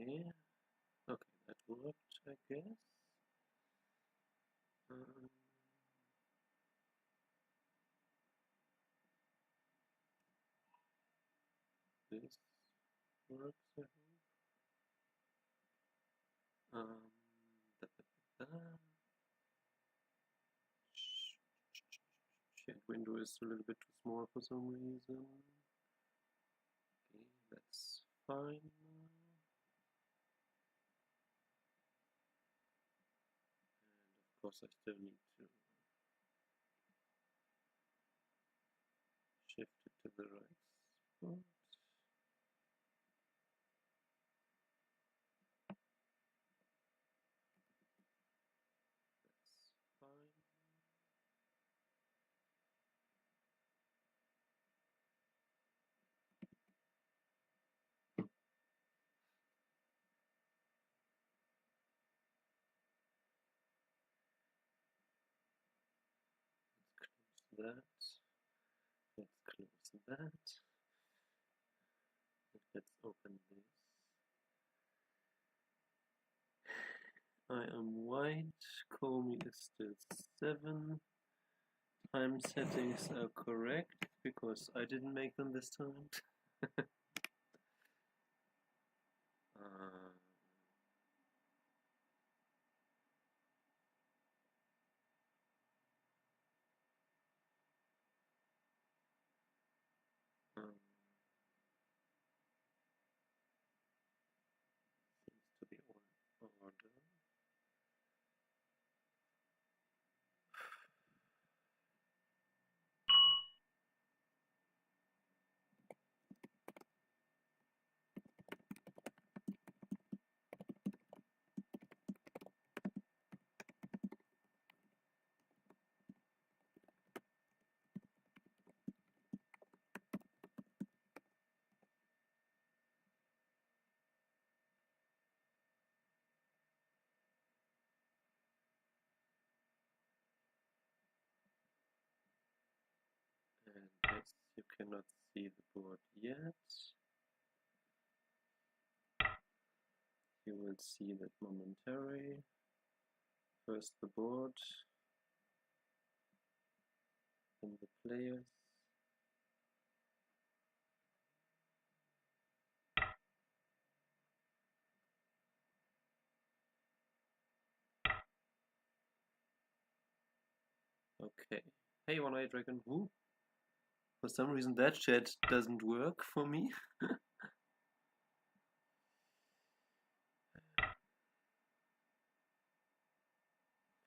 Okay. Okay, that worked, I guess. Um, this works, I hope. Da, da, da, da. Chat window is a little bit too small for some reason. Okay, that's fine now. And of course I still need to shift it to the right spot. That's fine. Let's close that. Let's close that. And let's open this. I am white. Comey is still 7. Time settings are correct because I didn't make them this time. uh, um, seems to be all order. And yes, you cannot see the board yet. You will see that momentarily. First the board, then the players. Okay. Hey, one-eyed dragon, who? For some reason that chat doesn't work for me.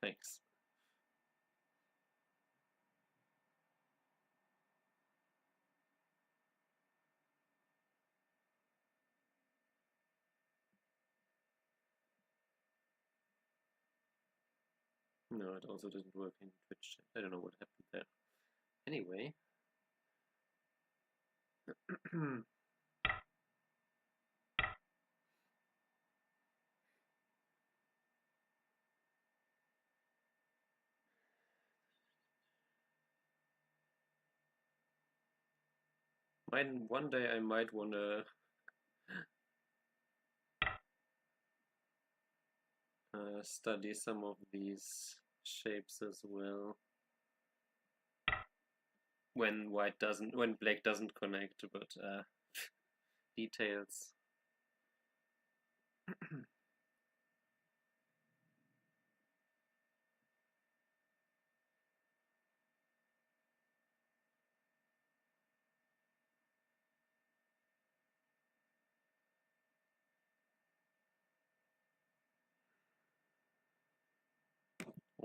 Thanks. No, it also doesn't work in Twitch chat. I don't know what happened there. Anyway. One day I might wanna study some of these shapes as well. When black doesn't connect, but details.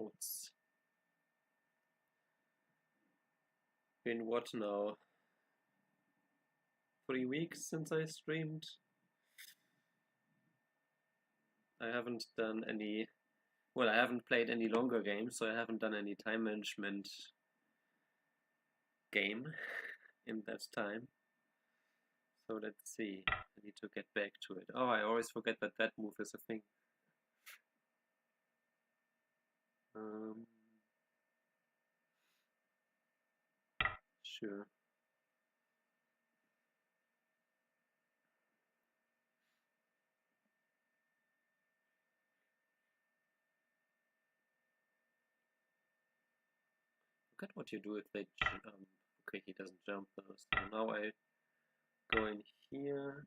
It's been what now? 3 weeks since I streamed. I haven't done any. Well, I haven't played any longer games, so I haven't done any time management game in that time. So let's see. I need to get back to it. Oh, I always forget that that move is a thing. Sure. Look at what you do if they jump. Okay, he doesn't jump though. So now I go in here,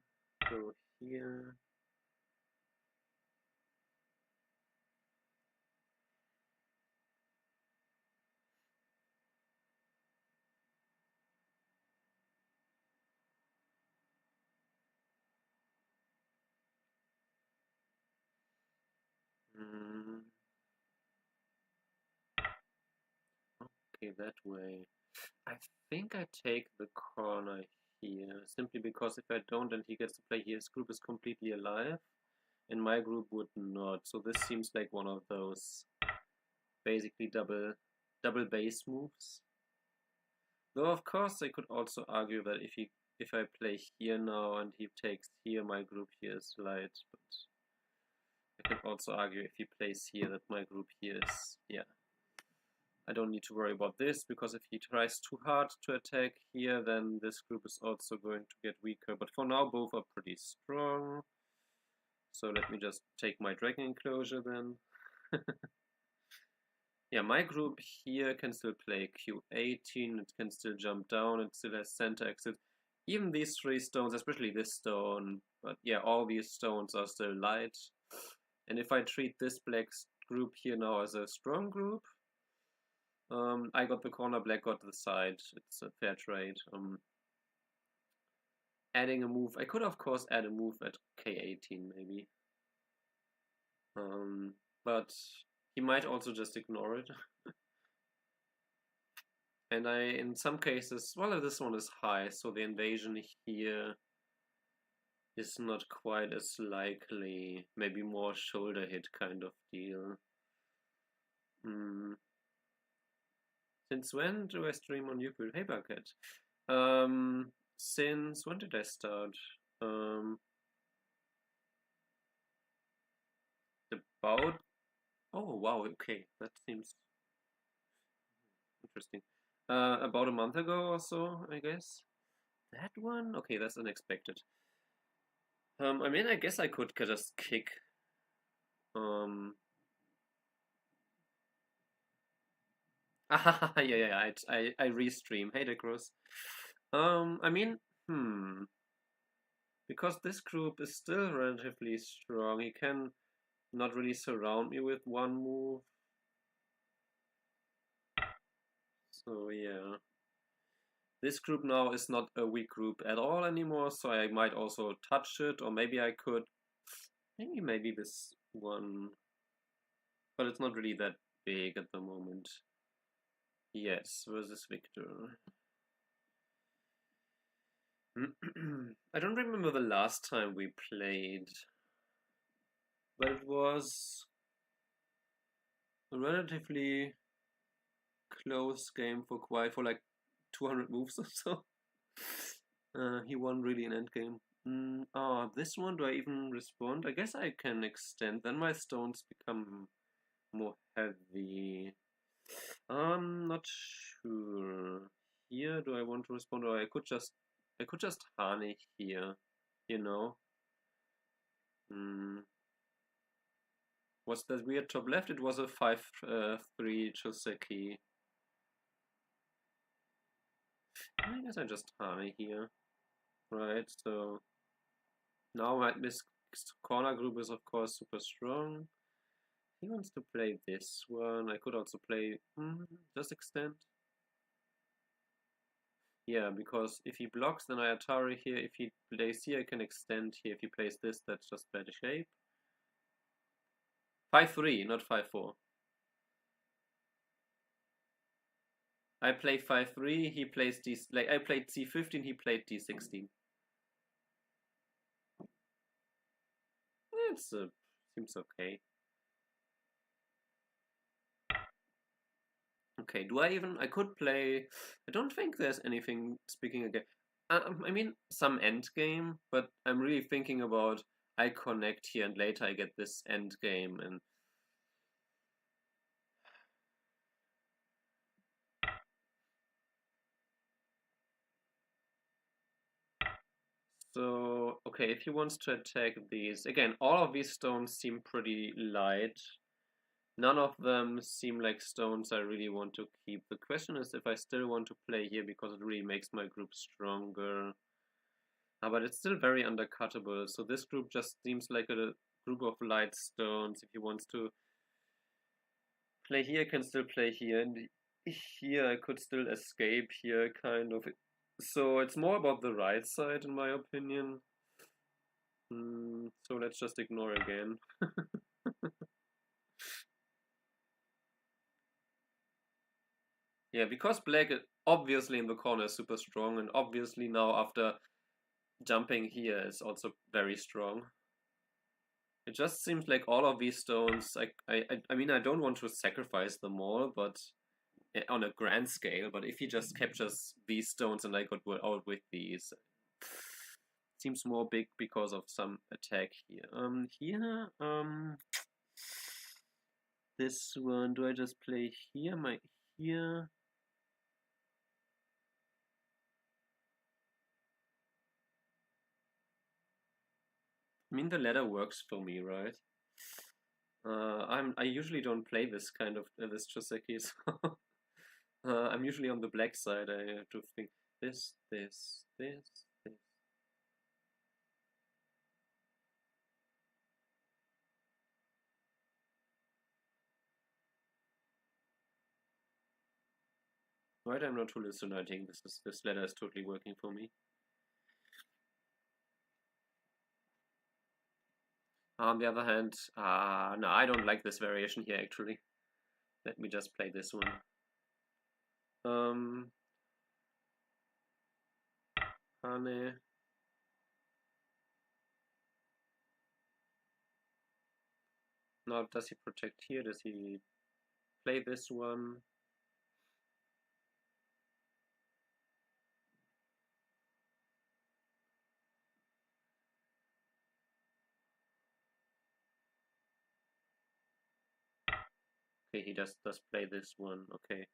go here. Okay, that way. I think I take the corner here, simply because if I don't and he gets to play here, his group is completely alive, and my group would not. So this seems like one of those basically double base moves. Though of course I could also argue that if I play here now and he takes here, my group here is light, but I could also argue if he plays here that my group here is, yeah. I don't need to worry about this, because if he tries too hard to attack here, then this group is also going to get weaker. But for now, both are pretty strong. So let me just take my dragon enclosure then. Yeah, my group here can still play Q18, it can still jump down, it still has center exit. Even these three stones, especially this stone, but yeah, all these stones are still light. And if I treat this black group here now as a strong group, I got the corner, black got the side. It's a fair trade. Adding a move. I could, of course, add a move at K18, maybe. But he might also just ignore it. And in some cases, well, this one is high, so the invasion here is not quite as likely. Maybe more shoulder hit kind of deal. Since when do I stream on YouTube? Hey, Bucket. Since when did I start? About, oh wow, okay, that seems interesting. About a month ago or so, I guess. That one? Okay, that's unexpected. I mean, I guess I could just kick. Yeah, I restream. Hey, Decros. I mean, because this group is still relatively strong, he can not really surround me with one move. So yeah. This group now is not a weak group at all anymore, so I might also touch it, or maybe I could. Maybe this one. But it's not really that big at the moment. Yes, versus Victor. I don't remember the last time we played, but it was a relatively close game for like 200 moves or so. He won really in endgame. This one, do I even respond? I guess I can extend, then my stones become more heavy. I'm not sure. Here, do I want to respond, or I could just Hane here, you know? Was that weird top left? It was a 5-3 Choseki. I guess I just Hane here. Right, so now my corner group is of course super strong. He wants to play this one. I could also play just extend. Yeah, because if he blocks, then I Atari here. If he plays here, I can extend here. If he plays this, that's just bad shape. 5-3, not 5-4. I play 5-3, he plays D, like I played C15, he played D16. It seems okay. Okay, I could play, I don't think there's anything speaking again. I mean, some end game, but I'm really thinking about I connect here and later I get this end game and so, okay, if he wants to attack these, again, all of these stones seem pretty light. None of them seem like stones I really want to keep. The question is if I still want to play here because it really makes my group stronger. But it's still very undercuttable. So this group just seems like a group of light stones. If he wants to play here, I can still play here. And here I could still escape here, kind of. So it's more about the right side, in my opinion. So let's just ignore again. Yeah, because black obviously in the corner is super strong, and obviously now after jumping here is also very strong. It just seems like all of these stones, I mean, I don't want to sacrifice them all, but on a grand scale, but if he just captures these stones and I got out with these, seems more big because of some attack here. This one, do I just play here, here? I mean, the ladder works for me, right? I usually don't play this kind of this Joseki, so I'm usually on the black side. I have to think this. Right, I'm not hallucinating. This ladder is totally working for me. On the other hand, no, I don't like this variation here actually. Let me just play this one. Hane. Now, does he protect here? Does he play this one? Okay, he does play this one. Okay.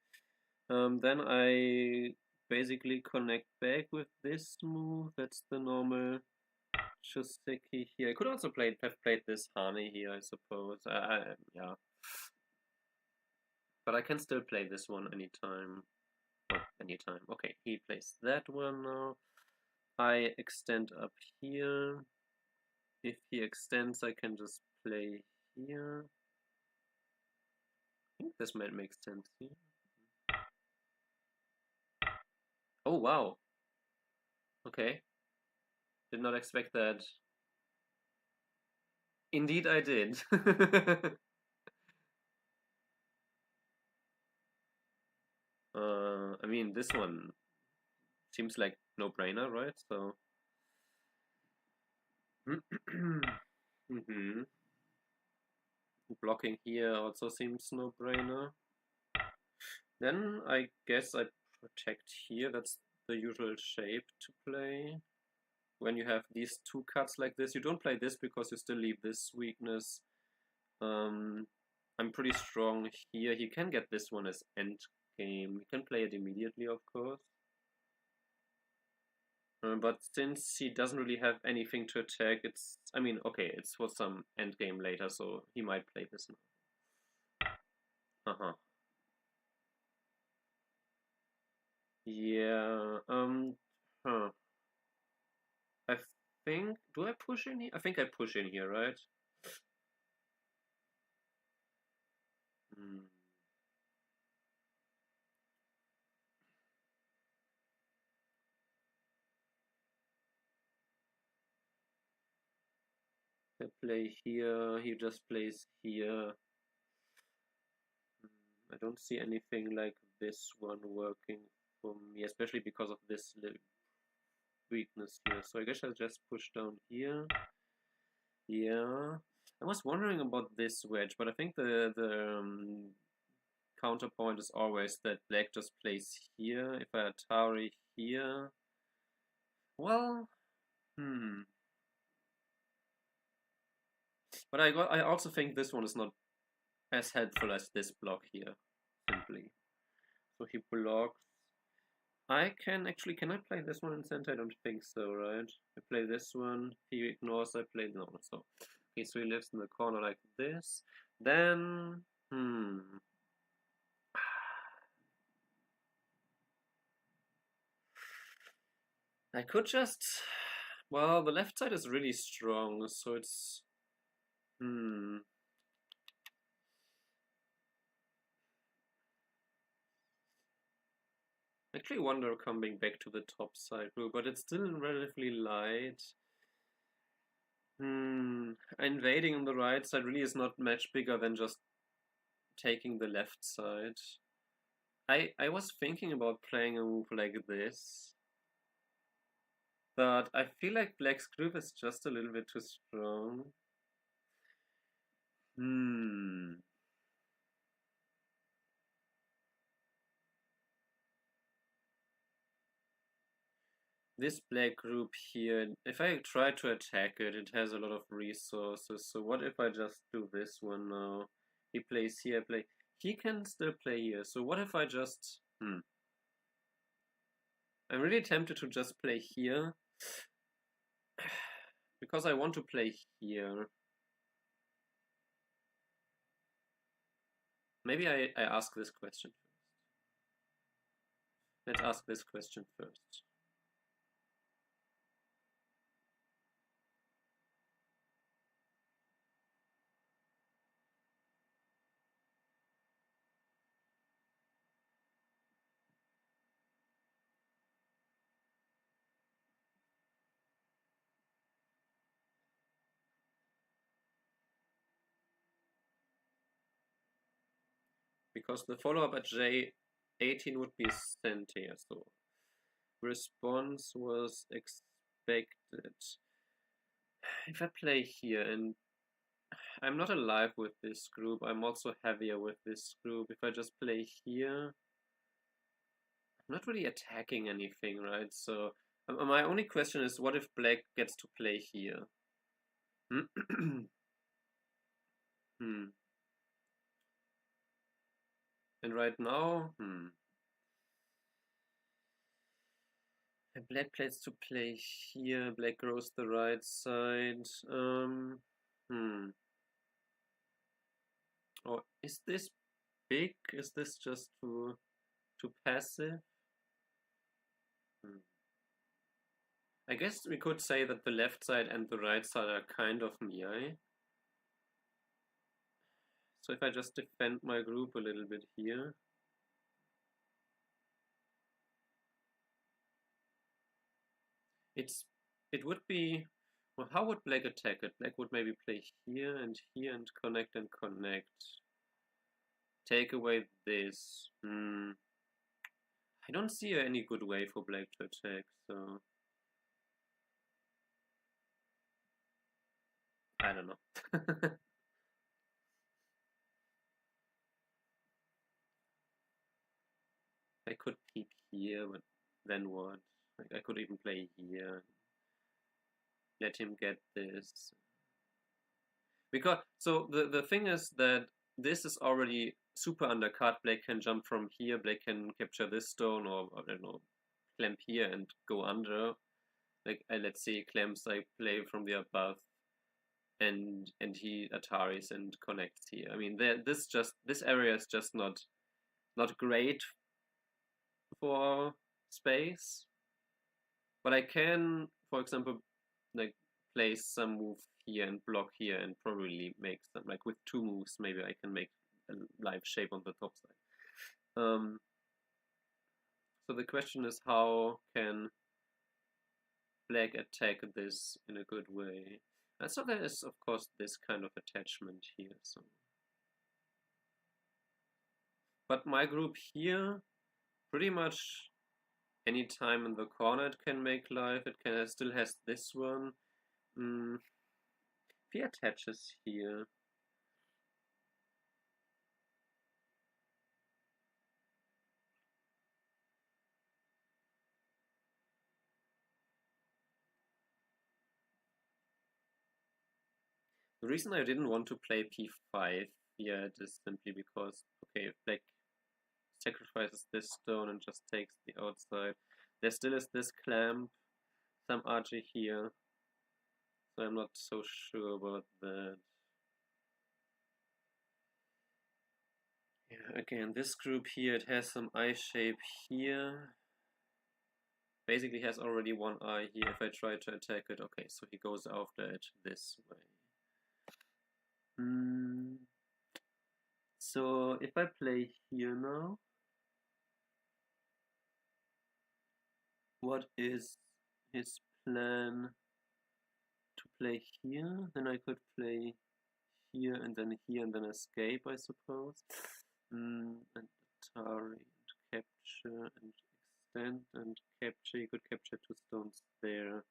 Then I basically connect back with this move. That's the normal Shoseki here. I could also have played this Hane here, I suppose. Yeah. But I can still play this one anytime. Well, anytime. Okay, he plays that one now. I extend up here. If he extends, I can just play here. I think this might make sense here. Oh, wow. Okay. Did not expect that. Indeed, I did. I mean, this one seems like no-brainer, right? So, mm-hmm. Blocking here also seems no-brainer. Then I guess I protect here. That's the usual shape to play. When you have these two cuts like this, you don't play this because you still leave this weakness. I'm pretty strong here. He can get this one as end game. He can play it immediately, of course. But since he doesn't really have anything to attack, I mean, okay, it's for some end game later, so he might play this now. Uh-huh. Yeah, huh. I think, do I push in here? I think I push in here, right? Hmm. I play here, he just plays here. I don't see anything like this one working for me, especially because of this weakness here. So I guess I'll just push down here. Yeah. I was wondering about this wedge, but I think the counterpoint is always that black just plays here. If I Atari here, well, But I also think this one is not as helpful as this block here, simply. So he blocks. Can I play this one in center? I don't think so, right? I play this one, he ignores, I play, no, so. Okay, so he lives in the corner like this. Then Hmm. I could just. Well, the left side is really strong, so it's. Hmm. I actually wonder coming back to the top side group, but it's still relatively light. Hmm. Invading on the right side really is not much bigger than just taking the left side. I was thinking about playing a move like this, but I feel like Black's group is just a little bit too strong. Hmm. This black group here, if I try to attack it, it has a lot of resources. So what if I just do this one now? He plays here, I play. He can still play here. So what if I just... I'm really tempted to just play here. Because I want to play here. Maybe I ask this question first. Let's ask this question first. Because the follow-up at J18 would be sent here. So response was expected. If I play here and I'm not alive with this group, I'm also heavier with this group. If I just play here, I'm not really attacking anything, right? So my only question is, what if black gets to play here? Hmm. And right now, and black plays to play here. Black grows the right side. Hmm. Oh, is this big? Is this just too passive? Hmm. I guess we could say that the left side and the right side are kind of Miai. So if I just defend my group a little bit here. It would be, well, how would black attack it? Black would maybe play here and connect and connect. Take away this. I don't see any good way for black to attack, so I don't know. I could peek here, but then what? Like I could even play here. Let him get this. Because so the thing is that this is already super undercut. Black can jump from here. Black can capture this stone, or I don't know, clamp here and go under. Like let's say clamps I play from the above, and he Ataris and connects here. I mean, this area is just not great for space, but I can, for example, like place some move here and block here and probably make some, like with two moves maybe I can make a live shape on the top side. So the question is, how can black attack this in a good way? And so there is of course this kind of attachment here. So, but my group here, pretty much any time in the corner it can make life. It still has this one. If he attaches here. The reason I didn't want to play p5 yet is simply because, okay, if black sacrifices this stone and just takes the outside, there still is this clamp, some RG here, so I'm not so sure about that. Yeah, again, this group here, it has some eye shape here. Basically has already one eye here if I try to attack it. Okay, so he goes after it this way. So if I play here now, what is his plan to play here? Then I could play here and then escape, I suppose. And Atari and capture and extend and capture. You could capture 2 stones there.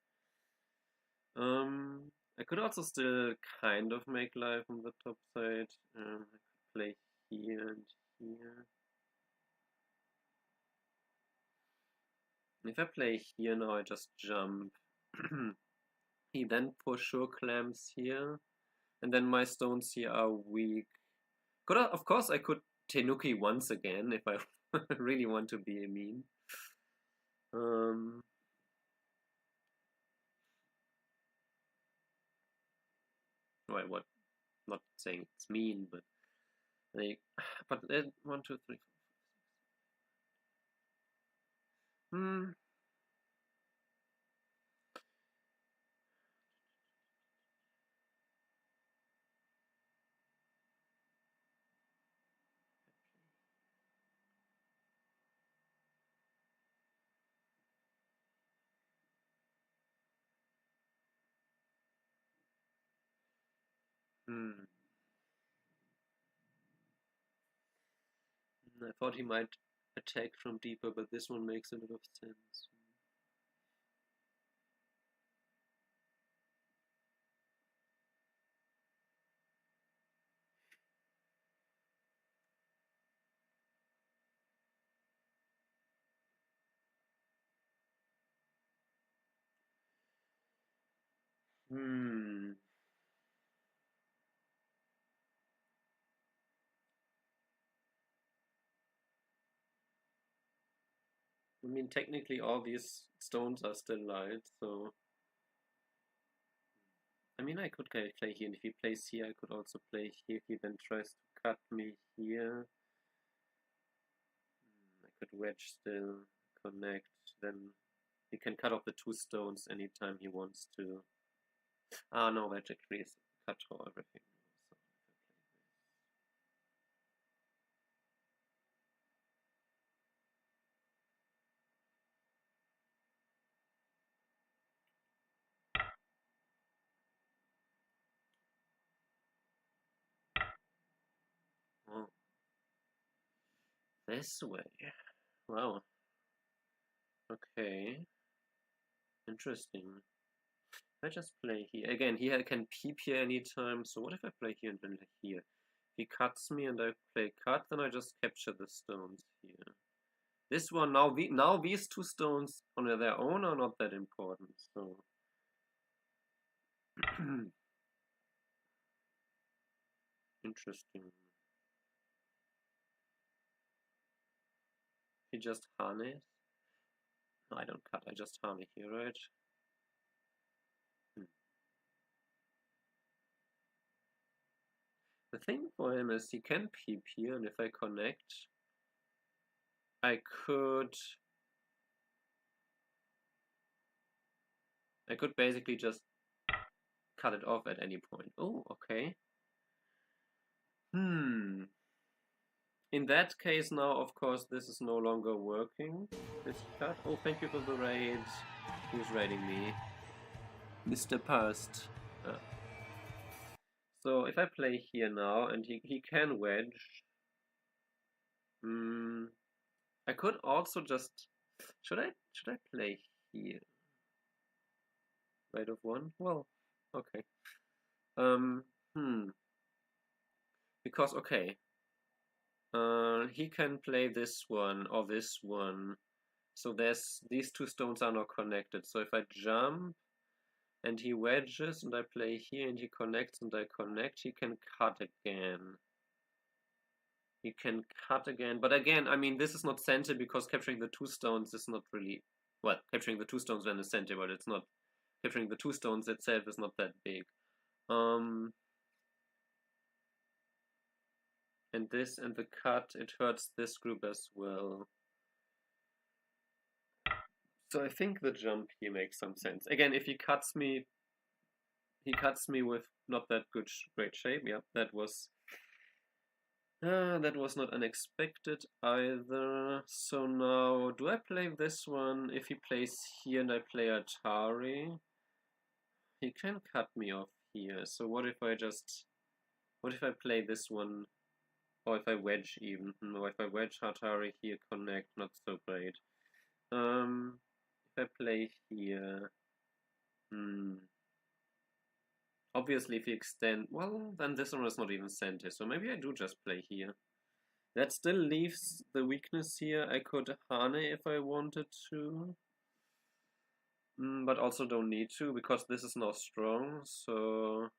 I could also still kind of make life on the top side. I could play here and here. If I play here now, I just jump. He then for sure clamps here, and then my stones here are weak. Of course, I could Tenuki once again if I really want to be mean. Well, what? Not saying it's mean, but like, but 1, 2, 3, 4, 6. I thought he might attack from deeper, but this one makes a lot of sense. I mean, technically all these stones are still light, so... I mean, I could play here, and if he plays here, I could also play here. If he then tries to cut me here, I could wedge still, connect, then he can cut off the 2 stones anytime he wants to. Ah, no, wedge agrees, cut off everything. Oh. This way. Wow. Okay. Interesting. I just play here. Again, he can peep here anytime, so what if I play here and then here? If he cuts me and I play cut, then I just capture the stones here. This one, now these 2 stones on their own are not that important, so... Interesting. He just harness? No, I don't cut, I just harness here, right? The thing for him is he can peep here, and if I connect, I could basically just cut it off at any point. Oh, okay. In that case now, of course, this is no longer working. This cut. Oh, thank you for the raid. Who's raiding me? Mr. Past. So if I play here now, and he can wedge. I could also just... Should I play here? Raid of 1? Well, okay. Because, okay. He can play this one or this one. So these 2 stones are not connected. So if I jump and he wedges and I play here and he connects and I connect, he can cut again. He can cut again. But again, I mean, this is not center because capturing the 2 stones is not really... Well, capturing the 2 stones then is center, but it's not... Capturing the 2 stones itself is not that big. And And this and the cut, it hurts this group as well. So I think the jump here makes some sense. Again, if he cuts me with not that great shape. Yeah, that was not unexpected either. So now, do I play this one? If he plays here and I play Atari, he can cut me off here. So what if I play this one? Or if I wedge even? No, if I wedge Atari here, connect, not so great. If I play here, obviously if you extend, well, then this one is not even center, so maybe I do just play here. That still leaves the weakness here. I could Hane if I wanted to. But also don't need to, because this is now strong, so...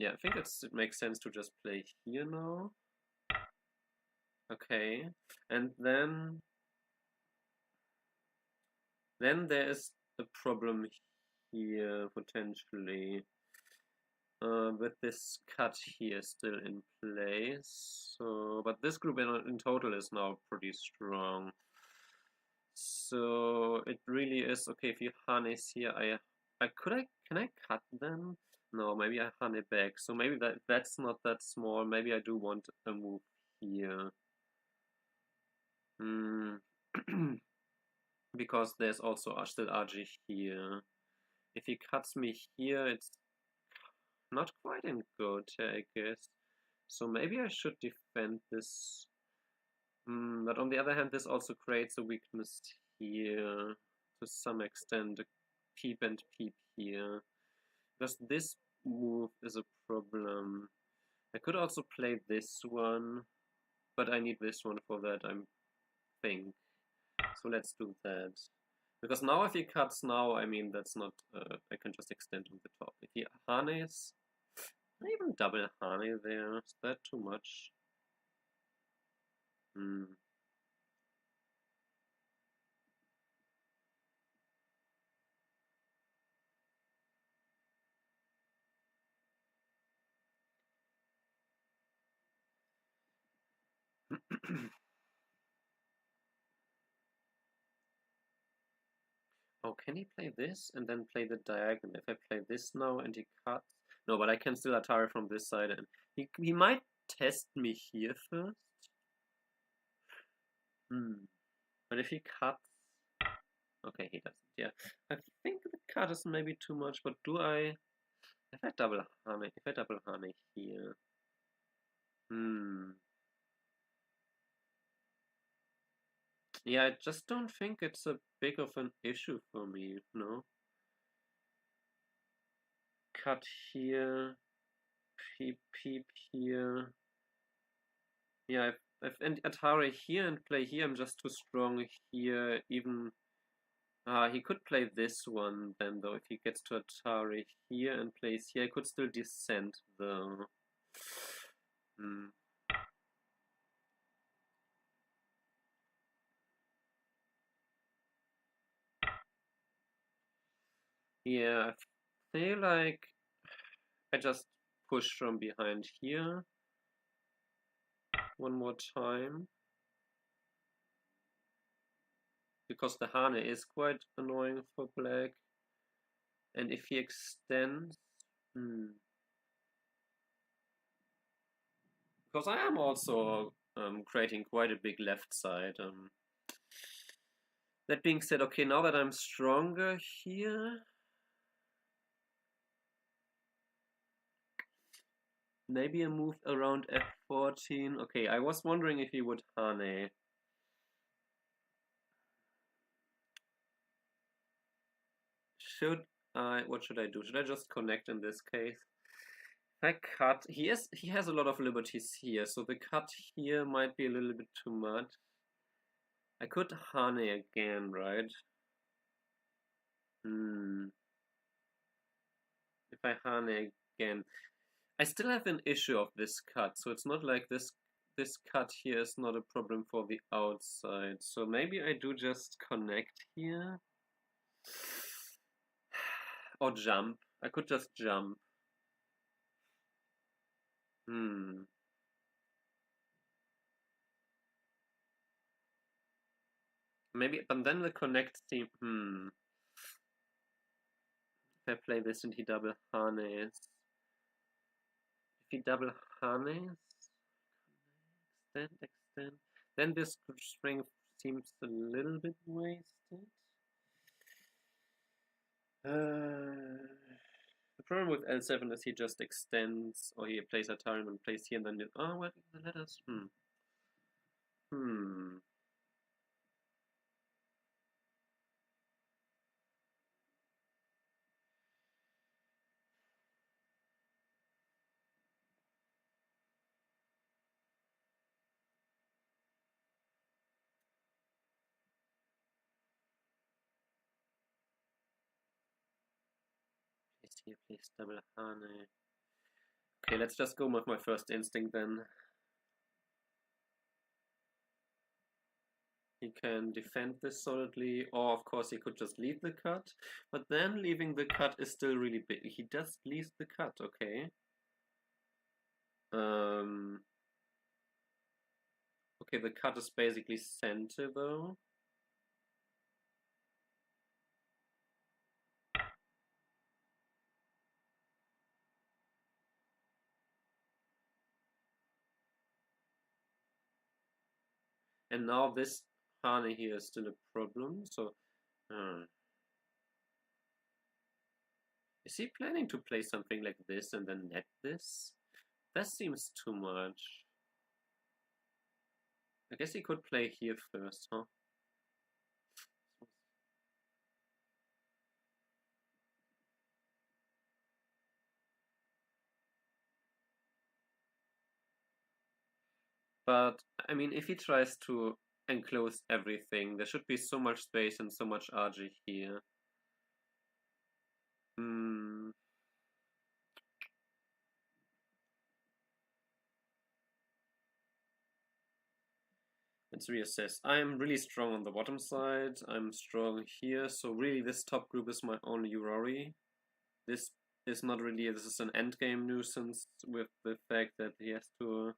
Yeah, I think it makes sense to just play here now. Okay, and then there is a problem here, potentially. With this cut here still in place. So, but this group in total is now pretty strong. So it really is okay if you harness here. Can I cut them? No, maybe I harness back. So maybe that's not that small. Maybe I do want a move here. Because there's also still RG here. If he cuts me here, it's not quite in good, I guess. So maybe I should defend this. But on the other hand, this also creates a weakness here to some extent. A peep and peep here. Because this move is a problem. I could also play this one, but I need this one for that, I think. So let's do that. Because now if he cuts now, I mean, that's not... I can just extend on the top. If he harness... I even double Hane there. Is that too much? Oh, can he play this and then play the diagonal? If I play this now and he cuts... No, but I can still Atari from this side, and he might test me here first. But if he cuts... Okay, he doesn't, yeah. I think the cut is maybe too much, but do I... If I double Hane here... Yeah, I just don't think it's a big of an issue for me, no? Cut here, peep here. Yeah, if Atari here and play here, I'm just too strong here, even... he could play this one then, though. If he gets to Atari here and plays here, I could still descend, though. Yeah, I feel like I just push from behind here one more time. Because the Hane is quite annoying for black. And if he extends... Because I am also creating quite a big left side. That being said, okay, now that I'm stronger here... Maybe a move around f14. Okay, I was wondering if he would Hane. What should I do? Should I just connect in this case? If I cut, he has a lot of liberties here, so the cut here might be a little bit too much. I could Hane again, right? If I Hane again, I still have an issue of this cut, so it's not like this cut here is not a problem for the outside. So maybe I do just connect here. Or jump. I could just jump. Maybe, but then the connect seem. If I play this and he double harness. If he double harness, extend. Then this string seems a little bit wasted. The problem with L7 is he just extends, or he plays Atari and plays here, and then what the letters? Plays here, plays double Hane. Okay, let's just go with my first instinct then. He can defend this solidly, or of course he could just leave the cut. But then leaving the cut is still really big. He just leaves the cut, okay. Okay, the cut is basically center though. And now this Hane here is still a problem, so is he planning to play something like this and then net this? That seems too much. I guess he could play here first, huh? But, I mean, if he tries to enclose everything, there should be so much space and so much RG here. Let's reassess. I'm really strong on the bottom side. I'm strong here. So really this top group is my only Urori. This is not really, this is an endgame nuisance with the fact that he has to...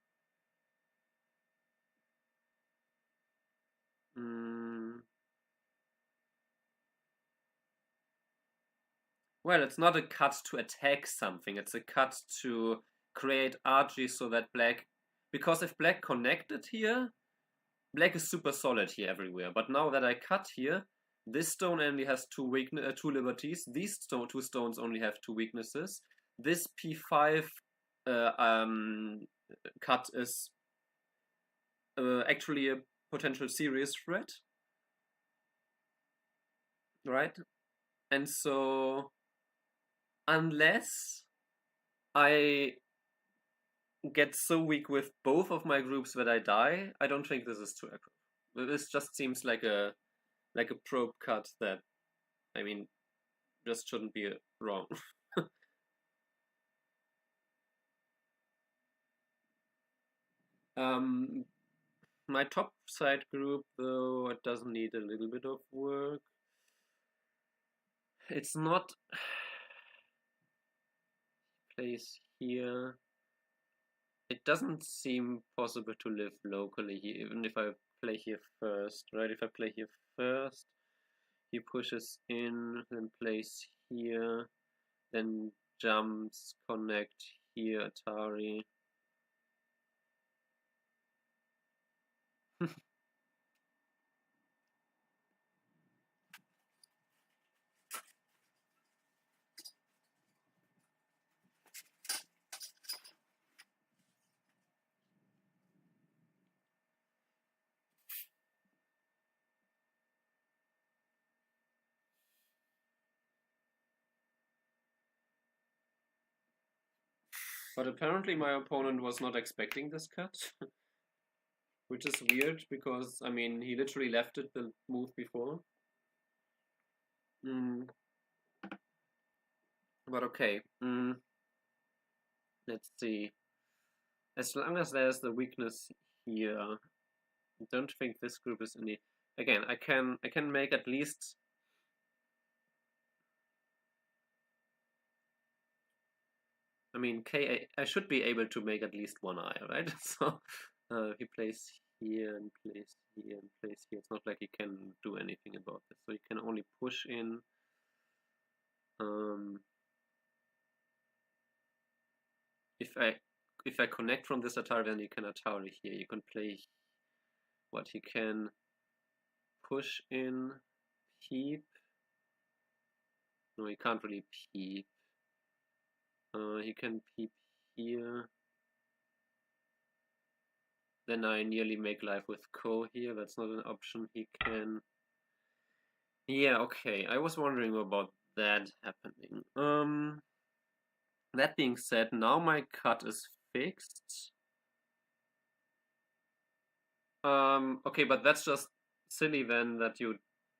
Well, it's not a cut to attack something. It's a cut to create RG so that black... Because if black connected here, black is super solid here everywhere. But now that I cut here, this stone only has two liberties. These two stones only have two weaknesses. This P5 cut is actually a potential serious threat, right? And so, unless I get so weak with both of my groups that I die, I don't think this is too aggro. This just seems like a probe cut that, I mean, just shouldn't be wrong. My top side group, though, it doesn't need a little bit of work. It's not place here. It doesn't seem possible to live locally here, even if I play here first, right? If I play here first, he pushes in, then plays here, then jumps, connect here, Atari. But apparently my opponent was not expecting this cut, which is weird because, I mean, he literally left it the move before. But okay, let's see. As long as there's the weakness here, I don't think this group is any... Again, I can make at least... I mean, I should be able to make at least one eye, right? So he plays here and place here and place here. It's not like he can do anything about this. So he can only push in. If I connect from this Atari, then you can Atari here. You can play what he can push in, peep. No, he can't really peep. He can peep here. Then I nearly make life with Ko here. That's not an option. He can. Yeah, okay. I was wondering about that happening. That being said, now my cut is fixed. Okay, but that's just silly then that you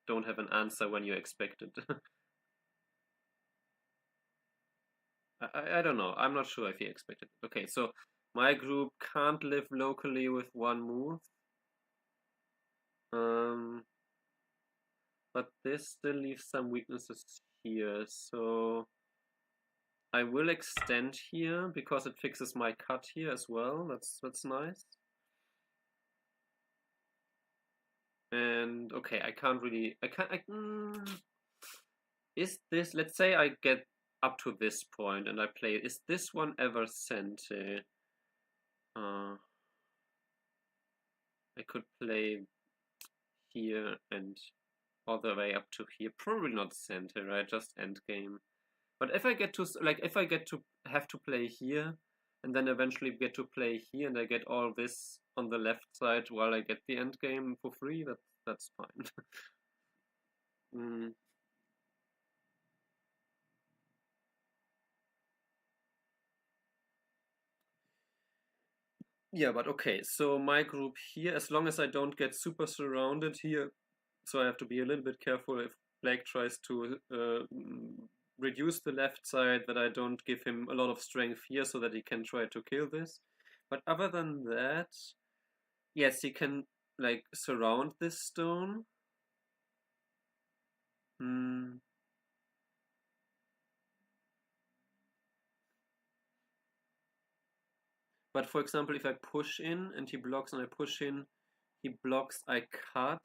don't have an answer when you expect it. I don't know. I'm not sure if he expected it. Okay, so my group can't live locally with one move. But this still leaves some weaknesses here, so I will extend here because it fixes my cut here as well. That's nice. And okay, I can't really. Is this? Let's say I get up to this point and I play. Is this one ever sent? I could play here and all the way up to here. Probably not center, right? Just end game. But if I get to have to play here, and then eventually get to play here, and I get all this on the left side while I get the end game for free, that's fine. Yeah, but okay, so my group here, as long as I don't get super surrounded here, so I have to be a little bit careful if Black tries to reduce the left side, that I don't give him a lot of strength here so that he can try to kill this. But other than that, yes, he can like surround this stone. But for example, if I push in and he blocks and I push in, he blocks, I cut.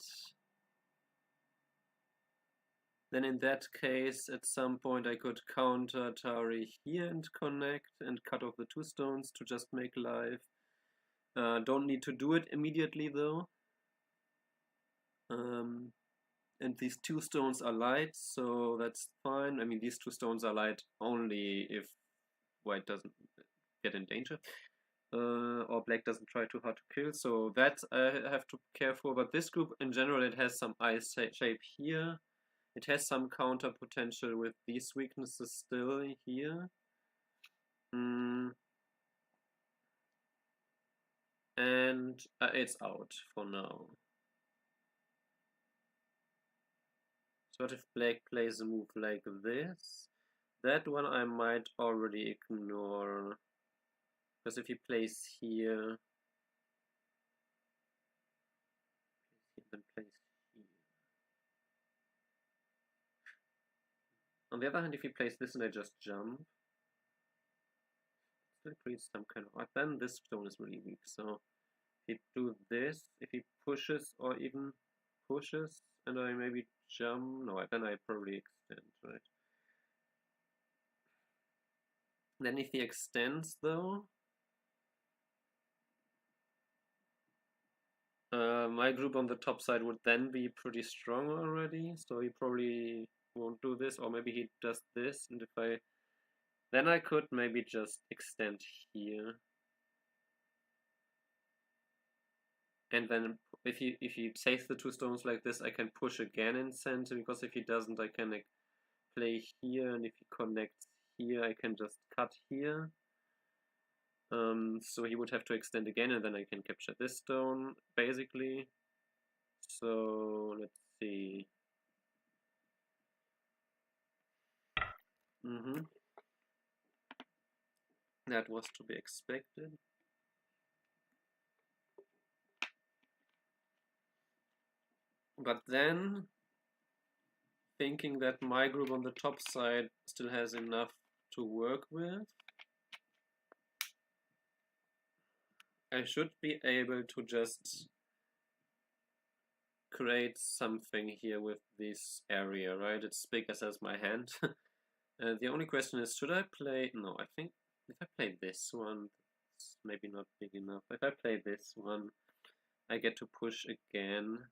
Then in that case, at some point I could counter Atari here and connect and cut off the two stones to just make life. Don't need to do it immediately though. And these two stones are light, so that's fine. I mean, these two stones are light only if white doesn't get in danger. Or black doesn't try too hard to kill, so that I have to care for. But this group in general, it has some ice shape here. It has some counter potential with these weaknesses still here. And it's out for now. So what if black plays a move like this? That one I might already ignore. Because if he plays here, then plays here. On the other hand, if he plays this and I just jump, still creates some kind of. Then this stone is really weak. So if he do this, if he pushes or even pushes, and I maybe jump. No, then I probably extend, right? Then if he extends though, my group on the top side would then be pretty strong already, so he probably won't do this, or maybe he does this, and then I could maybe just extend here. And then if he takes the two stones like this, I can push again in center, because if he doesn't, I can like play here, and if he connects here, I can just cut here. So he would have to extend again, and then I can capture this stone, basically. So let's see. That was to be expected. But then, thinking that my group on the top side still has enough to work with, I should be able to just create something here with this area, right? It's big as my hand. The only question is, should I play? No, I think if I play this one, it's maybe not big enough. If I play this one, I get to push again.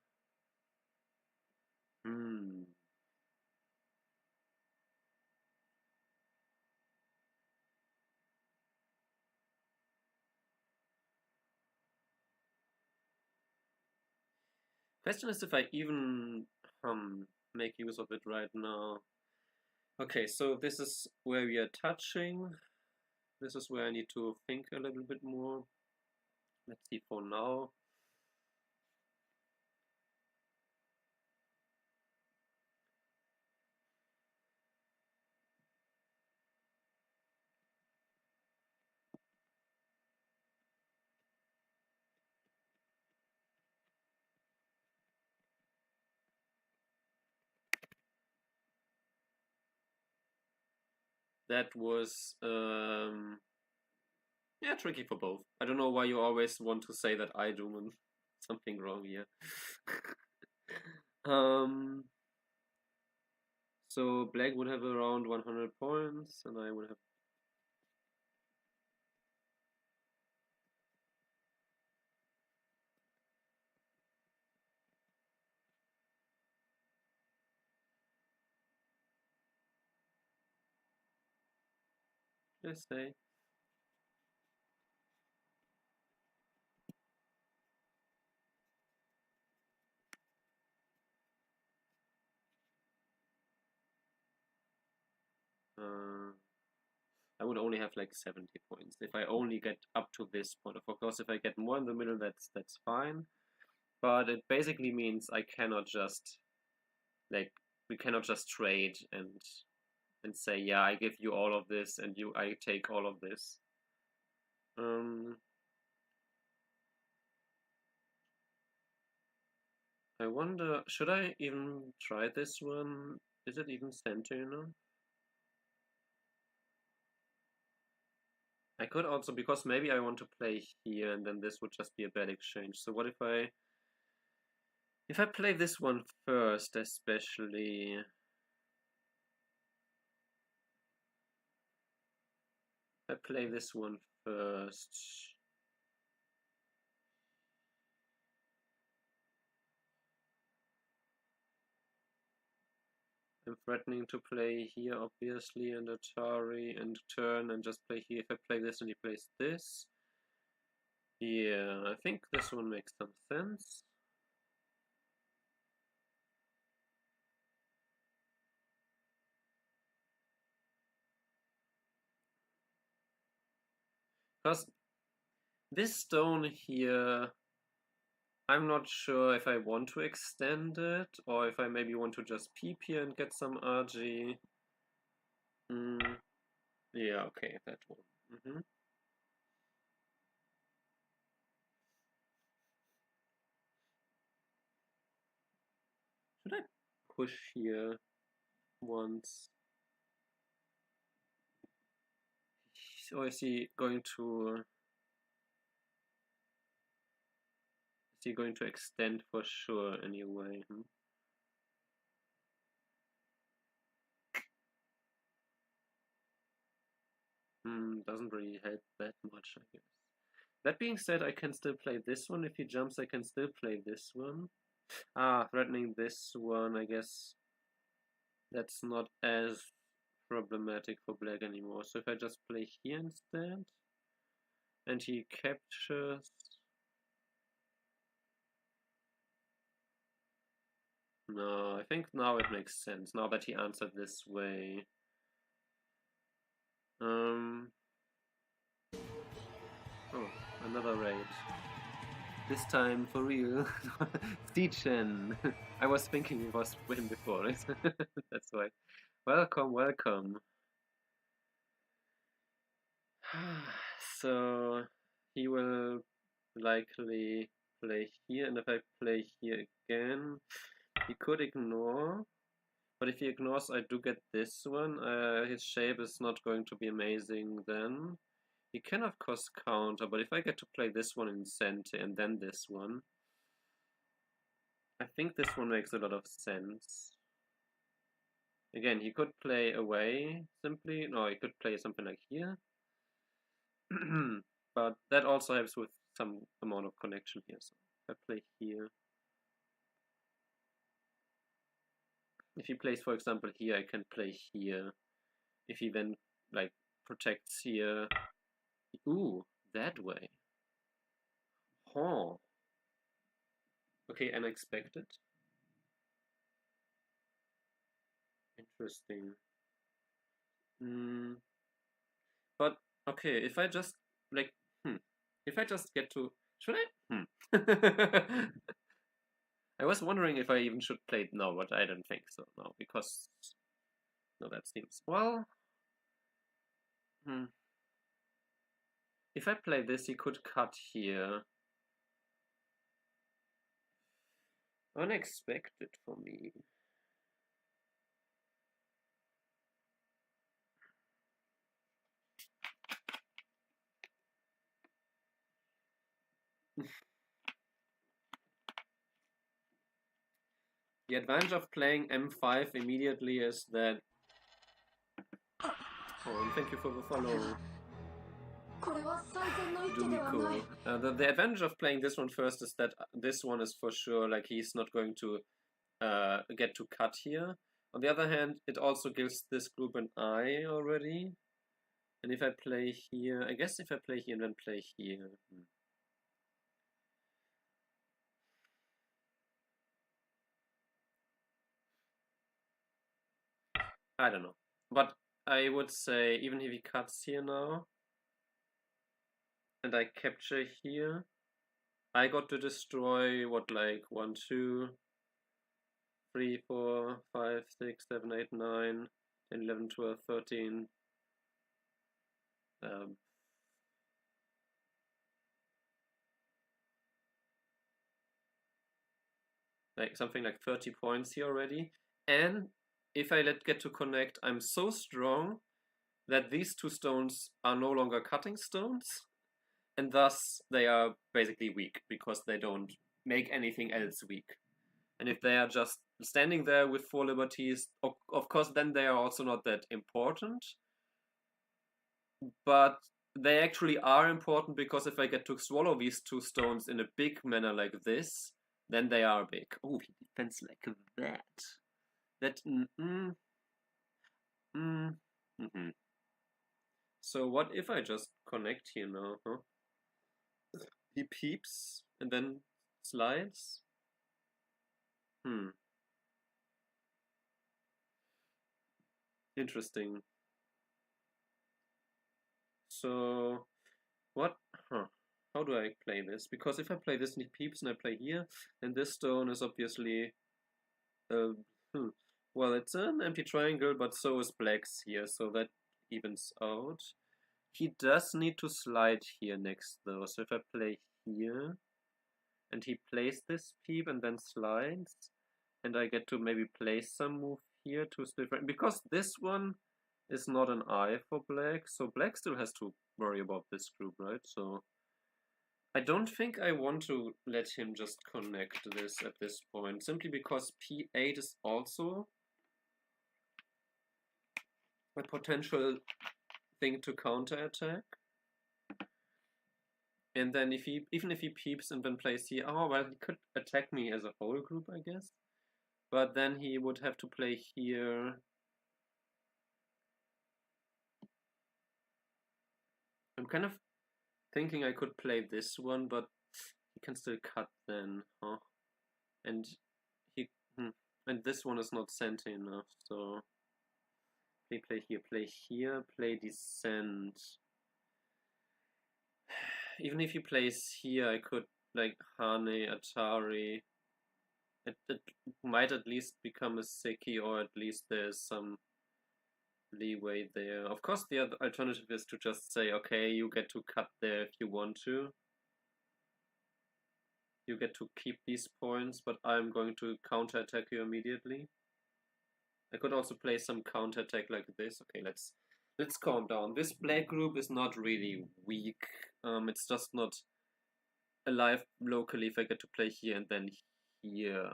Hmm. Question is if I even make use of it right now. Okay, so this is where we are touching. This is where I need to think a little bit more. Let's see for now. That was yeah, tricky for both. I don't know why you always want to say that I do something wrong here. um, so black would have around 100 points, and I would have. Let's say. I would only have like 70 points if I only get up to this point. Of course, if I get more in the middle, that's fine. But it basically means I cannot just like we cannot just trade and say, yeah, I give you all of this and I take all of this. I wonder, should I even try this one? Is it even center enough? I could also, because maybe I want to play here and then this would just be a bad exchange. So what if I play this one first, especially? If I play this one first. I'm threatening to play here, obviously, and Atari, and turn, and just play here. If I play this and he plays this. Yeah, I think this one makes some sense. Because this stone here, I'm not sure if I want to extend it, or if I maybe want to just peep here and get some RG. Yeah, okay, that one. Should I push here once? Or is he going to extend for sure anyway? Doesn't really help that much, I guess. That being said, I can still play this one. If he jumps, I can still play this one. Threatening this one, I guess that's not as problematic for black anymore. So if I just play here instead, and he captures... No, I think now it makes sense, now that he answered this way. Oh, another raid. This time for real. Steechen. I was thinking it was him before, right? That's why. Welcome, welcome. So he will likely play here, and if I play here again, he could ignore. But if he ignores, I do get this one. His shape is not going to be amazing then. He can of course counter, but if I get to play this one in center and then this one, I think this one makes a lot of sense. Again, he could play away simply. No, he could play something like here. But that also helps with some amount of connection here. So if I play here. If he plays, for example, here, I can play here. If he then, like, protects here. Ooh, that way. Huh. Okay, unexpected. Interesting. But, okay, if I just, like, if I just get to... Should I? I was wondering if I even should play... No, but I don't think so, no, because... No, that seems... Well... If I play this, he could cut here. Unexpected for me. The advantage of playing M5 immediately is that... Oh, and thank you for the follow. Dumiko. The advantage of playing this one first is that this one is for sure, like, he's not going to get to cut here. On the other hand, it also gives this group an eye already. And if I play here, I guess if I play here and then play here. I don't know. But I would say, even if he cuts here now, and I capture here, I got to destroy, what, like, 1, 2, 3, 4, 5, 6, 7, 8, 9, 10, 11, 12, 13. Like something like 30 points here already. And if I get to connect, I'm so strong that these two stones are no longer cutting stones. And thus they are basically weak because they don't make anything else weak. And if they are just standing there with 4 liberties, of course, then they are also not that important. But they actually are important because if I get to swallow these 2 stones in a big manner like this, then they are big. Oh, he defends like that. That, So what if I just connect here now, huh? He peeps and then slides. Interesting. So, what? How do I play this? Because if I play this and he peeps and I play here, then this stone is obviously... Well, it's an empty triangle, but so is black's here, so that evens out. He does need to slide here next, though. So if I play here, and he plays this peep and then slides, and I get to maybe place some move here to different... Because this one is not an eye for black, so black still has to worry about this group, right? So I don't think I want to let him just connect this at this point, simply because P8 is also a potential thing to counterattack. And then even if he peeps and then plays here, oh well, he could attack me as a whole group, I guess. But then he would have to play here. I'm kind of thinking I could play this one, but he can still cut then, huh? And and this one is not sentient enough, so play here, play descent. Even if he plays here, I could like Hane, Atari. It might at least become a Seki, or at least there's some leeway there. Of course, the other alternative is to just say, okay, you get to cut there if you want to. You get to keep these points, but I'm going to counterattack you immediately. I could also play some counterattack like this. Okay, let's calm down. This black group is not really weak. It's just not alive locally if I get to play here and then here.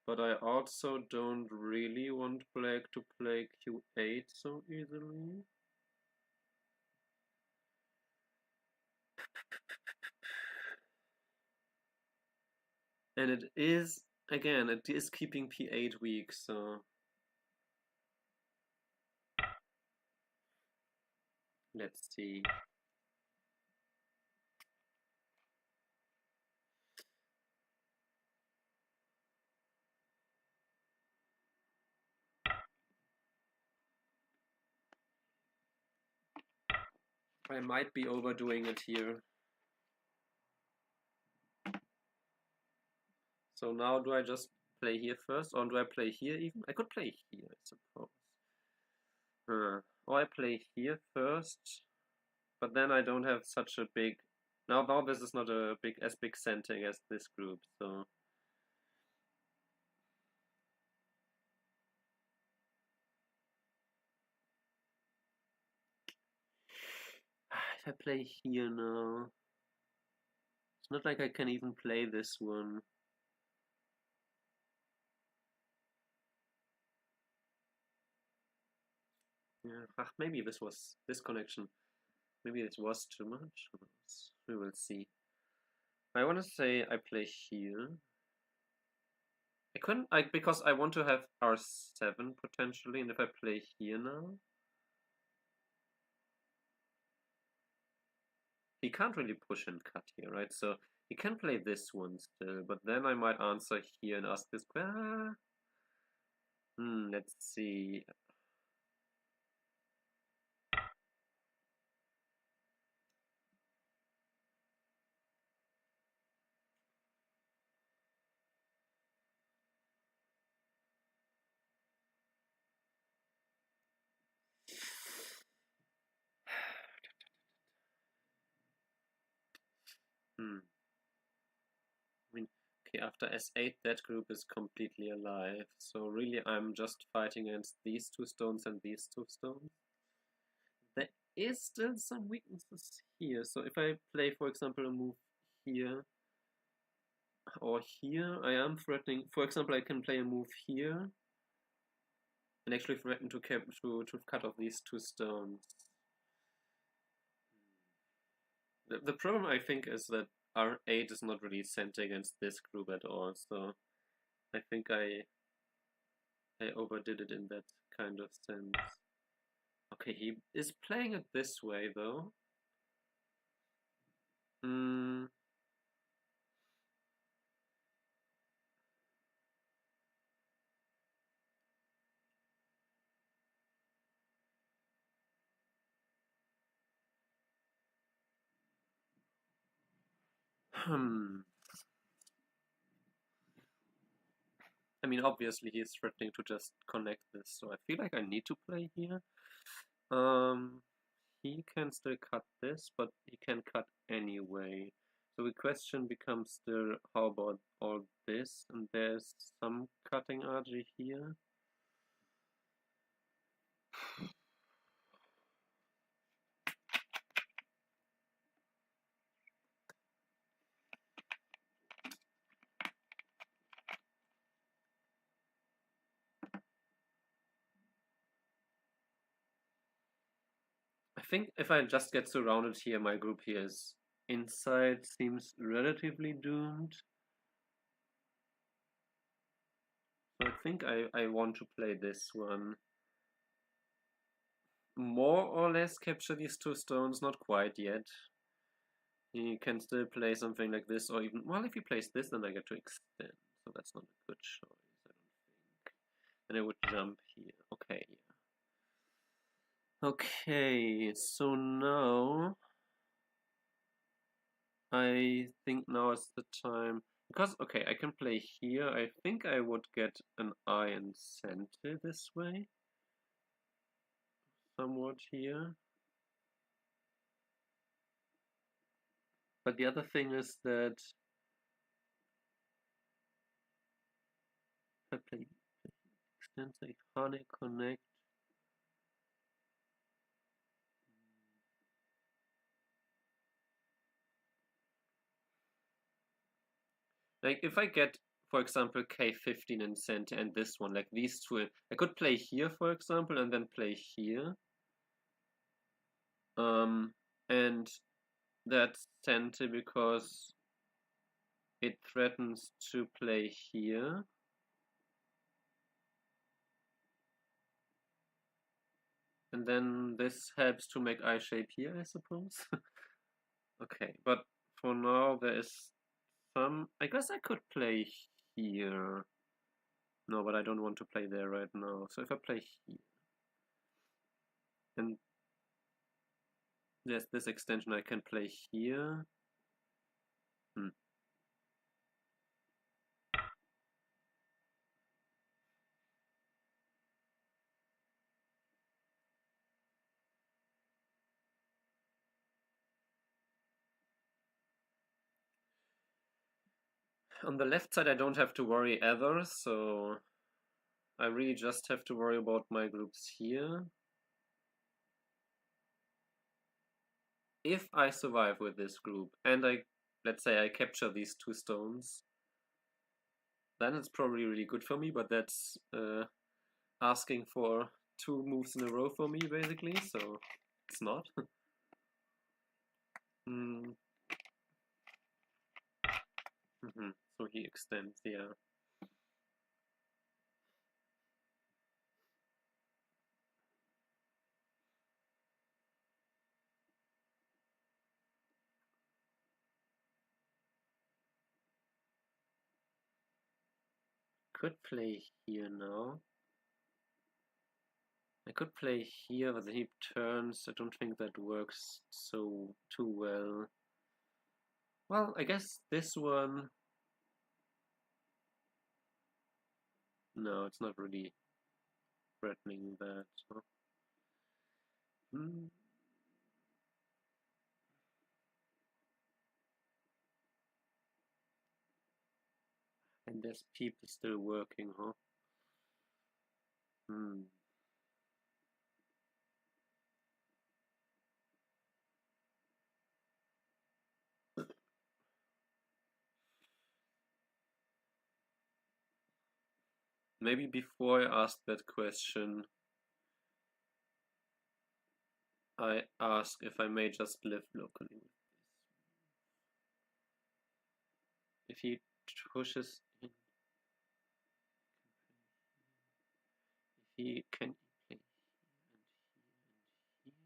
But I also don't really want black to play q8 so easily. And it is, again, it is keeping p8 weak, so let's see. I might be overdoing it here. So now do I just play here first, or do I play here even? I could play here, I suppose. Or I play here first, but then I don't have such a big... Now this is not a big centering as this group, so... If I play here now... It's not like I can even play this one. Yeah, maybe this was... This connection... Maybe it was too much. We will see. I want to say I play here. I couldn't, because I want to have r7 potentially, and if I play here now, he can't really push and cut here, right? So he can play this one still, but then I might answer here and ask this. Let's see. I mean, okay, after s8, that group is completely alive. So really, I'm just fighting against these two stones and these two stones. There is still some weaknesses here. So if I play, for example, a move here or here, I am threatening. For example, I can play a move here and actually threaten to cut off these two stones. The problem, I think, is that r8 is not really sent against this group at all, so I think I overdid it in that kind of sense. Okay, he is playing it this way, though. I mean, obviously he's threatening to just connect this, so I feel like I need to play here. He can still cut this, but he can cut anyway. So the question becomes still, how about all this? And there's some cutting RG here. I think if I just get surrounded here, my group here is inside seems relatively doomed. So I think I want to play this one. More or less capture these two stones, not quite yet. He can still play something like this, or even, well, if he plays this, then I get to extend. So that's not a good choice, I don't think. And I would jump here. Okay, yeah. Okay, so now I think now is the time. Because, okay, I can play here. I think I would get an eye and center this way. Somewhat here. But the other thing is that if I play extend, say, honey connect. Like if I get, for example, K15 in center and this one, like these two, I could play here, for example, and then play here. And that's center because it threatens to play here. And then this helps to make eye shape here, I suppose. Okay, but for now there is some... I guess I could play here. No, but I don't want to play there right now. So if I play here, and there's this extension I can play here. On the left side I don't have to worry ever, so I really just have to worry about my groups here. If I survive with this group and let's say I capture these 2 stones, then it's probably really good for me, but that's asking for 2 moves in a row for me, basically, so it's not. So he extends, yeah. Could play here now. I could play here, but then he turns. I don't think that works so too well. Well, I guess this one... No, it's not really threatening that. Huh? And there's people still working, huh? Maybe before I ask that question, I ask if I may just live locally with this. If he pushes in, if he can play here and here and here,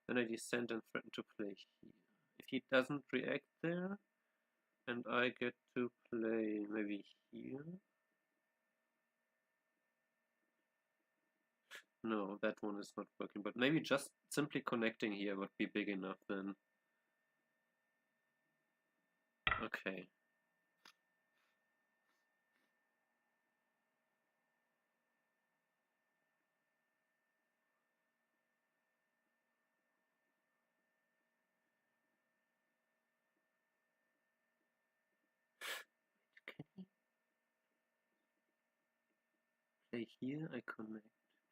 then I descend and threaten to play here. If he doesn't react there, and I get to play maybe here. No, that one is not working, but maybe just simply connecting here would be big enough then. Okay. Can he play here? I connect.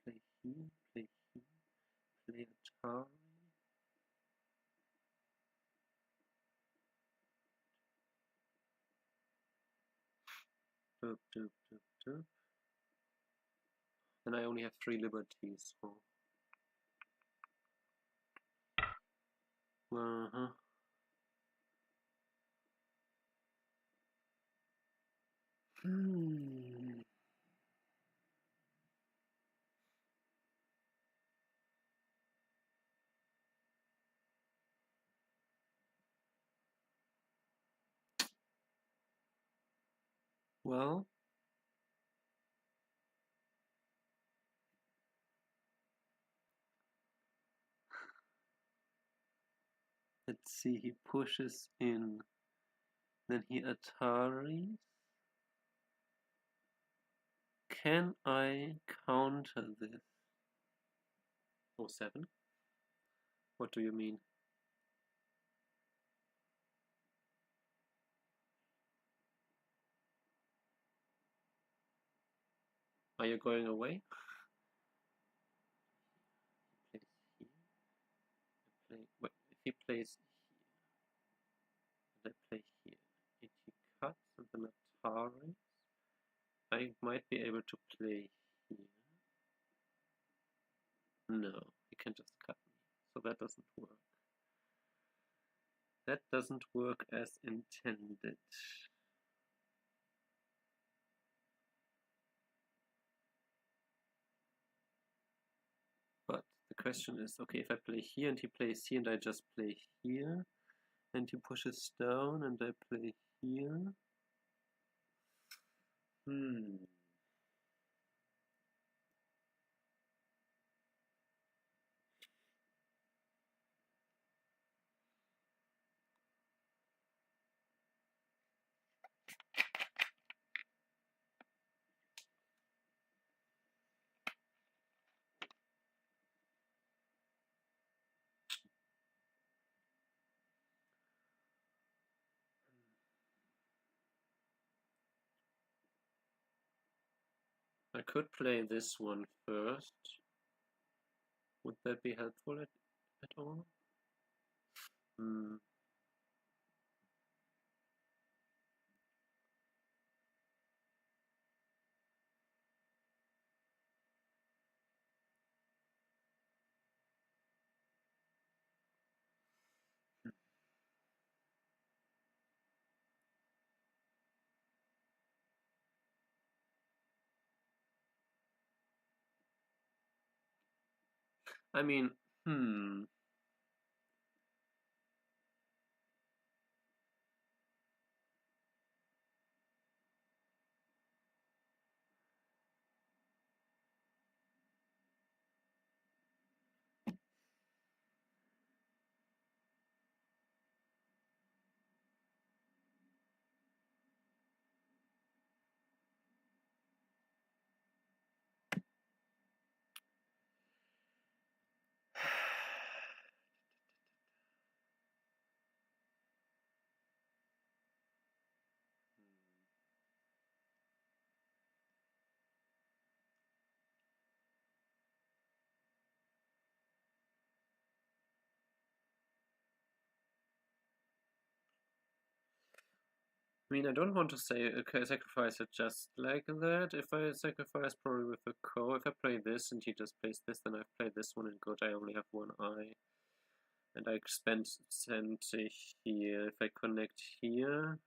Play here, play here, play Atari. Doop, doop, doop, doop. And I only have 3 liberties. So. Well, let's see, he pushes in, then he Ataris. Can I counter this? Oh, 7? What do you mean? Are you going away? He plays here. Wait, if he plays here, and I play here, and he cuts, and Atari. I might be able to play here. No, he can just cut me. So that doesn't work. That doesn't work as intended. But the question is, okay, if I play here and he plays here and I just play here and he pushes down and I play here. I could play this one first. Would that be helpful at all? I mean, I don't want to say okay, sacrifice it just like that. If I sacrifice probably with a ko, if I play this and he just plays this, then I've played this one and good. I only have one eye, and I spend center here. If I connect here,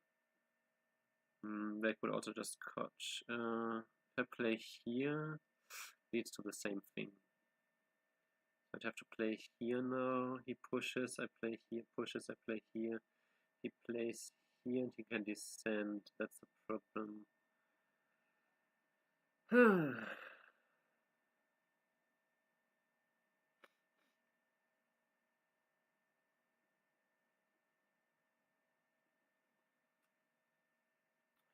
that would also just cut. If I play here, leads to the same thing. I'd have to play here now. He pushes. I play here. Pushes. I play here. He plays here and he can descend. That's the problem.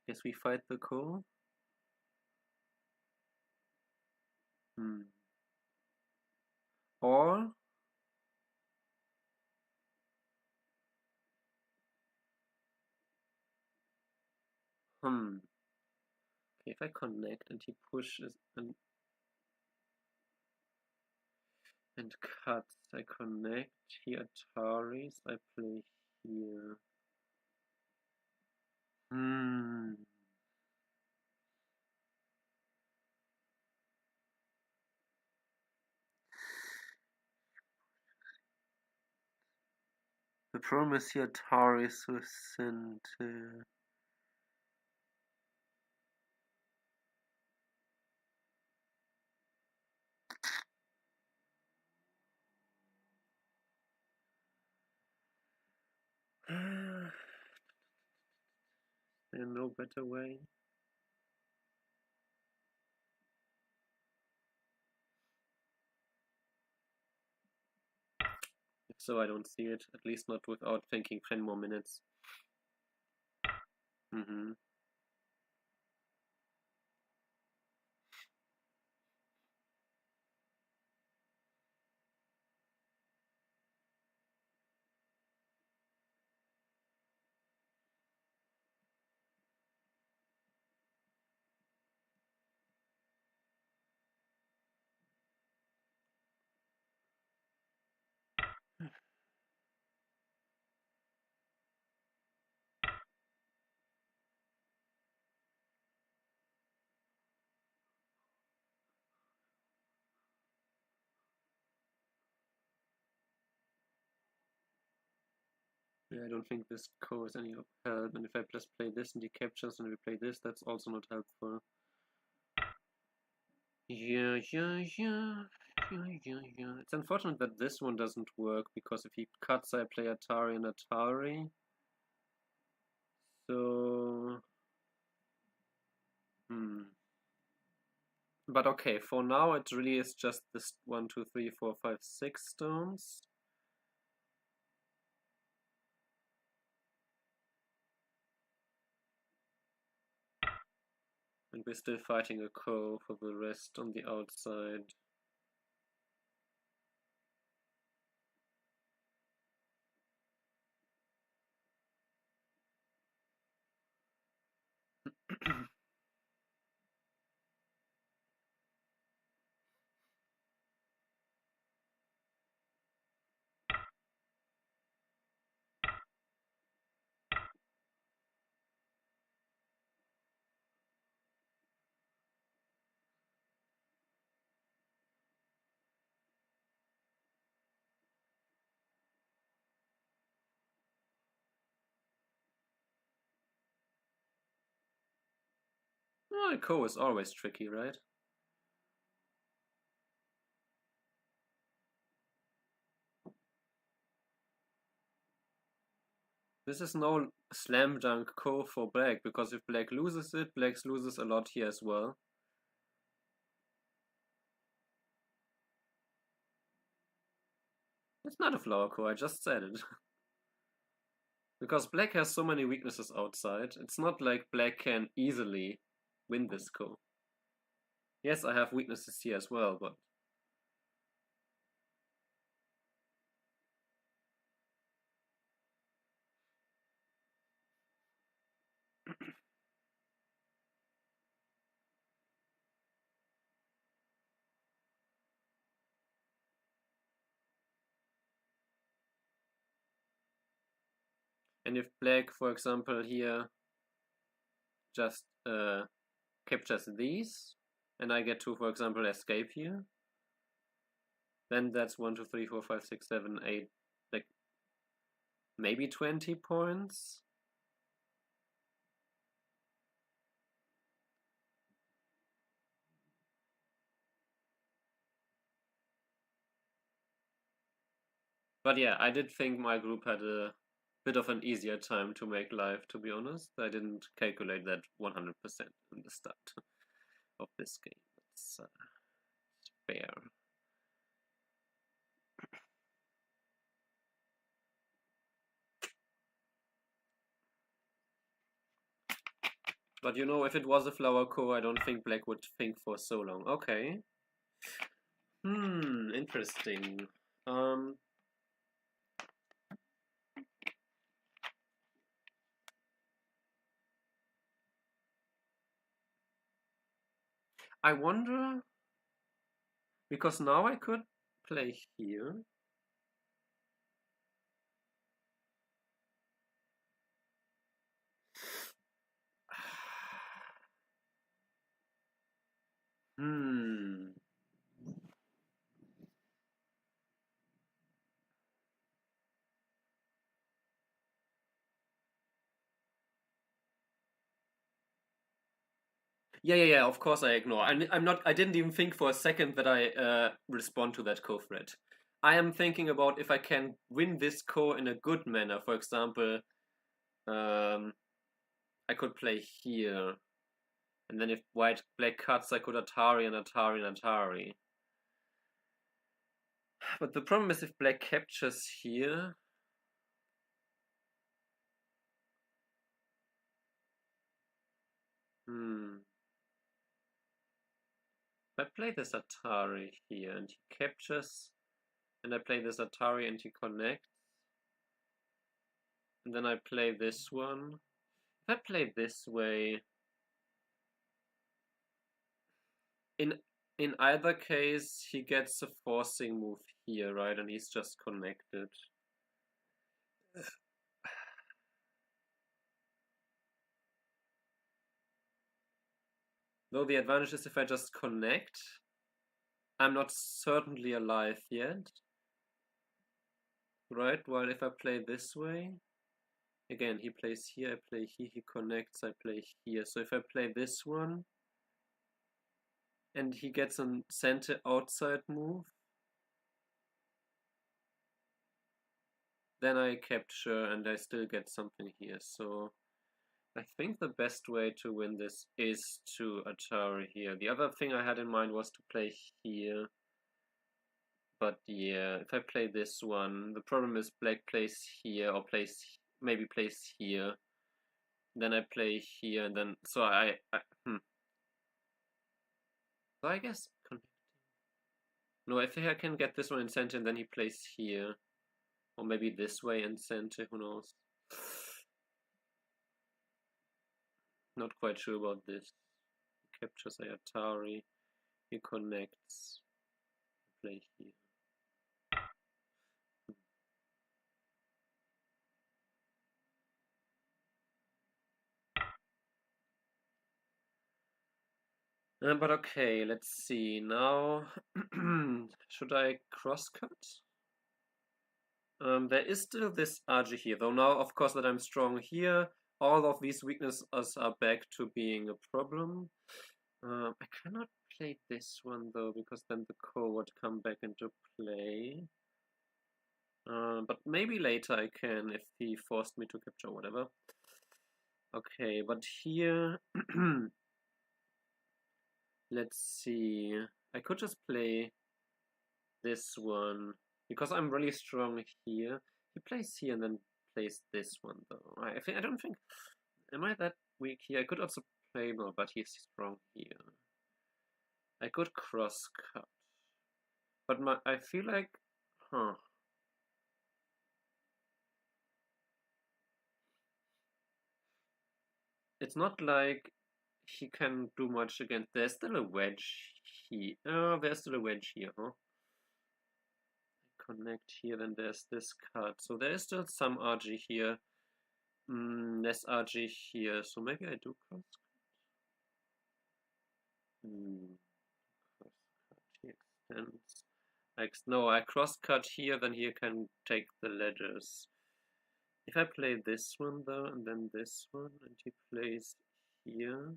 Guess we fight the ko. Or okay, if I connect and he pushes and cuts, I connect. He Ataris. I play here. The problem is here Ataris with center. There's no better way. If so, I don't see it. At least not without thinking 10 more minutes. Yeah, I don't think this ko is any help, and if I just play this and he captures and we play this, that's also not helpful. Yeah. It's unfortunate that this one doesn't work, because if he cuts, I play Atari and Atari. So... But okay, for now it really is just this 1, 2, 3, 4, 5, 6 stones. And we're still fighting a ko for the rest on the outside. Oh, a ko is always tricky, right? This is no slam dunk ko for black, because if black loses it, black loses a lot here as well. It's not a flower ko, I just said it. Because black has so many weaknesses outside, it's not like black can easily win this ko. Yes, I have weaknesses here as well, but... And if black, for example, here just captures these, and I get to, for example, escape here, then that's 1, 2, 3, 4, 5, 6, 7, 8, like maybe 20 points. But yeah, I did think my group had a bit of an easier time to make live, to be honest. I didn't calculate that 100% in the start of this game. It's fair. But you know, if it was a flower ko, I don't think black would think for so long. Okay. Interesting. I wonder, because now I could play here. Yeah. Of course I ignore. I'm not. I didn't even think for a second that I respond to that ko threat. I am thinking about if I can win this ko in a good manner. For example, I could play here, and then if white black cuts, I could Atari and Atari and Atari. But the problem is if black captures here. If I play this Atari here and he captures, and I play this Atari and he connects, and then I play this one. If I play this way, in either case he gets a forcing move here, right? And he's just connected. Though the advantage is if I just connect, I'm not certainly alive yet. Right? While if I play this way, Again, he plays here, I play here, he connects, I play here. So if I play this one, and he gets a center outside move, then I capture and I still get something here. So I think the best way to win this is to Atari here. The other thing I had in mind was to play here. But yeah, if I play this one, the problem is black plays here or maybe plays here. Then I play here and then so So I guess no, if I can get this one in center and then he plays here. Or maybe this way in center, who knows? Not quite sure about this. He captures Atari, he connects, play here. But okay, let's see. Now, should I crosscut? There is still this RG here, though now, of course, that I'm strong here, all of these weaknesses are back to being a problem. I cannot play this one, though, because then the core would come back into play. But maybe later I can, if he forced me to capture whatever. Okay, but here... Let's see. I could just play this one because I'm really strong here. He plays here and then plays this one though. I don't think. Am I that weak here? I could also play more, but he's strong here. I could cross cut, but I feel like, It's not like he can do much against. There's still a wedge here. Oh, there's still a wedge here, huh? Connect here, then there's this cut. So there is still some RG here. Less RG here. So maybe I do cross cut. Cross cut. He extends. No, I cross cut here, then he can take the ledgers. If I play this one though, and then this one, and he plays here.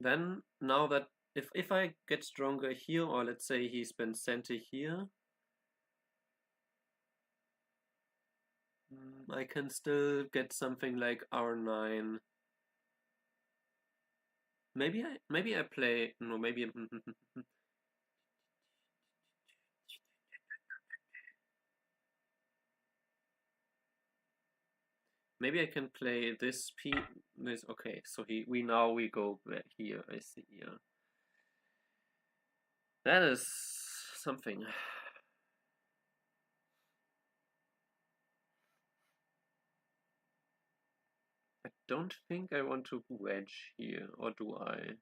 Then, now that if I get stronger here, or let's say he spends center here, I can still get something like R9. Maybe I play, no, maybe, maybe I can play this this, okay, so we go back here, I see here. That is something. I don't think I want to wedge here, or do I?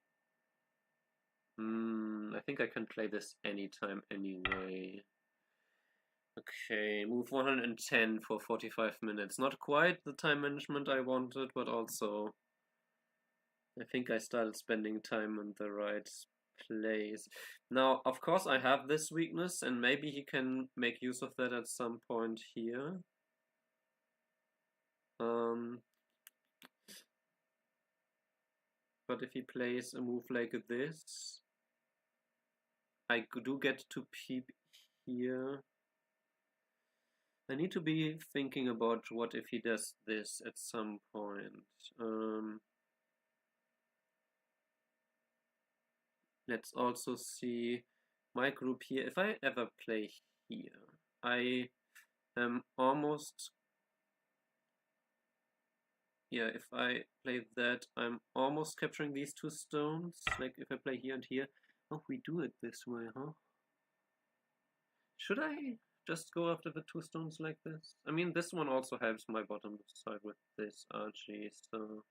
I think I can play this anytime anyway. Okay, move 110 for 45 minutes. Not quite the time management I wanted, but also I think I started spending time in the right place. Now, of course, I have this weakness, and maybe he can make use of that at some point here. But if he plays a move like this, I do get to peep here. I need to be thinking about what if he does this at some point. Let's also see my group here. If I ever play here, I am almost... Yeah, if I play that, I'm almost capturing these two stones. Like if I play here and here. Oh, we do it this way, huh? Should I just go after the two stones like this? I mean, this one also helps my bottom side with this RG, so...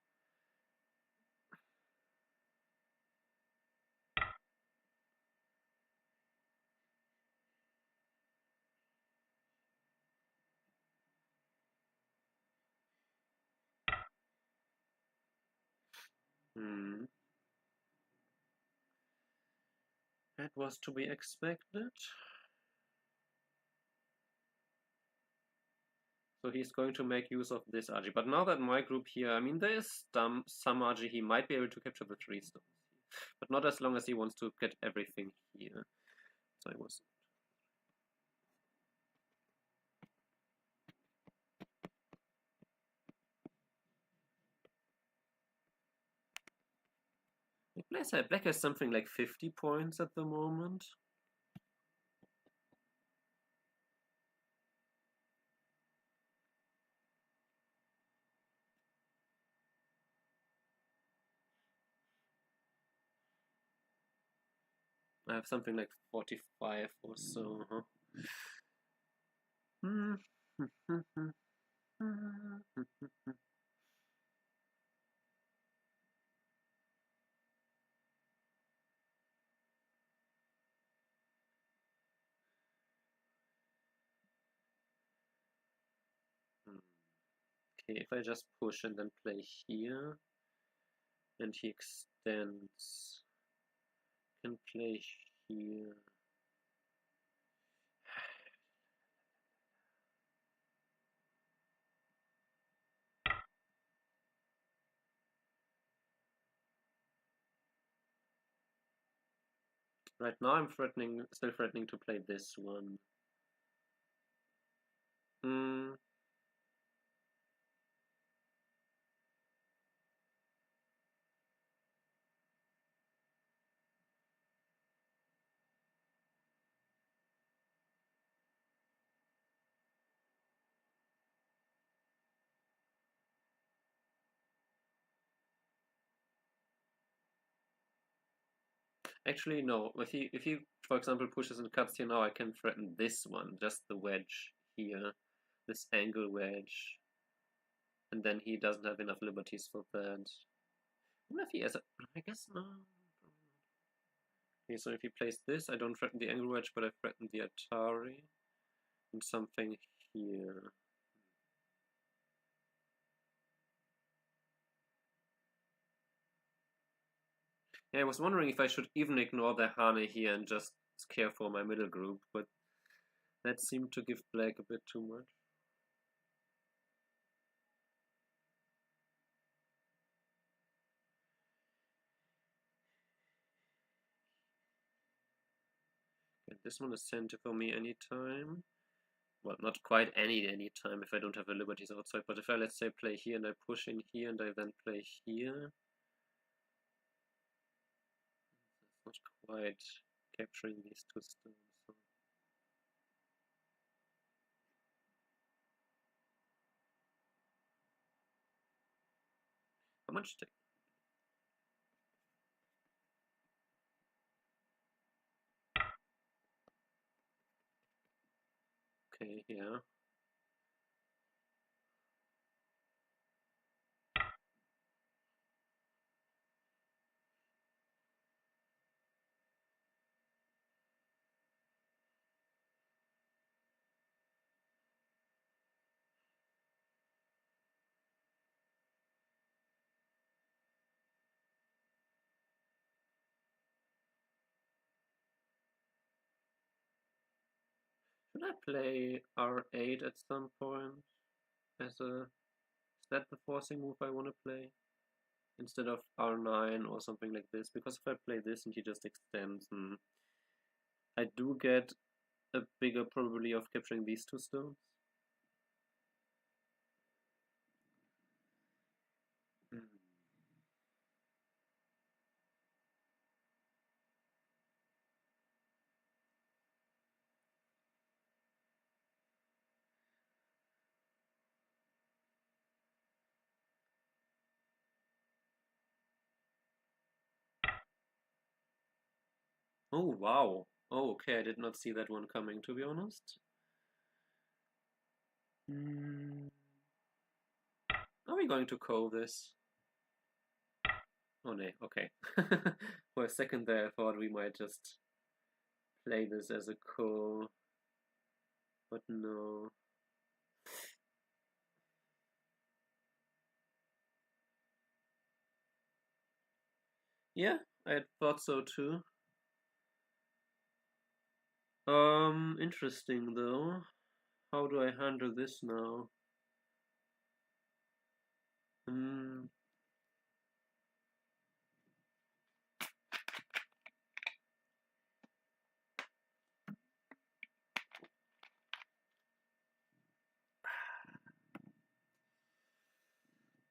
Hmm. That was to be expected. So he's going to make use of this RG. But now that my group here, I mean, there is some RG, he might be able to capture the 3 stones. But not as long as he wants to get everything here. So I was... Black has something like 50 points at the moment. I have something like 45 or so. Huh? Okay, if I just push and then play here, and he extends, can play here. Right now I'm still threatening to play this one. Hmm. Actually, no. If he, for example, pushes and cuts here now, I can threaten this one, just the wedge here, this angle wedge, and then he doesn't have enough liberties for that. What if he has a? I guess no. Okay, so if he plays this, I don't threaten the angle wedge, but I threaten the Atari and something here. Yeah, I was wondering if I should even ignore the Hane here and just care for my middle group, but that seemed to give black a bit too much. Okay, this one is center for me anytime. Well, not quite any time if I don't have the liberties outside, but if I, let's say, play here and I push in here and I then play here, it's not quite capturing these 2 stones. So. How much take? Okay, yeah. Should I play R8 at some point as a... Is that the forcing move I want to play? Instead of R9 or something like this? Because if I play this and he just extends, I do get a bigger probability of capturing these 2 stones. Oh, wow. Oh, okay, I did not see that one coming, to be honest. Are we going to call this? Oh, no, okay. For a second there, I thought we might just play this as a call, but no. Yeah, I thought so too. Interesting though. How do I handle this now? Hmm.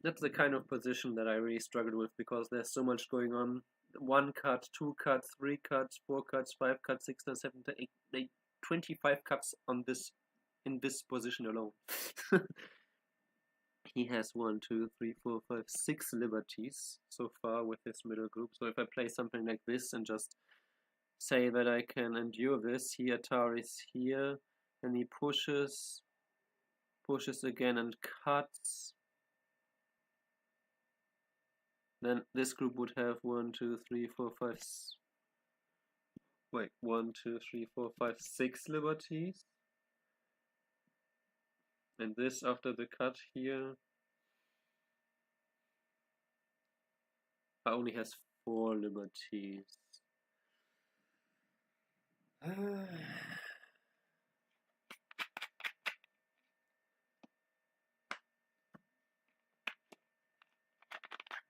That's the kind of position that I really struggled with because there's so much going on. One cut, two cuts, three cuts, four cuts, five cuts, six cuts, seven, eight, 25 cuts on this in this position alone. He has one, two, three, four, five, six liberties so far with his middle group. So if I play something like this and just say that I can endure this, he Atari's here, and he pushes again and cuts. Then this group would have 1, 2, 3, 4, 5. Wait, 1, 2, 3, 4, 5, 6 liberties. And this after the cut here only has 4 liberties.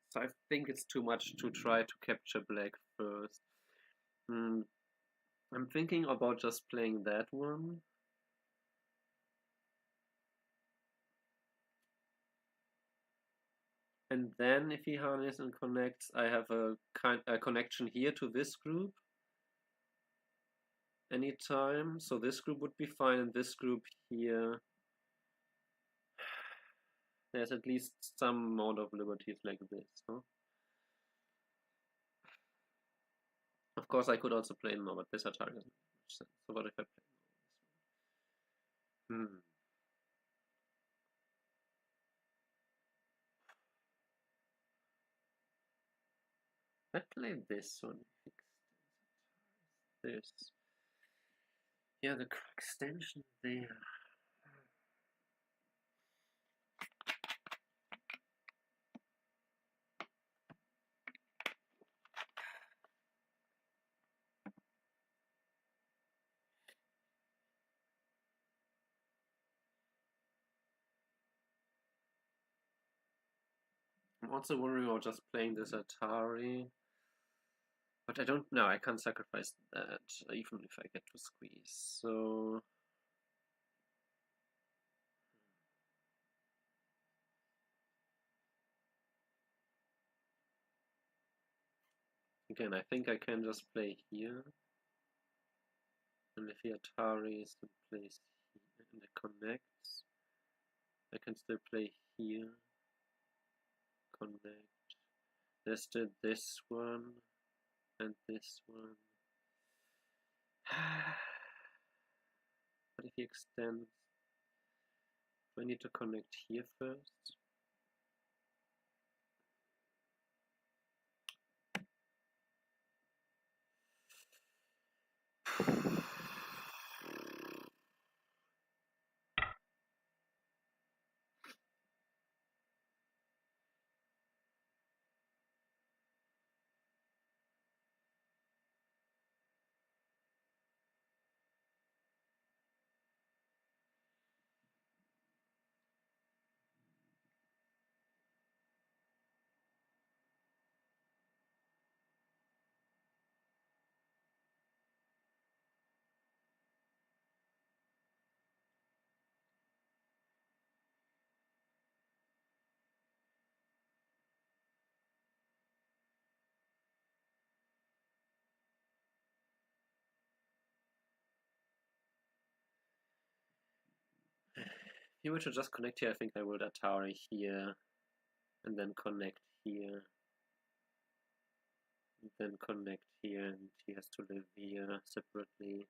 So I think it's too much to try to capture black first. I'm thinking about just playing that one. And then if he harnesses and connects, I have a connection here to this group anytime. So this group would be fine, and this group here, there's at least some amount of liberties like this. Huh? Of course, I could also play more, but this attack doesn't make much sense. So what if I play more this one? I play this one. This. Yeah, the extension there. I'm also wondering about just playing this Atari. But I don't know, I can't sacrifice that, even if I get to squeeze. So again, I think I can just play here. And if the Atari is in place here and it connects, I can still play here. Connect. There's still this one and this one. But if he extends, do I need to connect here first? If you were to just connect here, I think I would Atari here and then connect here. Then connect here, and he has to live here separately.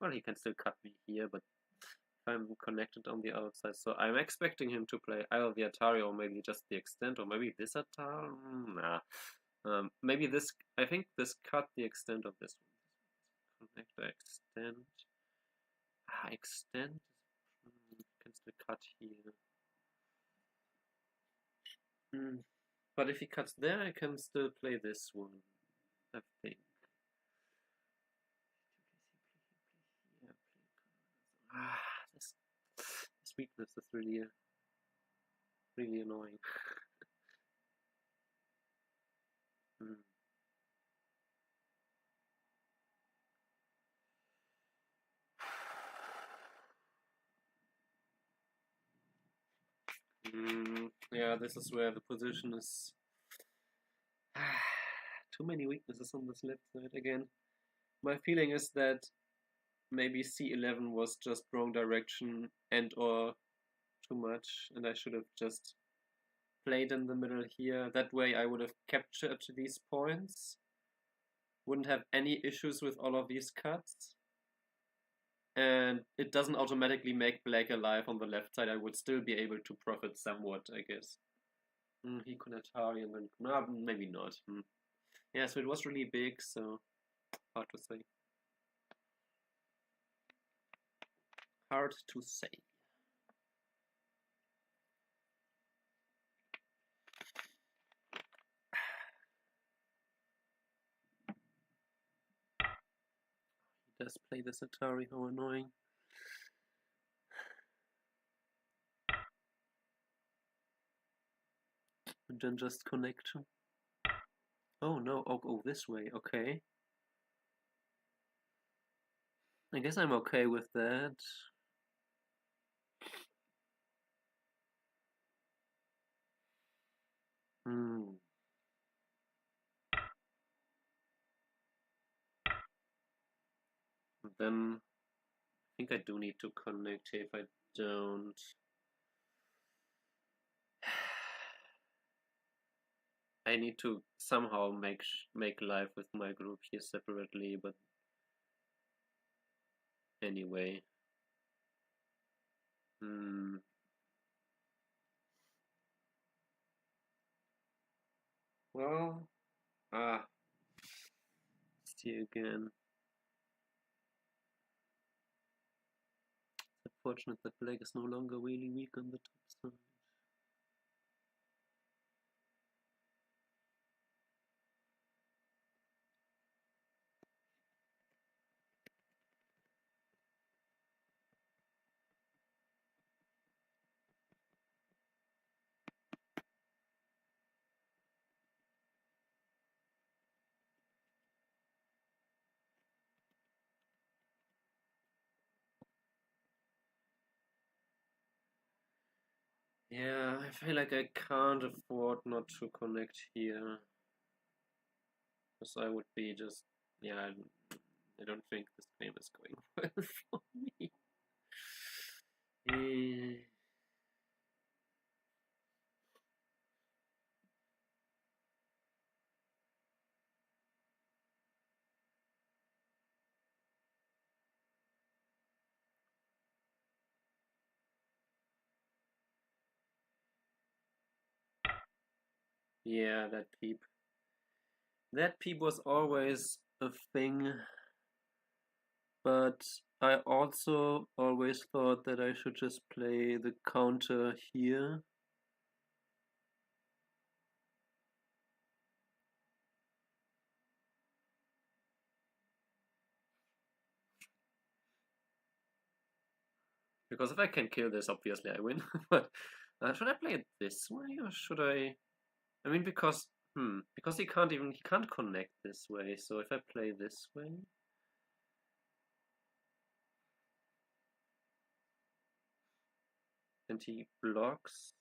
Well, he can still cut me here, but I'm connected on the outside, so I'm expecting him to play either the Atari or maybe just the extent, or maybe this Atari. Nah. Maybe this. I think this cut the extent of this one. Connect, extend. Extend. Can still cut here. But if he cuts there, I can still play this one. I think. Ah, this weakness is really annoying. Hmm. Yeah, this is where the position is. Too many weaknesses on this left side again. My feeling is that maybe C11 was just wrong direction and or too much, and I should have just played in the middle here. That way I would have captured these points. Wouldn't have any issues with all of these cuts. And it doesn't automatically make black alive on the left side. I would still be able to profit somewhat, I guess. He could Atari and then... No, maybe not. Yeah, so it was really big, so hard to say. Hard to say. He does play this Atari, how annoying. And then just connection. Oh no, oh, this way, okay. I guess I'm okay with that. Then I think I do need to connect here. If I don't, I need to somehow make live with my group here separately. But anyway, well, see again. It's unfortunate that black is no longer really weak on the top side. Yeah, I feel like I can't afford not to connect here. Because I would be just, yeah, I don't think this game is going well for me. Yeah, that peep. That peep was always a thing, but I also always thought that I should just play the counter here. Because if I can kill this, obviously I win. But should I play it this way or should I? I mean, because he can't connect this way. So if I play this way, and he blocks,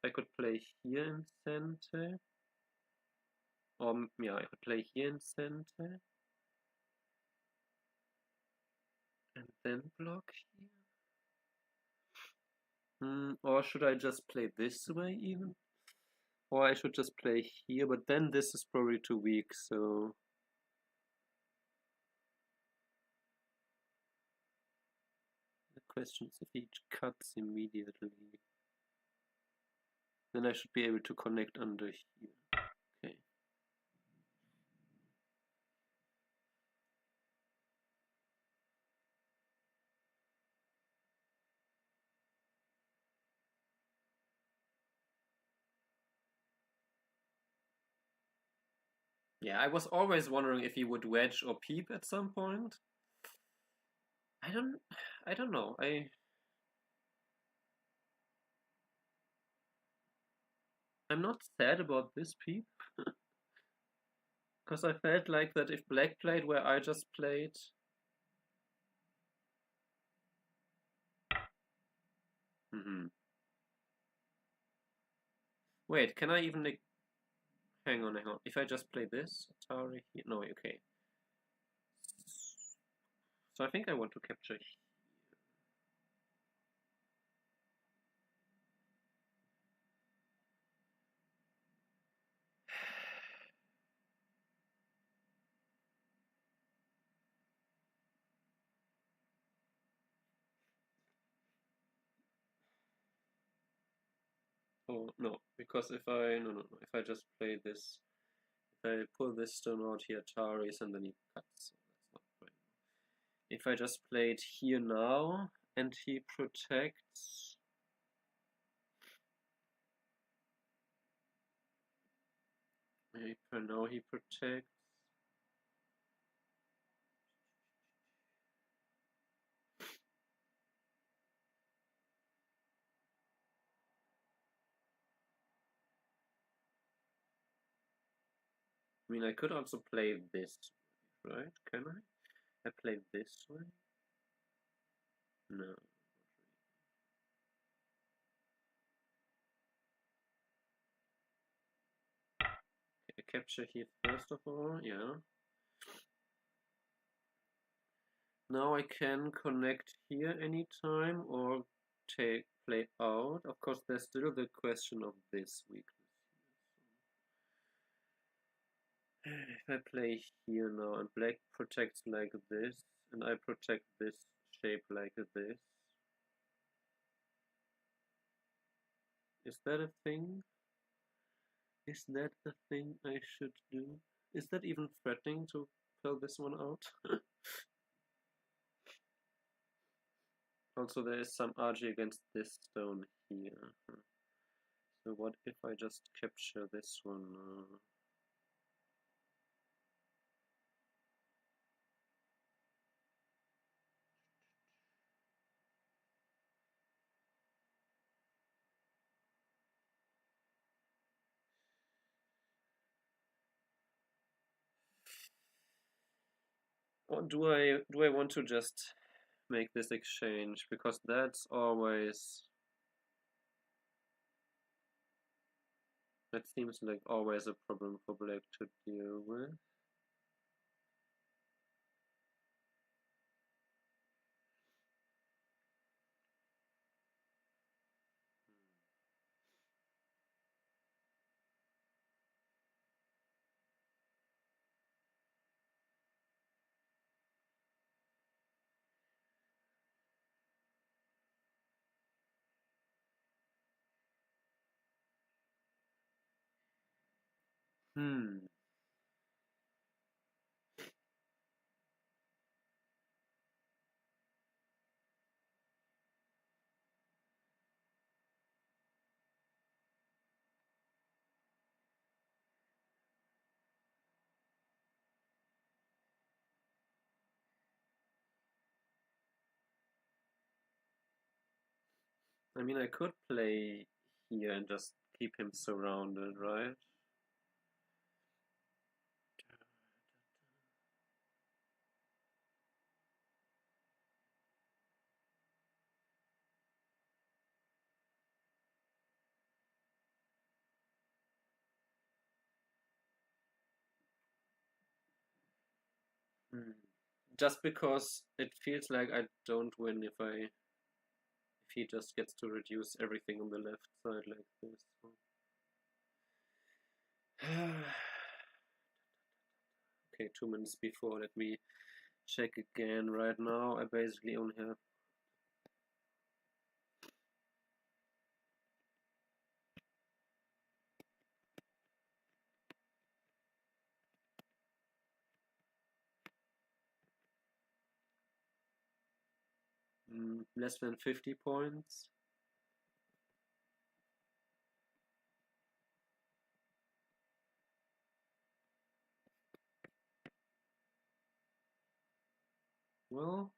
I could play here in center, or yeah, I could play here in center, and then block here. Or should I just play this way even? Or I should just play here, but then this is probably too weak, so... The question is if he cuts immediately. Then I should be able to connect under here. Okay. Yeah, I was always wondering if he would wedge or peep at some point. I don't I don't know. I'm not sad about this peep, because I felt like that if black played where I just played. Wait, can I even hang on, hang on. If I just play this, Atari here. No, okay. So I think I want to capture here. Oh no, because if I no, if I just play this, if I pull this stone out here, Atari's, and then he cuts. So that's not great. If I just play it here now and he protects. Maybe for now he protects. I mean, I could also play this, right? Can I? I play this way? No. I capture here first of all, yeah. Now I can connect here anytime or play out. Of course, there's still the question of this weakness. If I play here now and black protects like this, and I protect this shape like this, is that a thing? Is that the thing I should do? Is that even threatening to pull this one out? Also, there is some RG against this stone here. So what if I just capture this one? Or do I want to just make this exchange? Because that's always, that seems like always a problem for black to deal with. Hmm. I mean, I could play here and just keep him surrounded, right? Hmm. Just because it feels like I don't win if he just gets to reduce everything on the left side like this. Okay, 2 minutes before, let me check again. Right now, I basically only have less than 50 points. Well,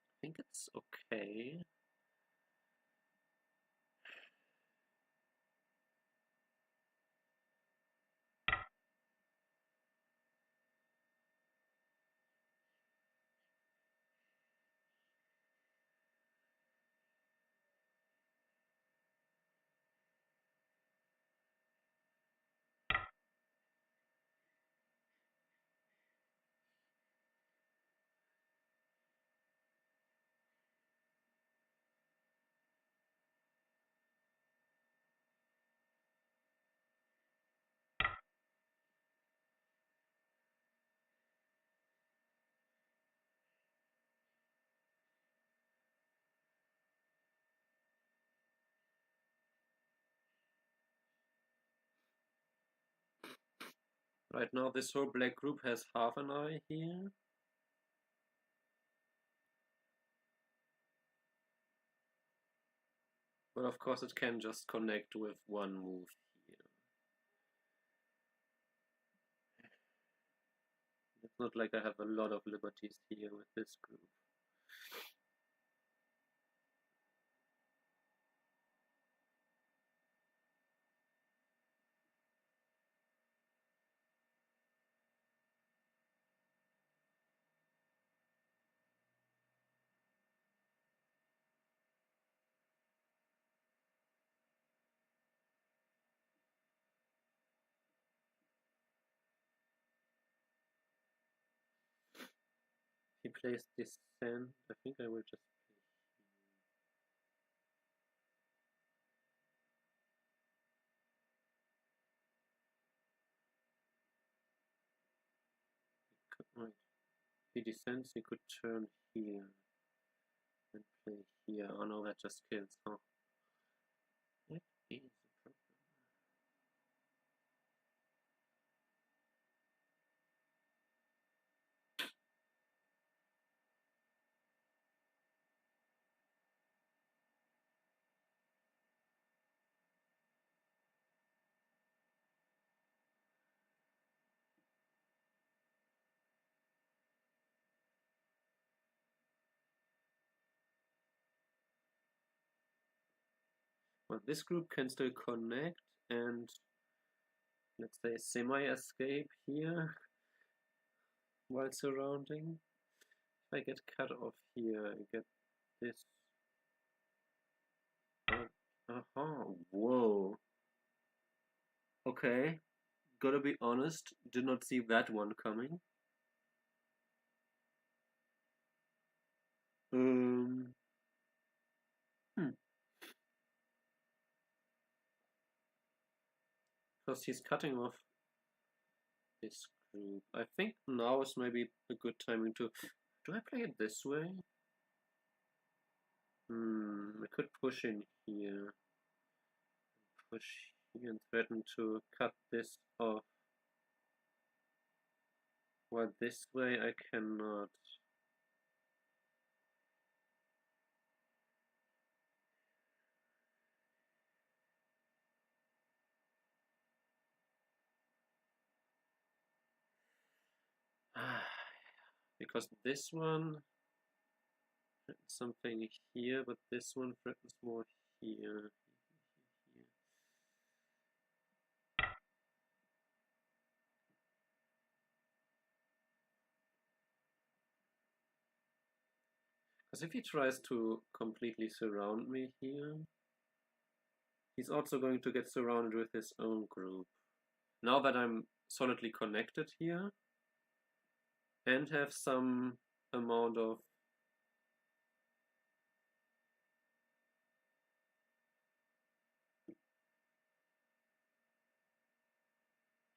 I think it's okay. Right now, this whole black group has half an eye here. But of course, it can just connect with one move here. It's not like I have a lot of liberties here with this group. He plays Descent. I think I will just play here. Right. If he descends, he could turn here and play here. Oh no, that just kills, huh? That is a problem. Well, this group can still connect and let's say semi-escape here while surrounding. If I get cut off here, I get this. Whoa. Okay, gotta be honest, did not see that one coming. Um, Because he's cutting off this group. I think now is maybe a good timing to. Do I play it this way? I could push in here. Push here and threaten to cut this off. Well, this way I cannot. Because this one threatens something here, but this one threatens more here. Because if he tries to completely surround me here, he's also going to get surrounded with his own group. Now that I'm solidly connected here and have some amount of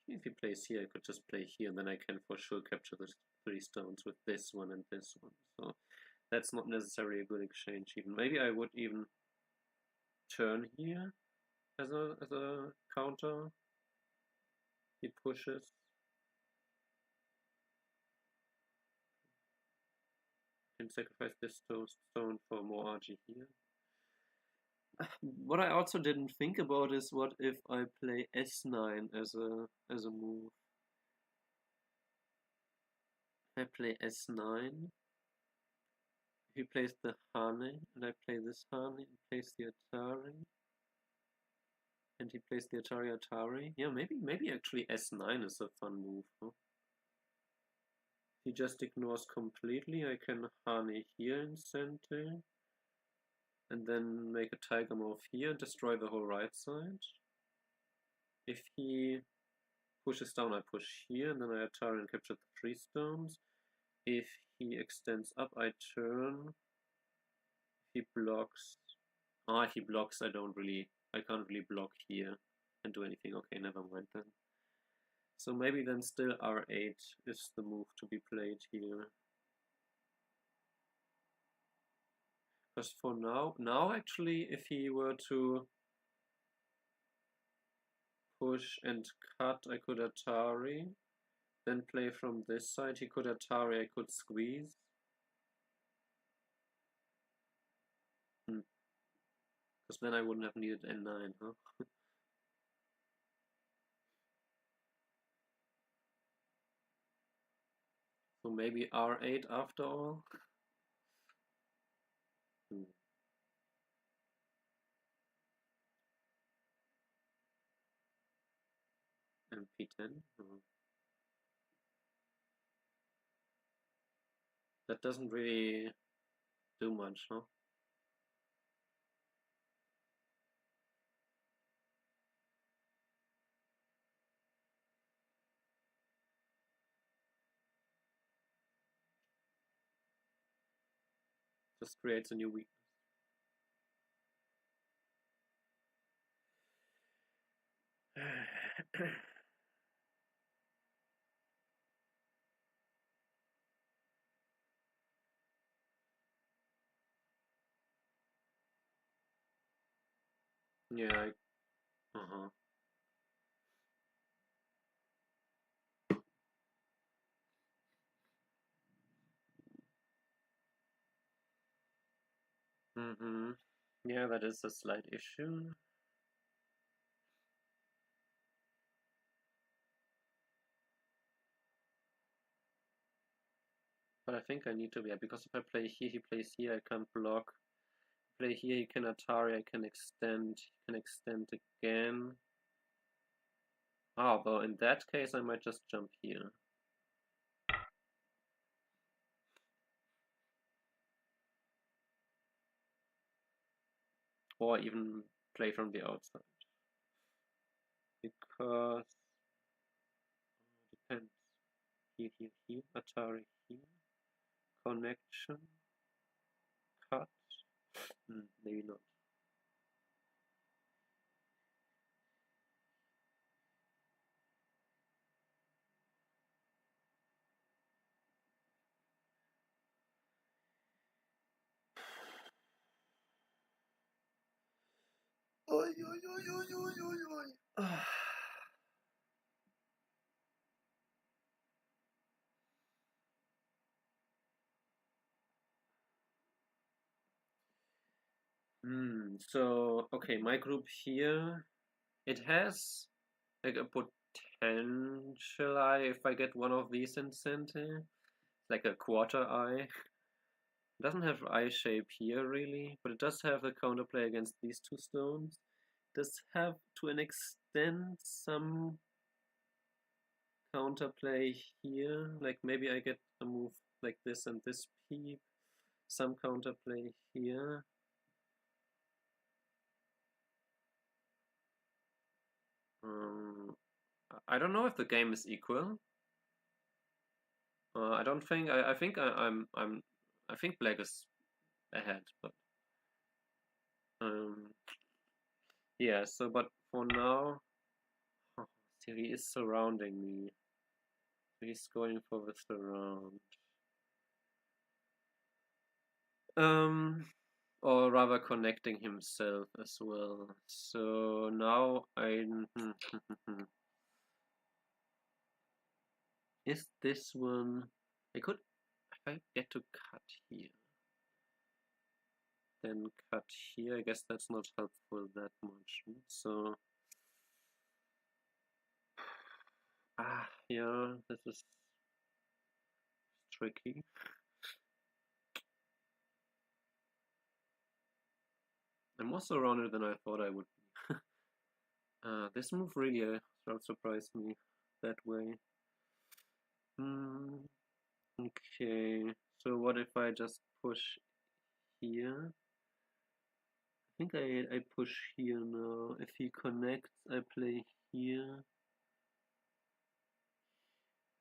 if he plays here, I could just play here, and then I can for sure capture the 3 stones with this one and this one. So that's not necessarily a good exchange even. Maybe I would even turn here as a counter. He pushes. Can sacrifice this stone for more RG here. What I also didn't think about is what if I play S9 as a move. I play S9, he plays the Hane, and I play this Hane, and plays the Atari, and he plays the Atari. Yeah, maybe actually S9 is a fun move, huh? He just ignores completely. I can Hane here in center, and then make a tiger move here and destroy the whole right side. If he pushes down, I push here, and then I Atari and capture the 3 stones. If he extends up, I turn. If he blocks, if he blocks, I can't really block here and do anything. Okay, never mind then. So maybe then still R8 is the move to be played here. Because for now actually, if he were to push and cut, I could Atari, then play from this side. He could Atari, I could squeeze. Because then I wouldn't have needed N9, huh? So maybe R8 after all? And P10? That doesn't really do much, huh? Just creates a new weakness. Yeah, uh-huh. Mm-hmm. Yeah, that is a slight issue. But I think I need to be, because if I play here, he plays here, I can't block. Play here, he can Atari, I can extend, he can extend again. Ah, well, in that case, I might just jump here. Or even play from the outside. Because, depends. Here, Atari here. Connection. Cut. Maybe not. Oi, oi, oi, oi, oi, oi, oi. So, okay, my group here, it has like a potential eye if I get one of these in center, like a quarter eye. It doesn't have eye shape here really, but it does have the counterplay against these 2 stones. It does have to an extent some counterplay here, like maybe I get a move like this and this peep, some counterplay here. I don't know if the game is equal. I don't think. I think I think black is ahead, but yeah. So, but for now, he is surrounding me. He's going for the surround. Or rather connecting himself as well. So now I is this one? I could if I get to cut here, then cut here. I guess that's not helpful that much. So yeah, this is tricky. I'm more surrounded than I thought I would be. This move really surprised me that way. Okay, so what if I just push here? I think I push here now. If he connects, I play here.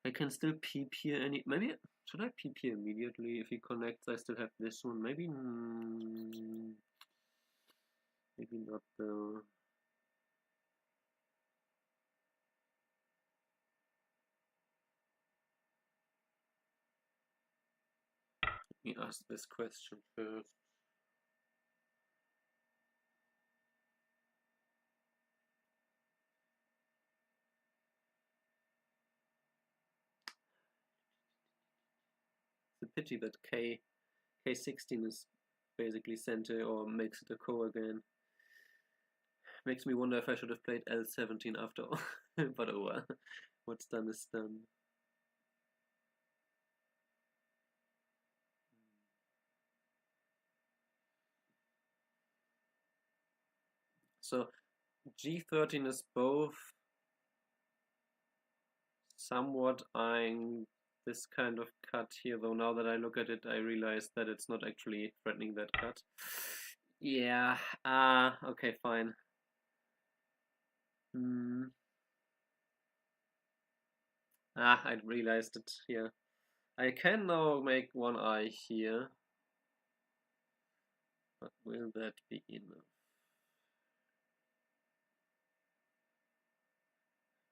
I can still peep here. Maybe should I peep here immediately? If he connects, I still have this one. Maybe maybe not though. Let me ask this question first. It's a pity that K16 is basically center or makes it a ko again. Makes me wonder if I should have played L17 after all. But oh well. What's done is done. So G13 is both somewhat eyeing this kind of cut here, though now that I look at it, I realize that it's not actually threatening that cut. Yeah, okay, fine. I realized it here. I can now make one eye here, but will that be enough?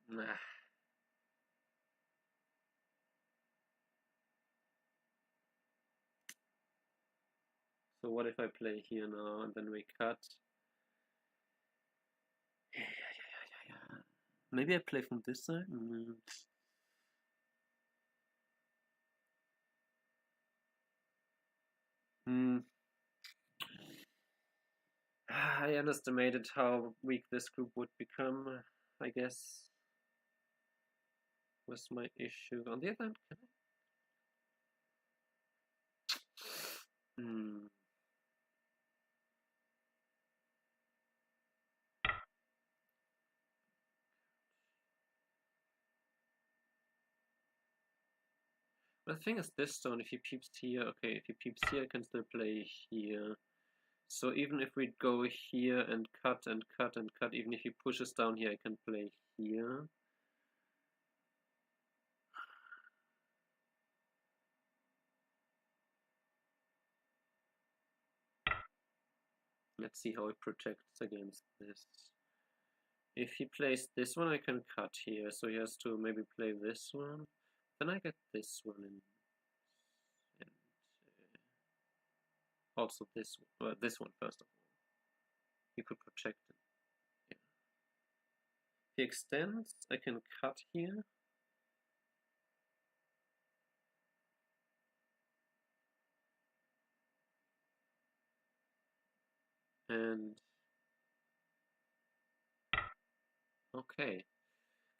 Nah. So what if I play here now and then we cut? Yeah. Maybe I play from this side? I underestimated how weak this group would become, I guess, was my issue. On the other hand, the thing is this stone, if he peeps here, okay, if he peeps here, I can still play here. So even if we go here and cut and cut and cut, even if he pushes down here, I can play here. Let's see how it protects against this. If he plays this one, I can cut here, so he has to maybe play this one. Then I get this one in. And also this one first of all. He could protect it. Yeah. If he extends, I can cut here. And okay.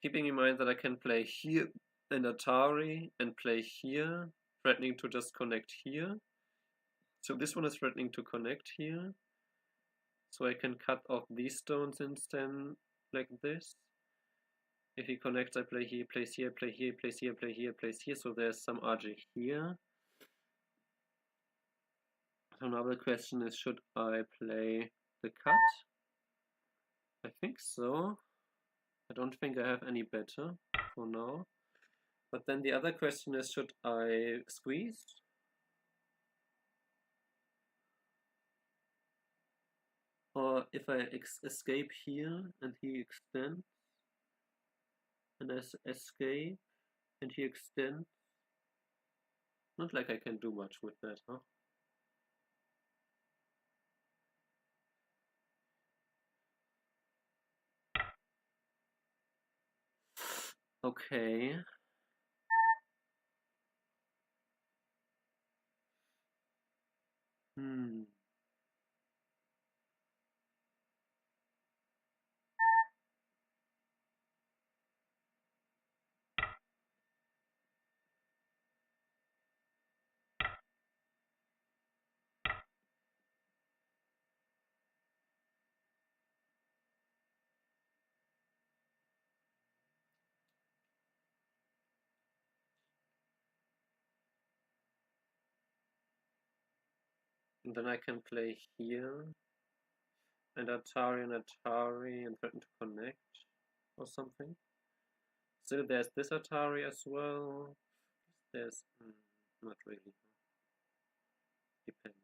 Keeping in mind that I can play here an Atari and play here, threatening to just connect here. So this one is threatening to connect here. So I can cut off these stones instead, like this. If he connects, I play here, place here, play here, place here, play here, place here. So there's some RJ here. So now the question is, should I play the cut? I think so. I don't think I have any better for now. But then the other question is, should I squeeze? Or if I escape here and he extends, and I escape and he extends, not like I can do much with that, huh? Okay. And then I can play here, and Atari and threaten to connect, or something. Still, there's this Atari as well. There's... not really. Depends.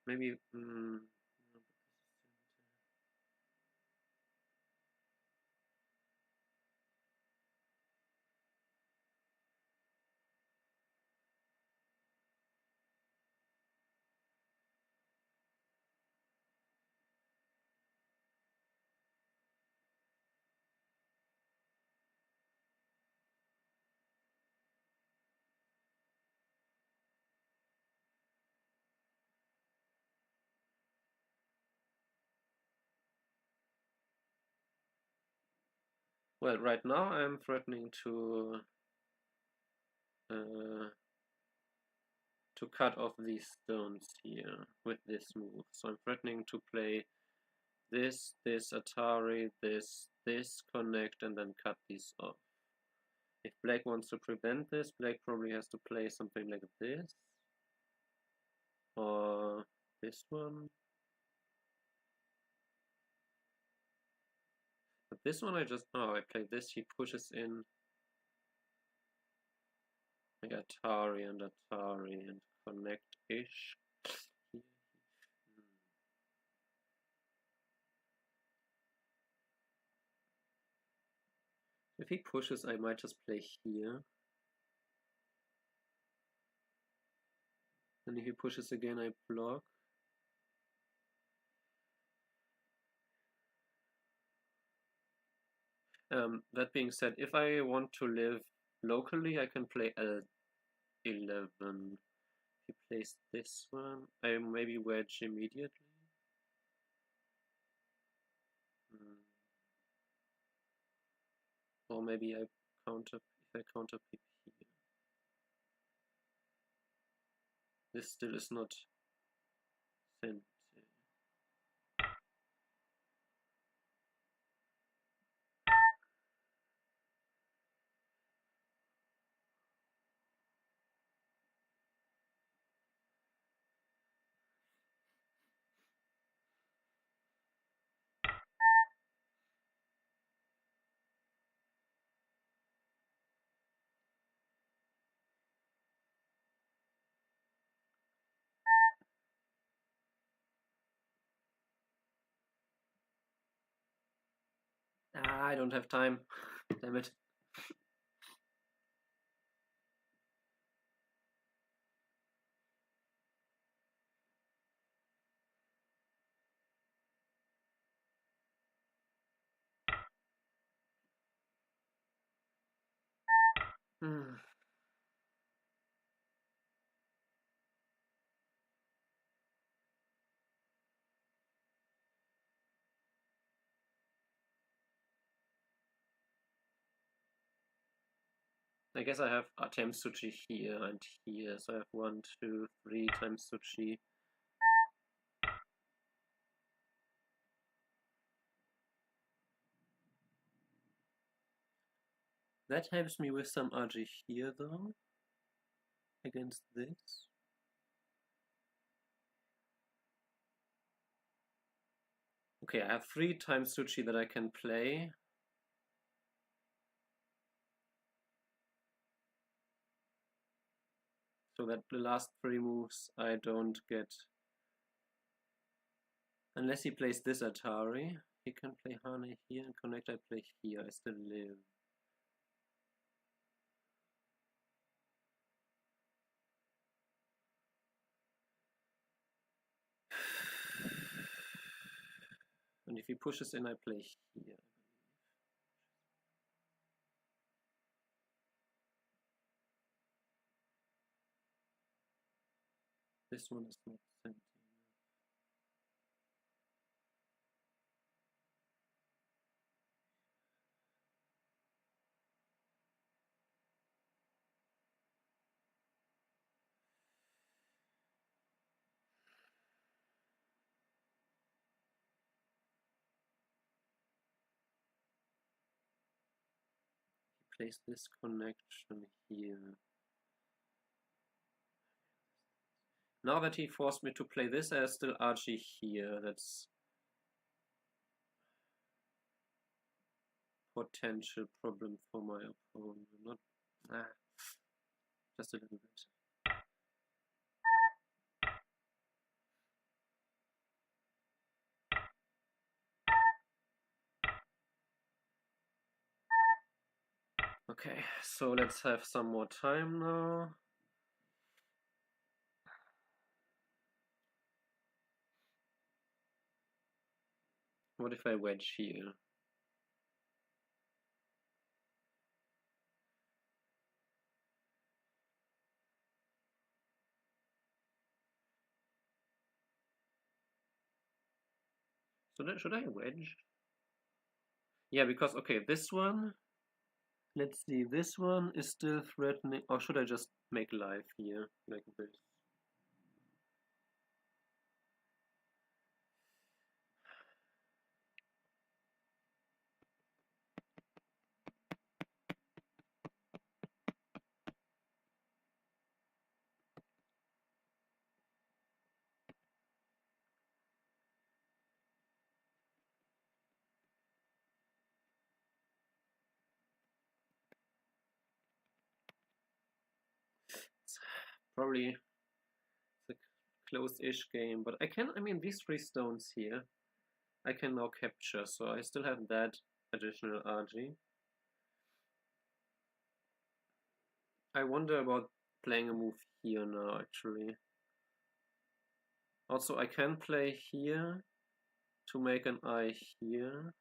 Maybe... well, right now I'm threatening to cut off these stones here with this move. So I'm threatening to play this Atari, this connect, and then cut these off. If black wants to prevent this, black probably has to play something like this, or this one. But this one I play this, he pushes in like Atari and connect-ish. If he pushes, I might just play here. And if he pushes again, I block. That being said, if I want to live locally, I can play L11. He plays this one. I maybe wedge immediately. Or maybe I counter if I counter pip here. This still is not sent. I don't have time. Damn it. I guess I have times Suchi here and here, so I have 1, 2, 3 times Suchi. That helps me with some RG here though, against this. Okay, I have 3 times Suchi that I can play. So that the last 3 moves I don't get. Unless he plays this Atari. He can play Hane here and connect, I play here, I still live. And if he pushes in, I play here. This one is not sent. place this connection here. Now that he forced me to play this, I still Archie here. That's potential problem for my opponent. Not just a little bit. Okay, so let's have some more time now. What if I wedge here? So then, should I wedge? Yeah, because, okay, this one, let's see, this one is still threatening, or should I just make live here, like this? It's probably a close-ish game, but I mean, these 3 stones here, I can now capture, so I still have that additional RG. I wonder about playing a move here now, actually. Also, I can play here to make an eye here.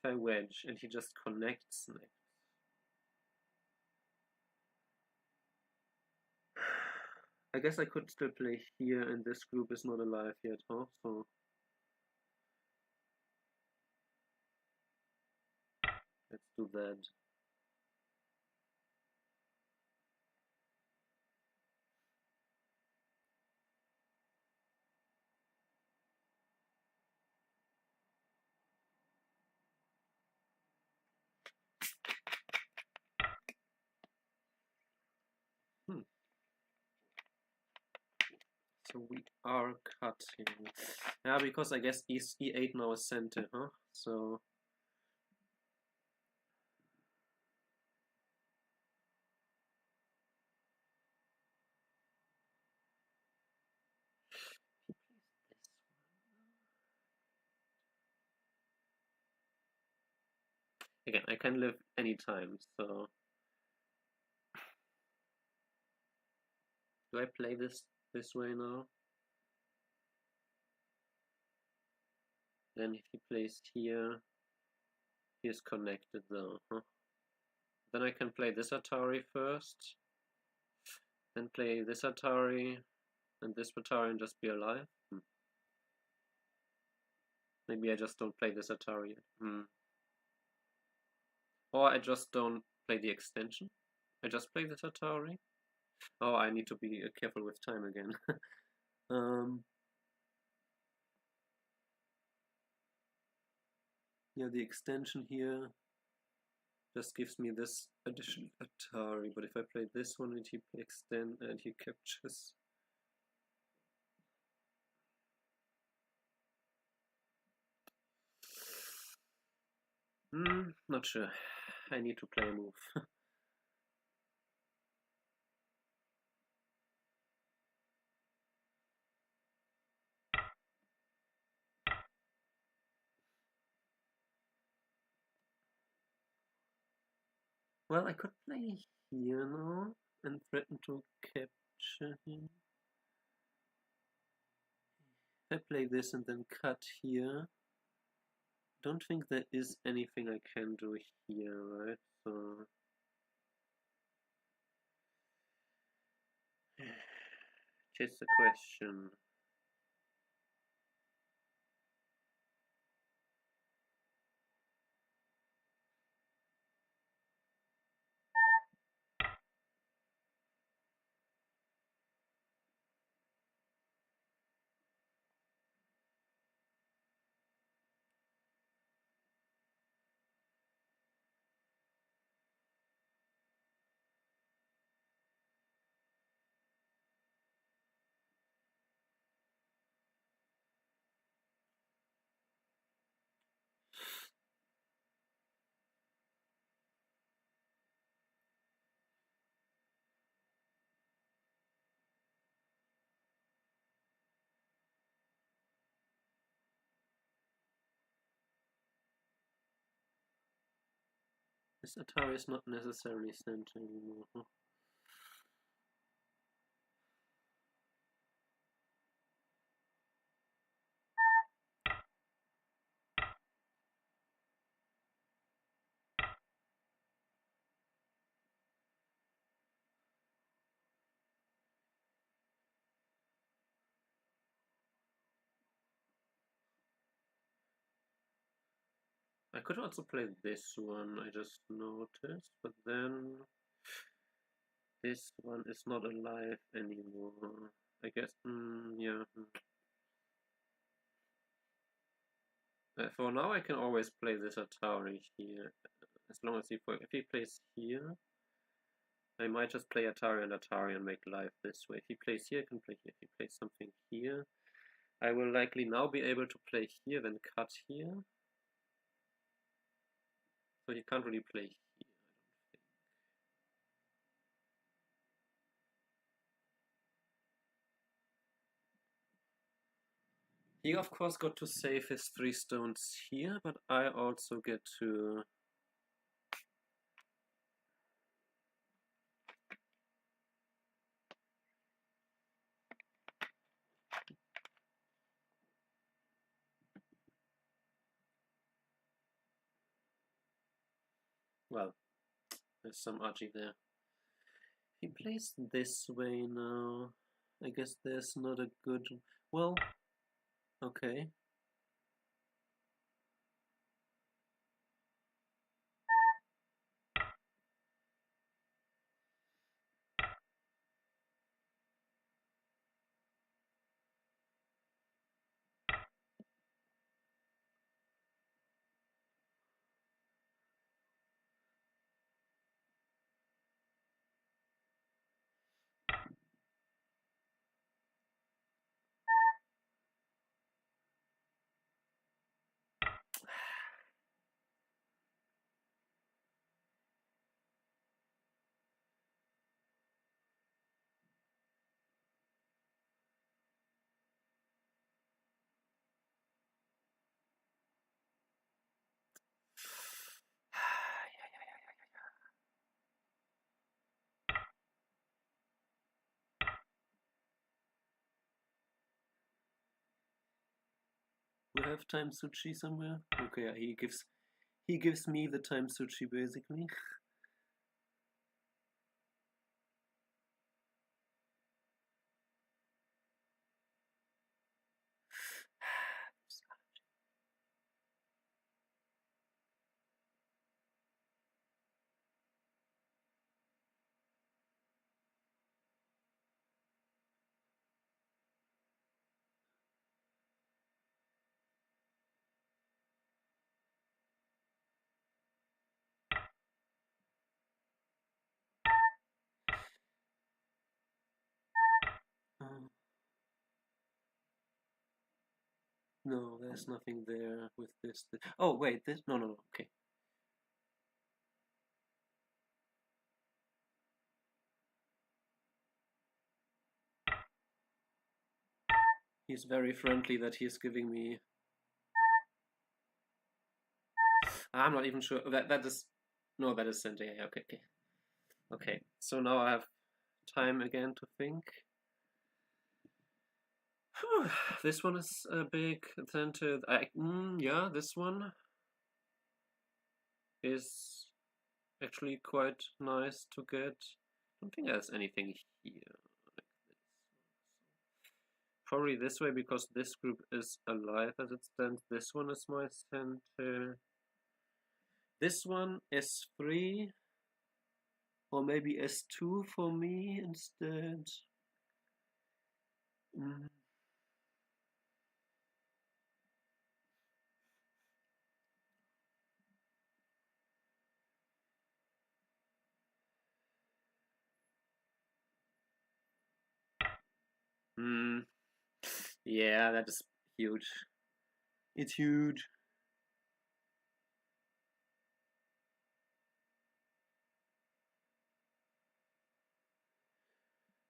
If I wedge and he just connects next. I guess I could still play here, and this group is not alive yet, huh? So let's do that. So we are cutting. Yeah, because I guess E8 now is center, huh? So he plays this one. Again, I can live anytime, so do I play this way now? Then if he plays here, he is connected though, huh? Then I can play this Atari first, then play this Atari, and this Atari and just be alive. Maybe I just don't play this Atari yet. Or I just don't play the extension. I just play this Atari. Oh, I need to be careful with time again. Yeah, the extension here just gives me this additional Atari, but if I play this one and he extend and he captures, not sure. I need to play a move. Well, I could play here now and threaten to capture him. If I play this and then cut here, don't think there is anything I can do here, right? So just a question. This Atari is not necessarily sent anymore. Huh? I could also play this one, I just noticed, but then this one is not alive anymore. I guess, yeah. For now I can always play this Atari here, as long as if he plays here, I might just play Atari and make live this way. If he plays here, I can play here. If he plays something here, I will likely now be able to play here, then cut here. So he can't really play here, I don't think. He of course got to save his 3 stones here, but I also get to... Well, there's some Archie there. He plays this way now. I guess there's not a good... Well, okay. We have time sushi somewhere? Okay, he gives me the time sushi basically. No, there's nothing there with this. Oh, wait, this. No, okay. He's very friendly that he's giving me. I'm not even sure. That is. No, that is Sente. Yeah, okay. Okay, so now I have time again to think. This one is a big Sente. Yeah, this one is actually quite nice to get. I don't think there's anything here like this. Probably this way because this group is alive as it stands. This one is my center. This one S3 or maybe S2 for me instead. Yeah, that is huge. It's huge.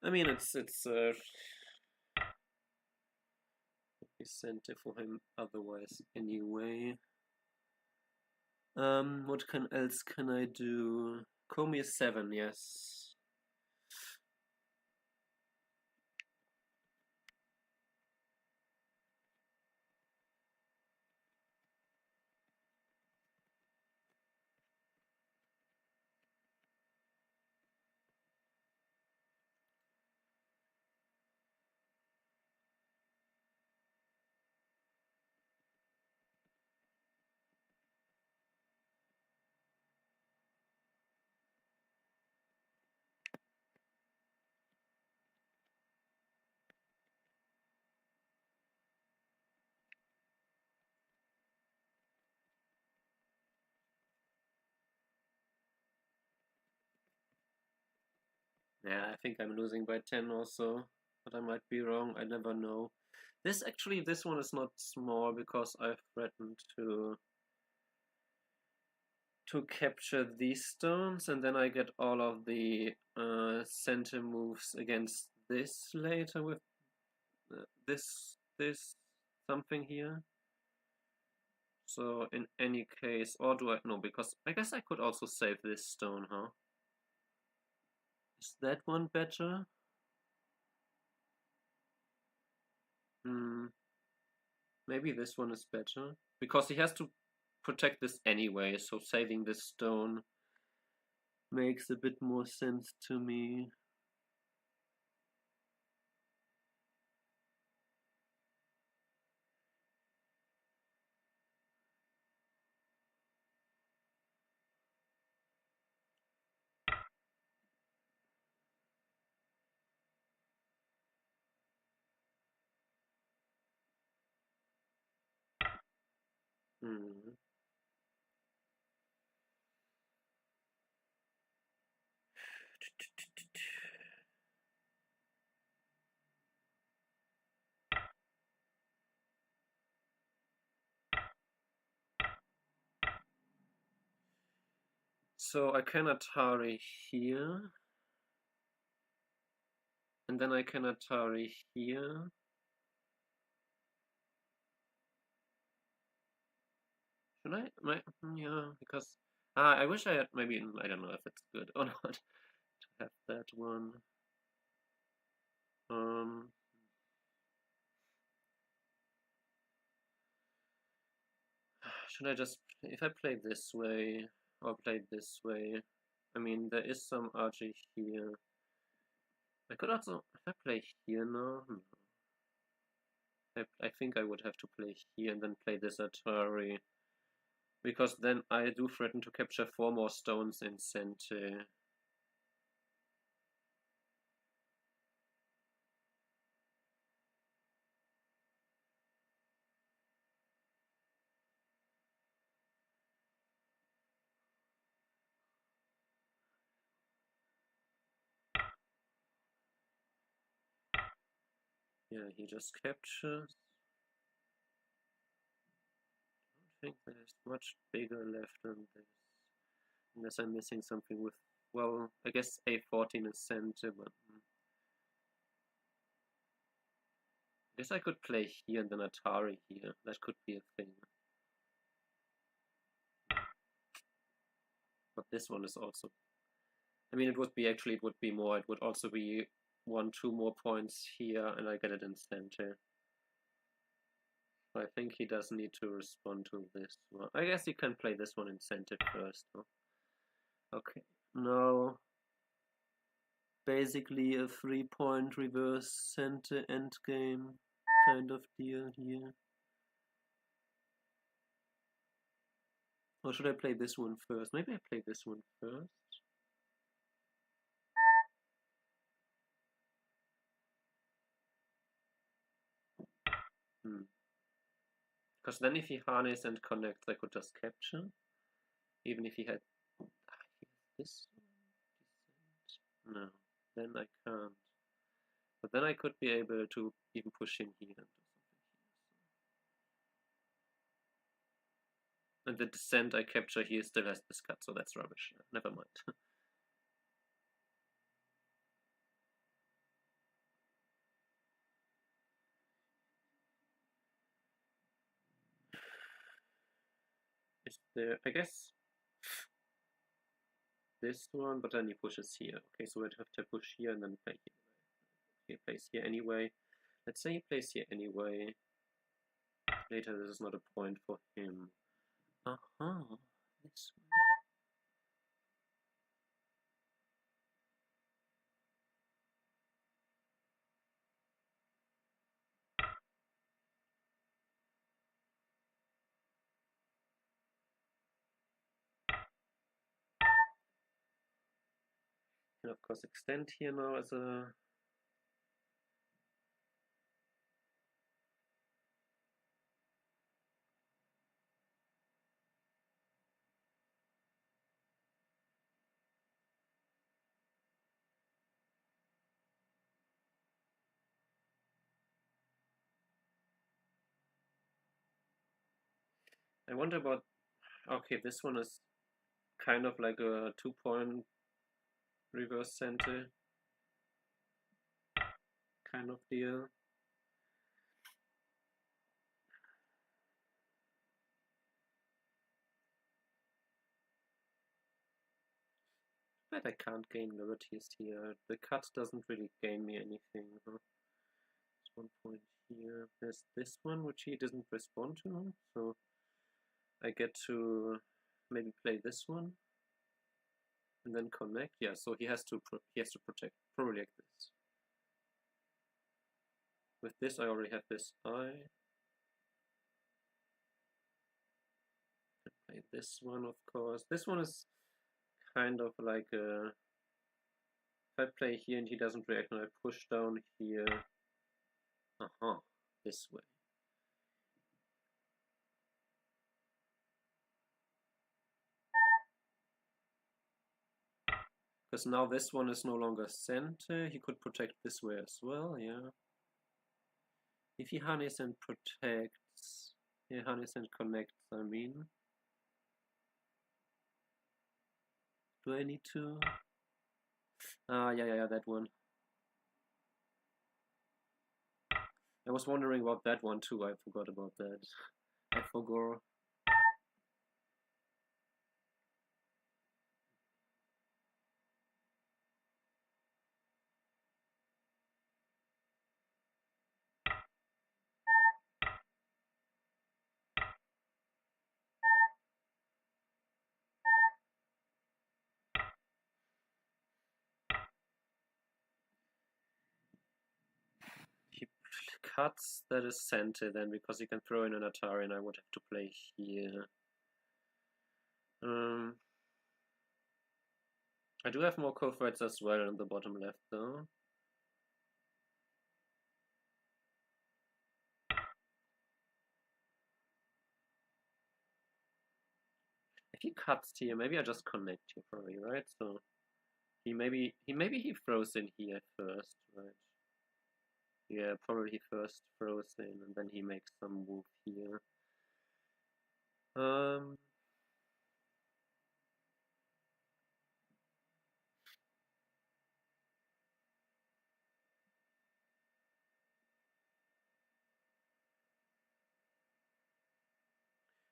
I mean, it's incentive for him otherwise anyway. What else can I do? Komi is 7, yes. Yeah, I think I'm losing by 10 also, but I might be wrong, I never know. This one is not small because I threatened to capture these stones, and then I get all of the center moves against this later with this something here. So in any case, or do I no? Because I guess I could also save this stone, huh? Is that one better? Hmm. Maybe this one is better because he has to protect this anyway. So saving this stone makes a bit more sense to me. Hmm. So I can Atari here, and then I can Atari here. Should I? Yeah, because I wish I had maybe I don't know if it's good or not to have that one. Um, should I just if I play this way or play this way? I mean, there is some RG here. I could also if I play here now. No. I think I would have to play here and then play this Atari because then I do threaten to capture 4 more stones in center. Yeah, he just captures. I think there's much bigger left than this. Unless I'm missing something with, well, I guess A14 is center, but I guess I could play here and then Atari here. That could be a thing. But this one is also, I mean, it would be more. It would also be 2 more points here, and I get it in center. I think he does need to respond to this one. I guess he can play this one in center first. Huh? Okay, now basically a 3-point reverse center endgame kind of deal here. Or should I play this one first? Maybe I play this one first. Because then if he harnesses and connects, I could just capture. Even if he had this. No, then I can't. But then I could be able to even push in here and do something here. And the descent I capture here still has this cut, so that's rubbish. Never mind. there. I guess this one, but then he pushes here. Okay, so we'd have to push here and then play here. Okay, he plays here anyway. Let's say he plays here anyway. Later, this is not a point for him. This one. And of course, extend here now as a. I wonder about. Okay, this one is kind of like a 2-point reverse center kind of deal. But I can't gain liberties here. The cut doesn't really gain me anything. Huh? There's 1 point here. There's this one which he doesn't respond to, so I get to maybe play this one and then connect. Yeah, so he has to protect, probably like this. With this, I already have this eye. Play this one, of course. This one is kind of like a. If I play here and he doesn't react, and I push down here. This way. Because now this one is no longer center. He could protect this way as well, yeah. If he honeys and protects, yeah, honeys and connects, I mean. Do I need to? Yeah, that one. I was wondering about that one too, I forgot about that. I forgot. He cuts, that is center then, because he can throw in an Atari and I would have to play here. I do have more co-threads as well on the bottom left though. If he cuts here, maybe I just connect here probably, right? So maybe he throws in here first, right? Yeah, probably he first throws in and then he makes some move here.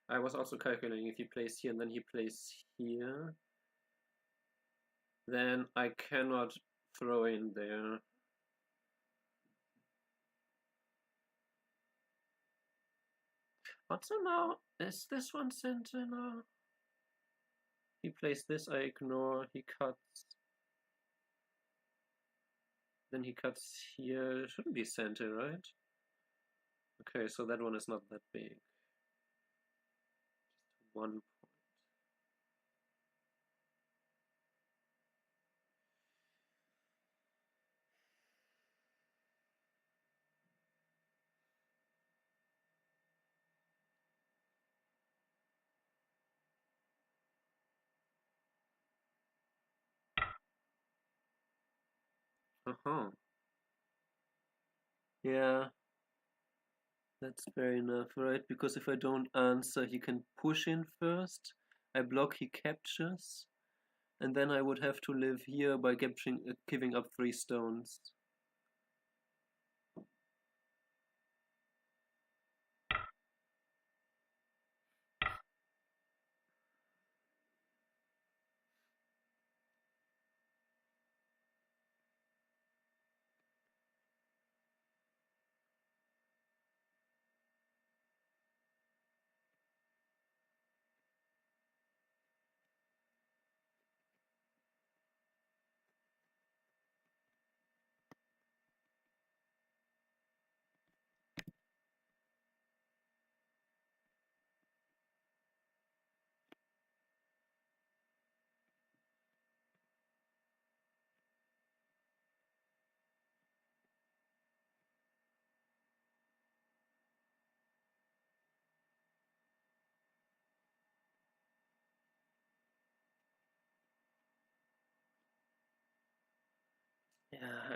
I was also calculating if he plays here and then he plays here, then I cannot throw in there. But so now, is this one center now? He plays this, I ignore, he cuts. Then he cuts here, it shouldn't be center, right? Okay, so that one is not that big. Just 1 point. Yeah, that's fair enough, right? Because if I don't answer, he can push in first. I block, he captures. And then I would have to live here by giving up 3 stones.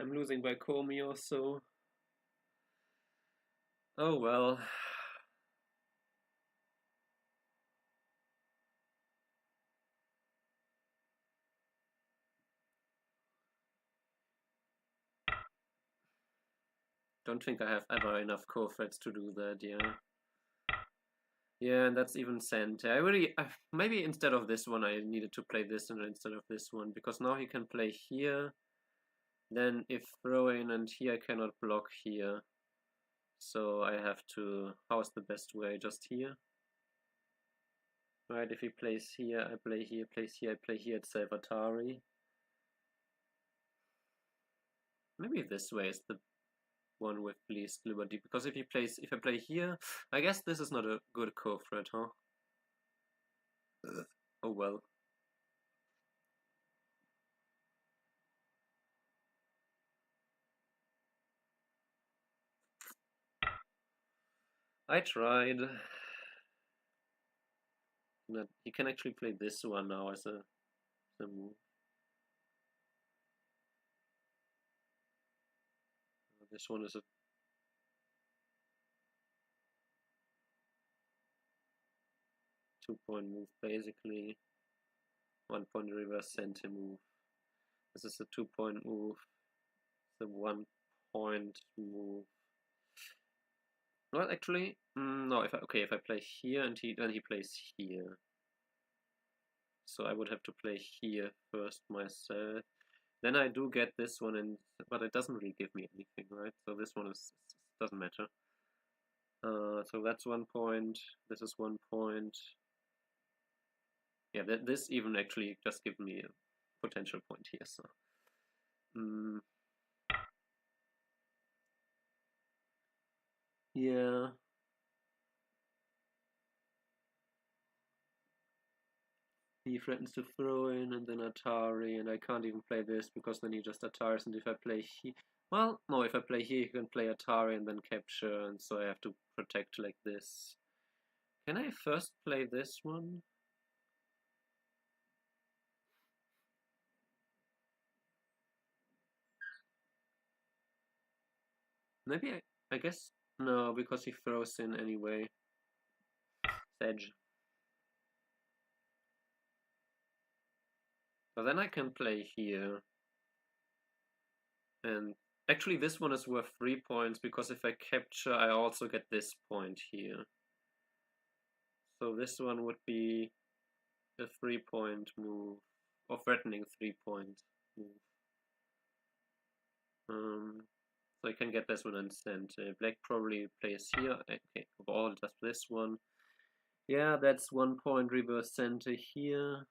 I'm losing by Komi or so. Oh well. Don't think I have ever enough core threads to do that, yeah. Yeah, and that's even sent. I really, maybe instead of this one, I needed to play this instead of this one, because now he can play here. Then if throw in and here I cannot block here. So I have to, how's the best way? Just here? Right, if he plays here, I play here, plays here, I play here, it's Atari. Maybe this way is the one with least liberty, because if I play here, I guess this is not a good core thread, huh? Oh well. I tried. He can actually play this one now as a move. This one is a 2-point move basically. 1-point reverse center move. This is a 2-point move. The 1-point move. Well, actually, no. If I play here and then he plays here. So I would have to play here first myself. Then I do get this one, but it doesn't really give me anything, right? So this one doesn't matter. So that's 1 point. This is 1 point. Yeah, this even actually just gives me a potential point here. So, yeah. He threatens to throw in and then Atari, and I can't even play this because then he just Ataris, and if I play here, well, no, if I play here, he can play Atari and then capture, and so I have to protect like this. Can I first play this one? Maybe I guess no, because he throws in anyway. Edge. But then I can play here. And actually this one is worth 3 points, because if I capture I also get this point here. So this one would be a 3-point move, or threatening 3-point move. So I can get this one and send. Black probably plays here. Okay, overall just this one. Yeah, that's 1 point reverse center here.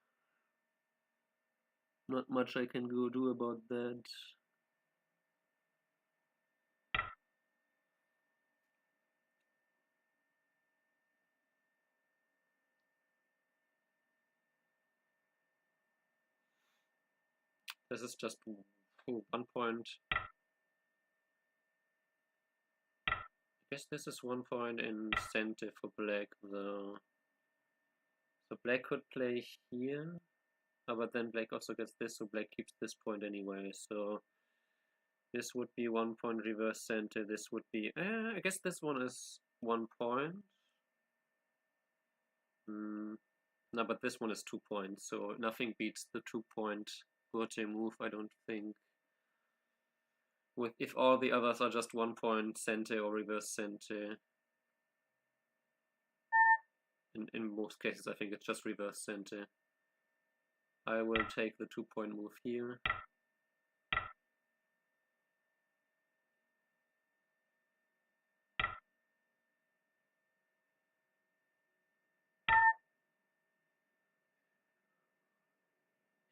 Not much I can do about that. This is just 1 point. I guess this is 1 point incentive for black though. So black could play here, but then black also gets this, so black keeps this point anyway. So this would be 1 point reverse center. This would be, I guess this one is 1 point. No, but this one is 2 points, so nothing beats the 2-point Gote move, I don't think. If all the others are just 1 point center or reverse center. In most cases, I think it's just reverse center. I will take the 2-point move here.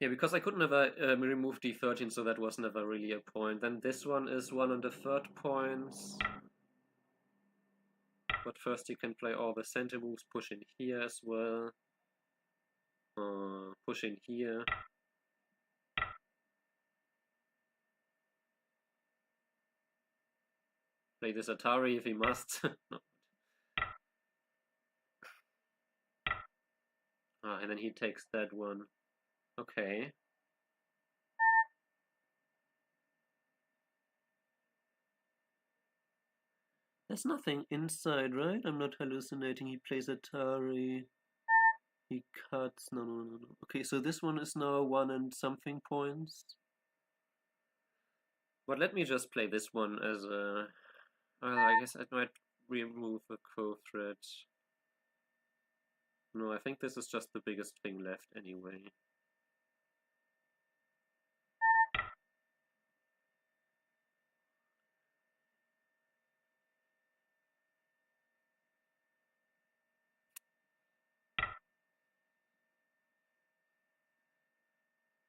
Yeah, because I could never remove d13, so that was never really a point. Then this one is 1 on the 3rd points. But first you can play all the center moves, push in here as well. Push in here. Play this Atari if he must. No. And then he takes that one. Okay. There's nothing inside, right? I'm not hallucinating. He plays Atari. He cuts. No, no, no, no. Okay, so this one is now 1 and something points. But let me just play this one as a... Well, I guess I might remove a co-thread. No, I think this is just the biggest thing left anyway.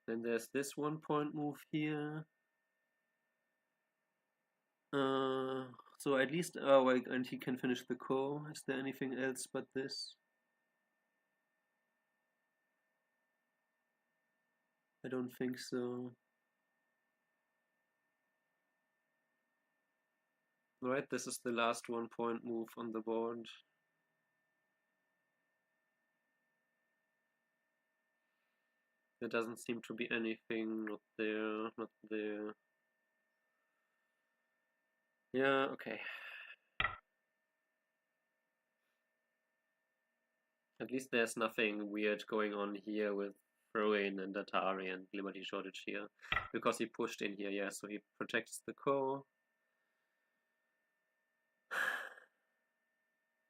Then there's this 1 point move here. So at least, oh, and he can finish the ko. Is there anything else but this? I don't think so. Right, this is the last 1 point move on the board. There doesn't seem to be anything, not there, not there. Yeah, okay. At least there's nothing weird going on here with throw-in and Atari and Liberty Shortage here. Because he pushed in here, yeah, so he protects the ko.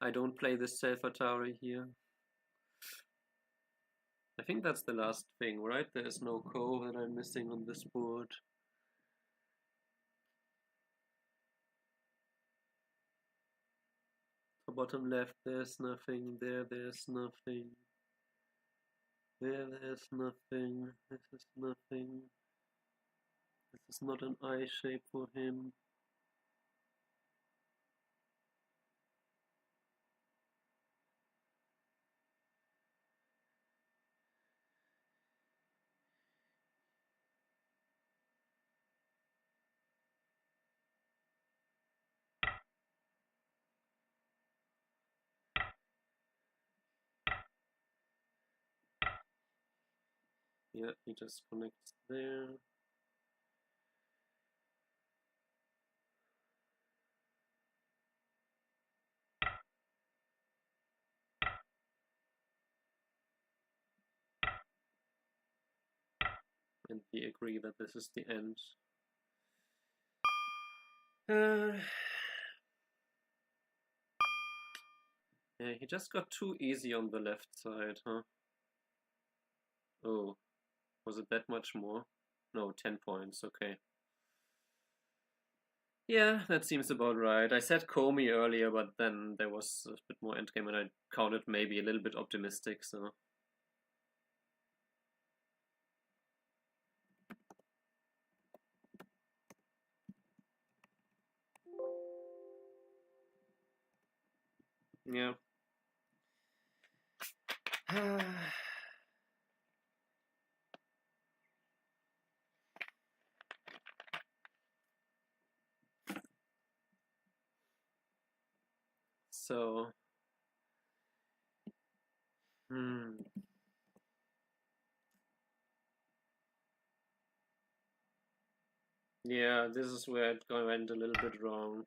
I don't play this self Atari here. I think that's the last thing, right? There is no ko that I'm missing on this board. For bottom left, there's nothing. There's nothing. There's nothing. This is nothing. This is not an I shape for him. Yeah, he just connects there. And we agree that this is the end. Yeah, he just got too easy on the left side, huh? Oh, was it that much more? No, 10 points, okay. Yeah, that seems about right. I said Comey earlier, but then there was a bit more endgame and I counted maybe a little bit optimistic, so... Yeah. So... Yeah, this is where it went a little bit wrong.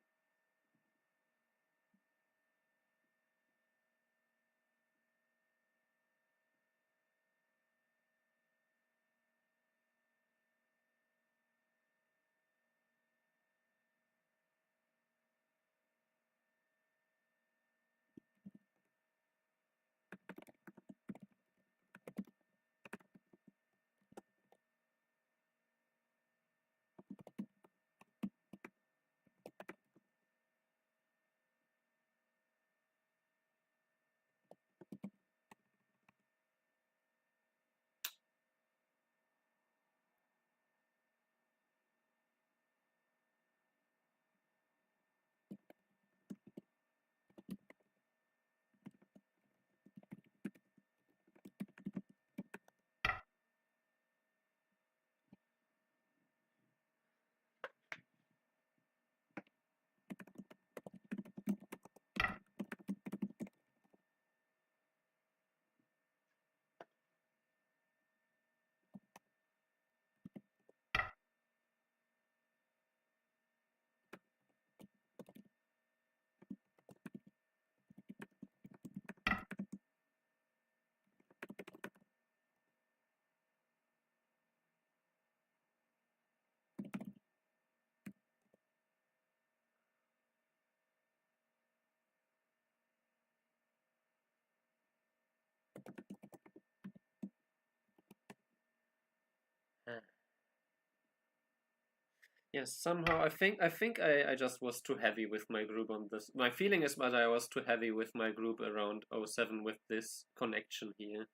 Yes, somehow I just was too heavy with my group on this. My feeling is that I was too heavy with my group around '07 with this connection here. I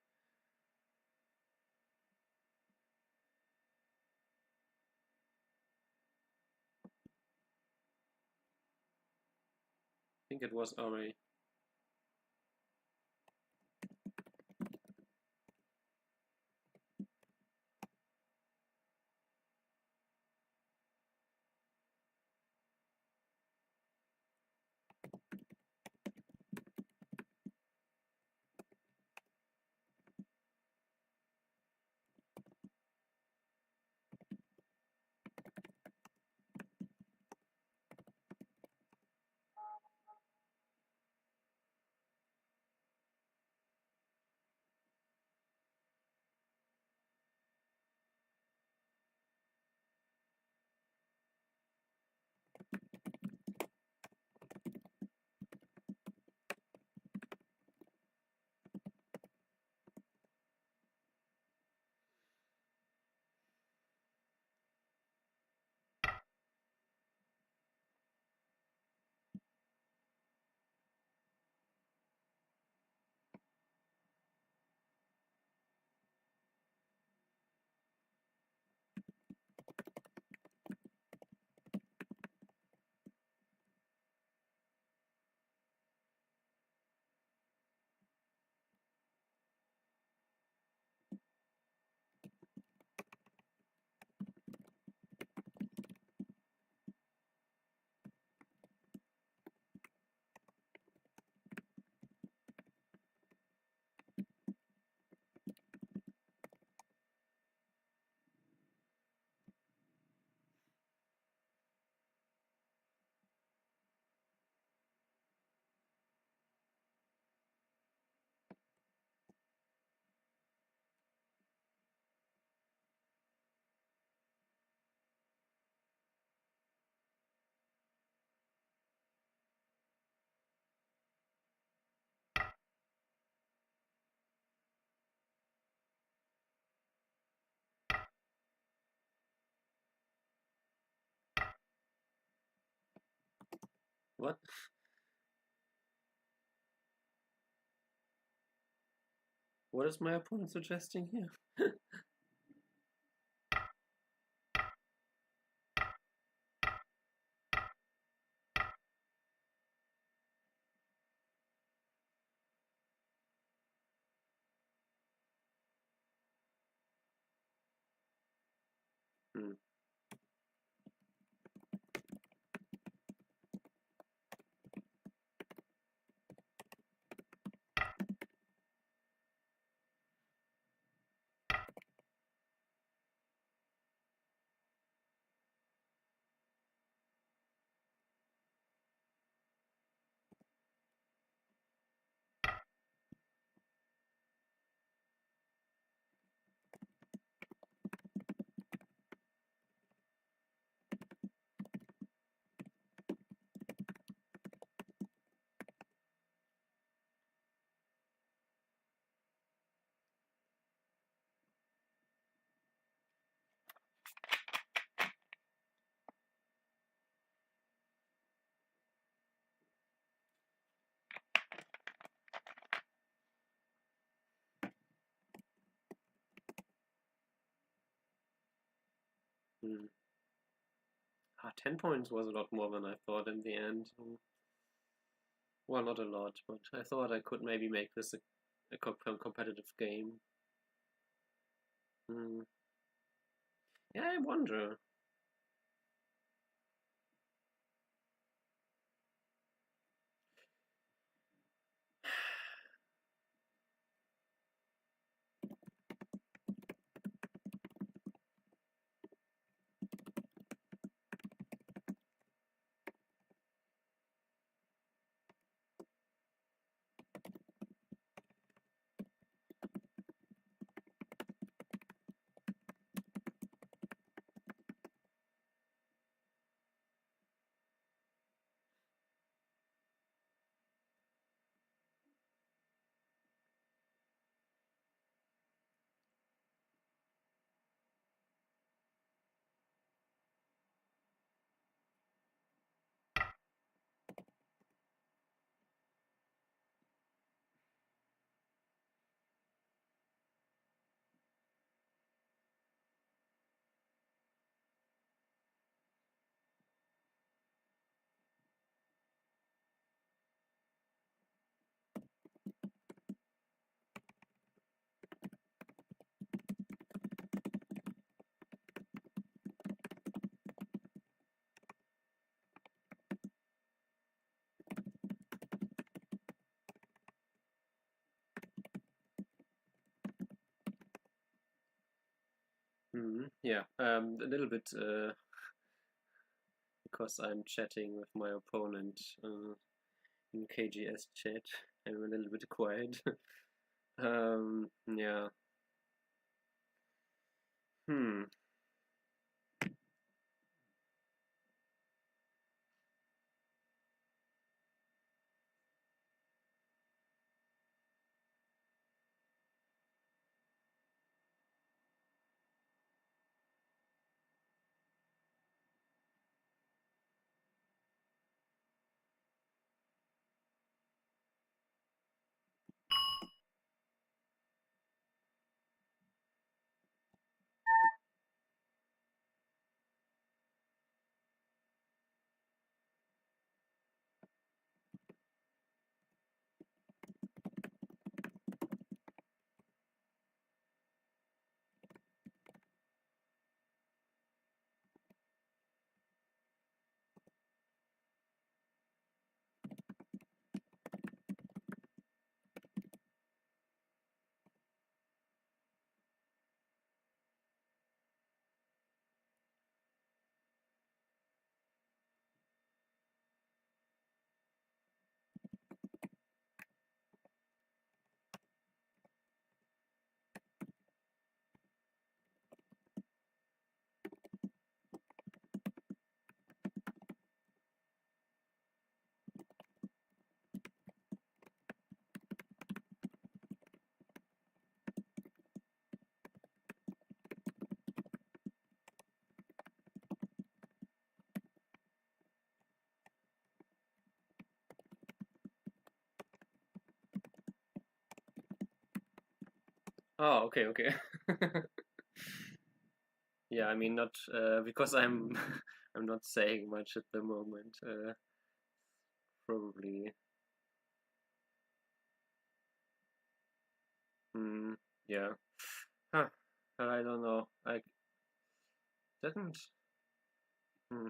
think it was already. What? What is my opponent suggesting here? Hmm. Hmm. 10 points was a lot more than I thought in the end. Well, not a lot, but I thought I could maybe make this a competitive game. Hmm. Yeah, I wonder. yeah, a little bit because I'm chatting with my opponent in KGS chat. I'm a little bit quiet. Yeah. Hmm. Oh, okay, okay. Yeah, I mean not because I'm I'm not saying much at the moment. Probably. Hmm. Yeah. Huh. I don't know. I didn't. Hmm.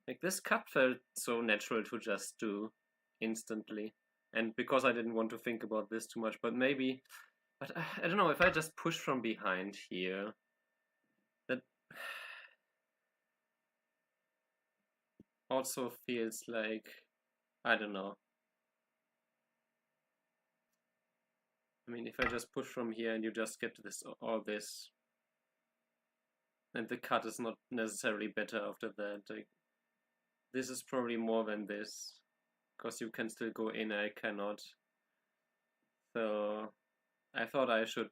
Like this cut felt so natural to just do instantly, and because I didn't want to think about this too much, but maybe. But I don't know if I just push from behind here. That also feels like I don't know. I mean, if I just push from here and you just get this all this, and the cut is not necessarily better after that. Like this is probably more than this, because you can still go in. I cannot. So I thought I should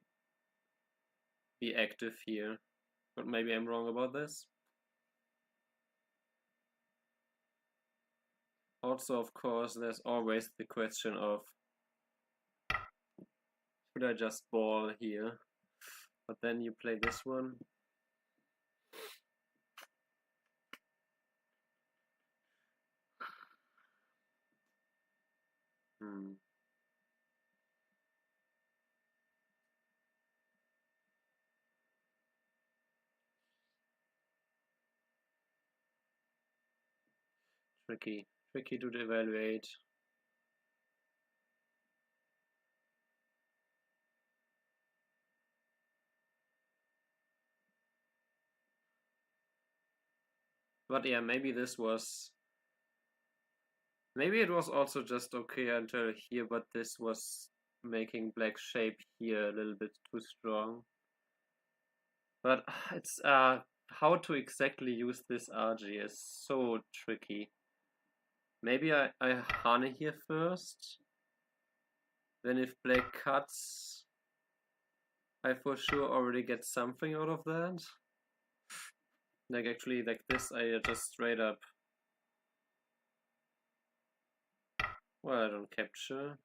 be active here, but maybe I'm wrong about this. Also, of course, there's always the question of should I just ball here? But then you play this one. Hmm. Tricky. Tricky to evaluate. But yeah, maybe this was. Maybe it was also just okay until here, but this was making black shape here a little bit too strong. But it's how to exactly use this RG is so tricky. Maybe I Hane here first. Then if black cuts, I for sure already get something out of that. Like actually like this I just straight up. Well, I don't capture.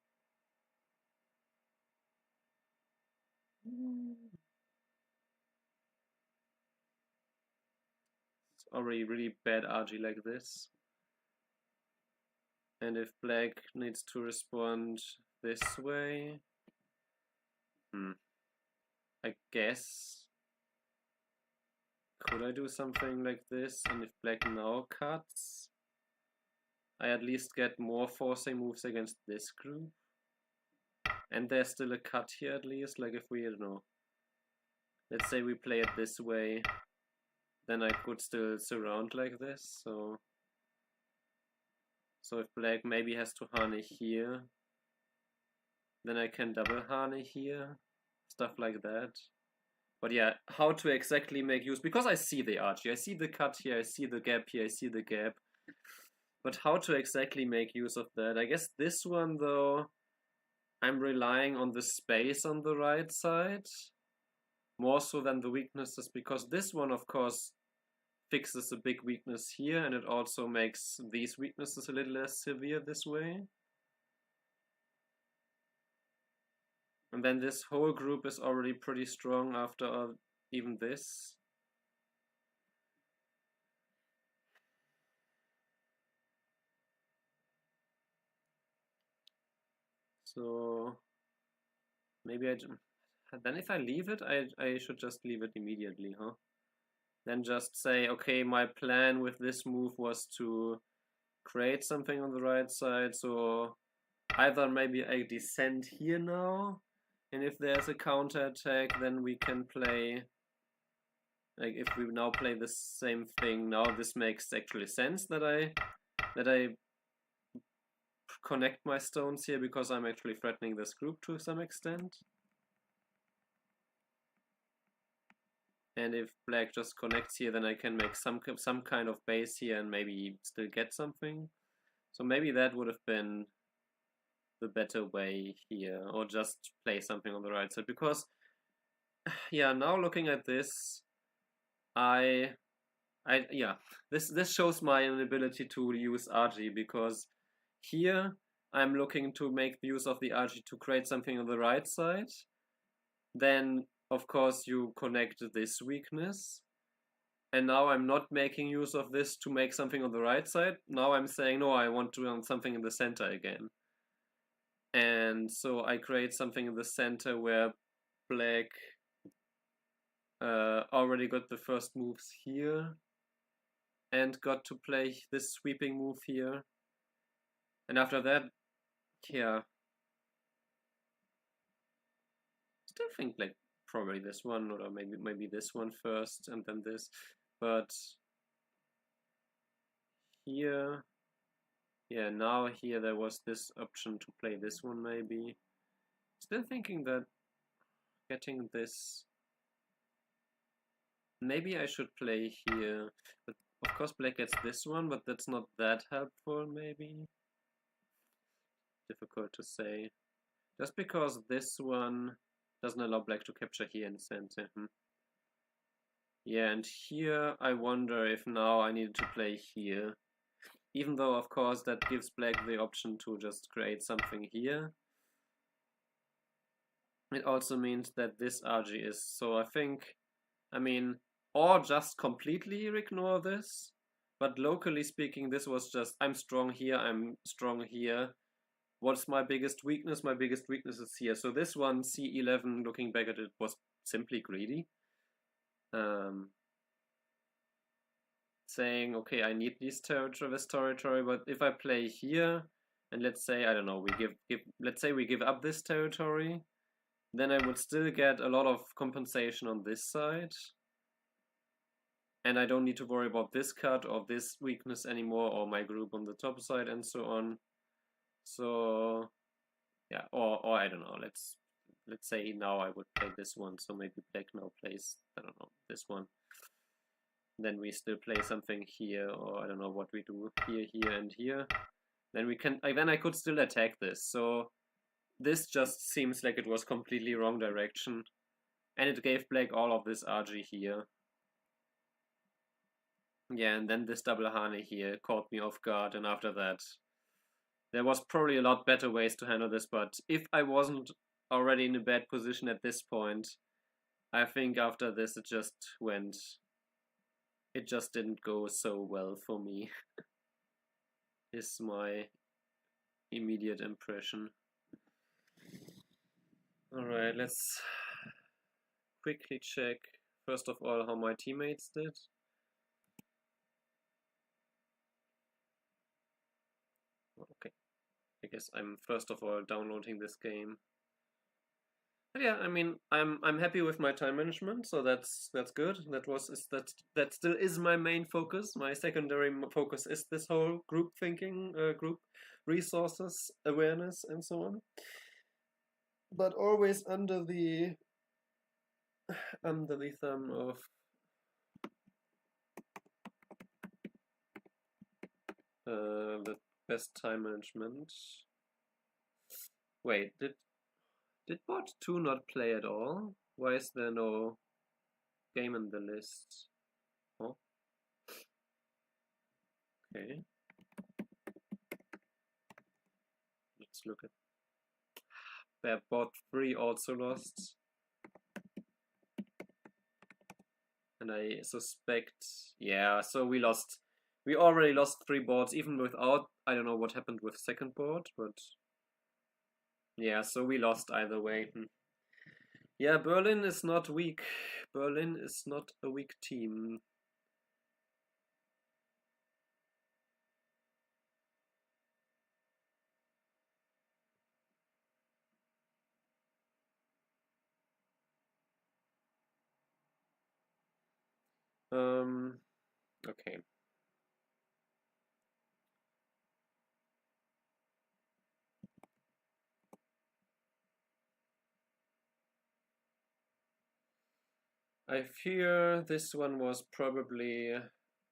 It's already really bad RG like this. And if black needs to respond this way, I guess, could I do something like this? And if black now cuts, I at least get more forcing moves against this group. And there's still a cut here at least, like if we, I don't know, let's say we play it this way, then I could still surround like this. So if black maybe has to Hane here, then I can double Hane here, stuff like that. But yeah, how to exactly make use, because I see the archie, I see the cut here, I see the gap here, I see the gap. But how to exactly make use of that? I guess this one though, I'm relying on the space on the right side more so than the weaknesses, because this one of course fixes a big weakness here, and it also makes these weaknesses a little less severe this way. And then this whole group is already pretty strong after even this. So maybe then if I leave it, I should just leave it immediately, huh? Then just say, okay, my plan with this move was to create something on the right side, so either maybe I descend here now, and if there's a counter attack, then we can play, like if we now play the same thing, now this makes actually sense that I connect my stones here, because I'm actually threatening this group to some extent. And if black just connects here, then I can make some kind of base here and maybe still get something. So maybe that would have been the better way here, or just play something on the right side. Because, yeah, now looking at this, this shows my inability to use RG, because here I'm looking to make use of the RG to create something on the right side. Then of course you connect this weakness, and now I'm not making use of this to make something on the right side. Now I'm saying, no, I want to run something in the center again. And so I create something in the center where black already got the first moves here and got to play this sweeping move here. And after that, yeah, still think like probably this one, or maybe this one first and then this. But here, yeah, now here there was this option to play this one maybe. Still thinking that getting this, maybe I should play here. But of course black gets this one, but that's not that helpful maybe. Difficult to say. Just because this one doesn't allow black to capture here in the center. Yeah, and here I wonder if now I need to play here. Even though, of course, that gives black the option to just create something here. It also means that this RG is, so I think, I mean, or just completely ignore this. But locally speaking, this was just, I'm strong here, I'm strong here. What's my biggest weakness? My biggest weakness is here. So this one, C11, looking back at it, was simply greedy. Saying, okay, I need this territory, but if I play here, and let's say, I don't know, let's say we give up this territory, then I would still get a lot of compensation on this side. And I don't need to worry about this cut or this weakness anymore, or my group on the top side and so on. So yeah, or I don't know, let's say now I would play this one, so maybe black now plays, I don't know, this one. Then we still play something here, or I don't know what we do here, here, and here. Then we can, then I could still attack this. So this just seems like it was completely wrong direction, and it gave black all of this RG here. Yeah, and then this double Hane here caught me off guard, and after that, there was probably a lot better ways to handle this, but if I wasn't already in a bad position at this point, I think after this it just didn't go so well for me, is my immediate impression. Alright, let's quickly check, first of all, how my teammates did. Okay, I guess I'm first of all downloading this game. But yeah, I mean, I'm happy with my time management, so that's good. That still is my main focus. My secondary focus is this whole group thinking, group resources awareness, and so on. But always under the thumb of the best time management. Wait, did bot 2 not play at all? Why is there no game in the list? Oh, okay. Let's look at where bot 3 also lost. And I suspect, yeah, so we already lost 3 boards even without, I don't know what happened with second board, but yeah, so we lost either way. Yeah, Berlin is not weak. Berlin is not a weak team. Okay. I fear this one was probably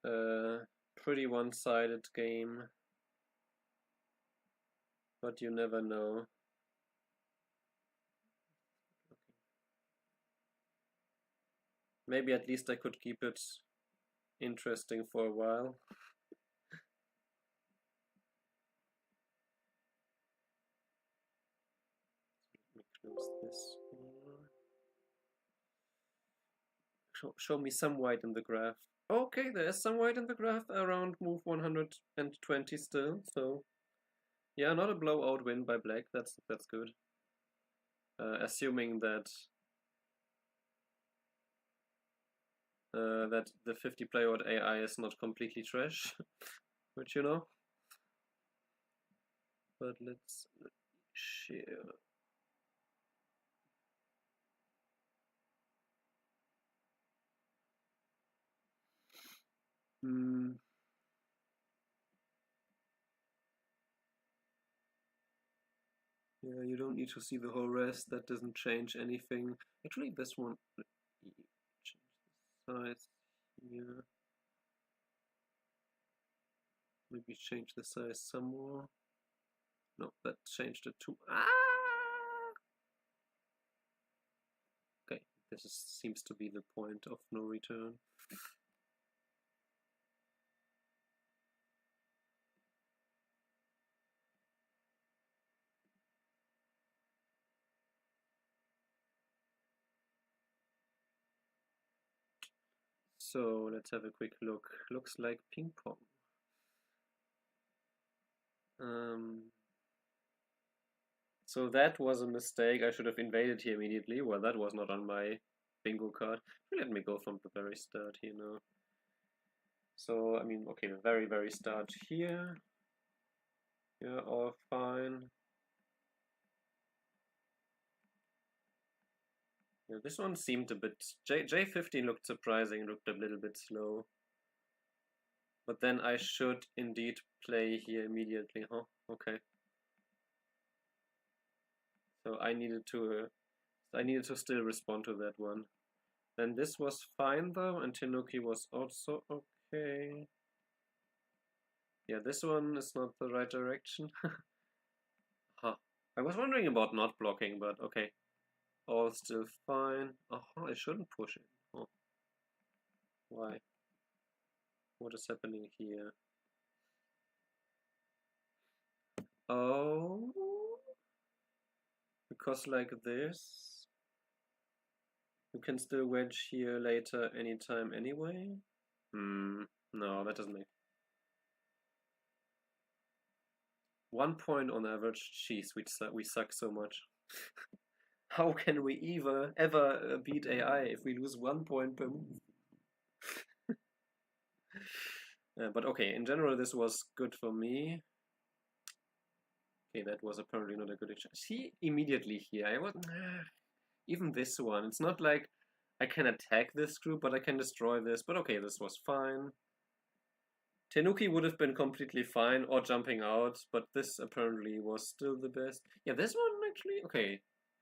a pretty one-sided game, but you never know. Maybe at least I could keep it interesting for a while. Let me close this one. Show me some white in the graph. Okay, there is some white in the graph around move 120 still, so yeah, not a blowout win by black. That's good. Assuming that that the 50 playout AI is not completely trash, which you know. But let's share. Yeah, you don't need to see the whole rest. That doesn't change anything. Actually, this one. Let me change the size here. Maybe change the size some more. No, that changed it too. Okay, seems to be the point of no return. So let's have a quick look. Looks like ping pong. So that was a mistake. I should have invaded here immediately. Well, that was not on my bingo card. Let me go from the very start here now. So, I mean, okay, the very, very start here. Yeah, all fine. Yeah, this one seemed a bit... J15 looked surprising, looked a little bit slow. But then I should indeed play here immediately, huh? Okay. So I needed to still respond to that one. Then this was fine though, and Tenuki was also okay. Yeah, this one is not the right direction. Huh. I was wondering about not blocking, but okay. All still fine. Oh, I shouldn't push it. Oh. Why? What is happening here? Oh. Because like this, you can still wedge here later anytime anyway. No, that doesn't make 1 point on average. Jeez, we suck so much. How can we ever beat AI if we lose 1 point per move? But okay, in general, this was good for me. Okay, that was apparently not a good exchange. See, immediately here, I was... Even this one. It's not like I can attack this group, but I can destroy this. But okay, this was fine. Tenuki would have been completely fine, or jumping out, but this apparently was still the best. Yeah, this one actually, okay.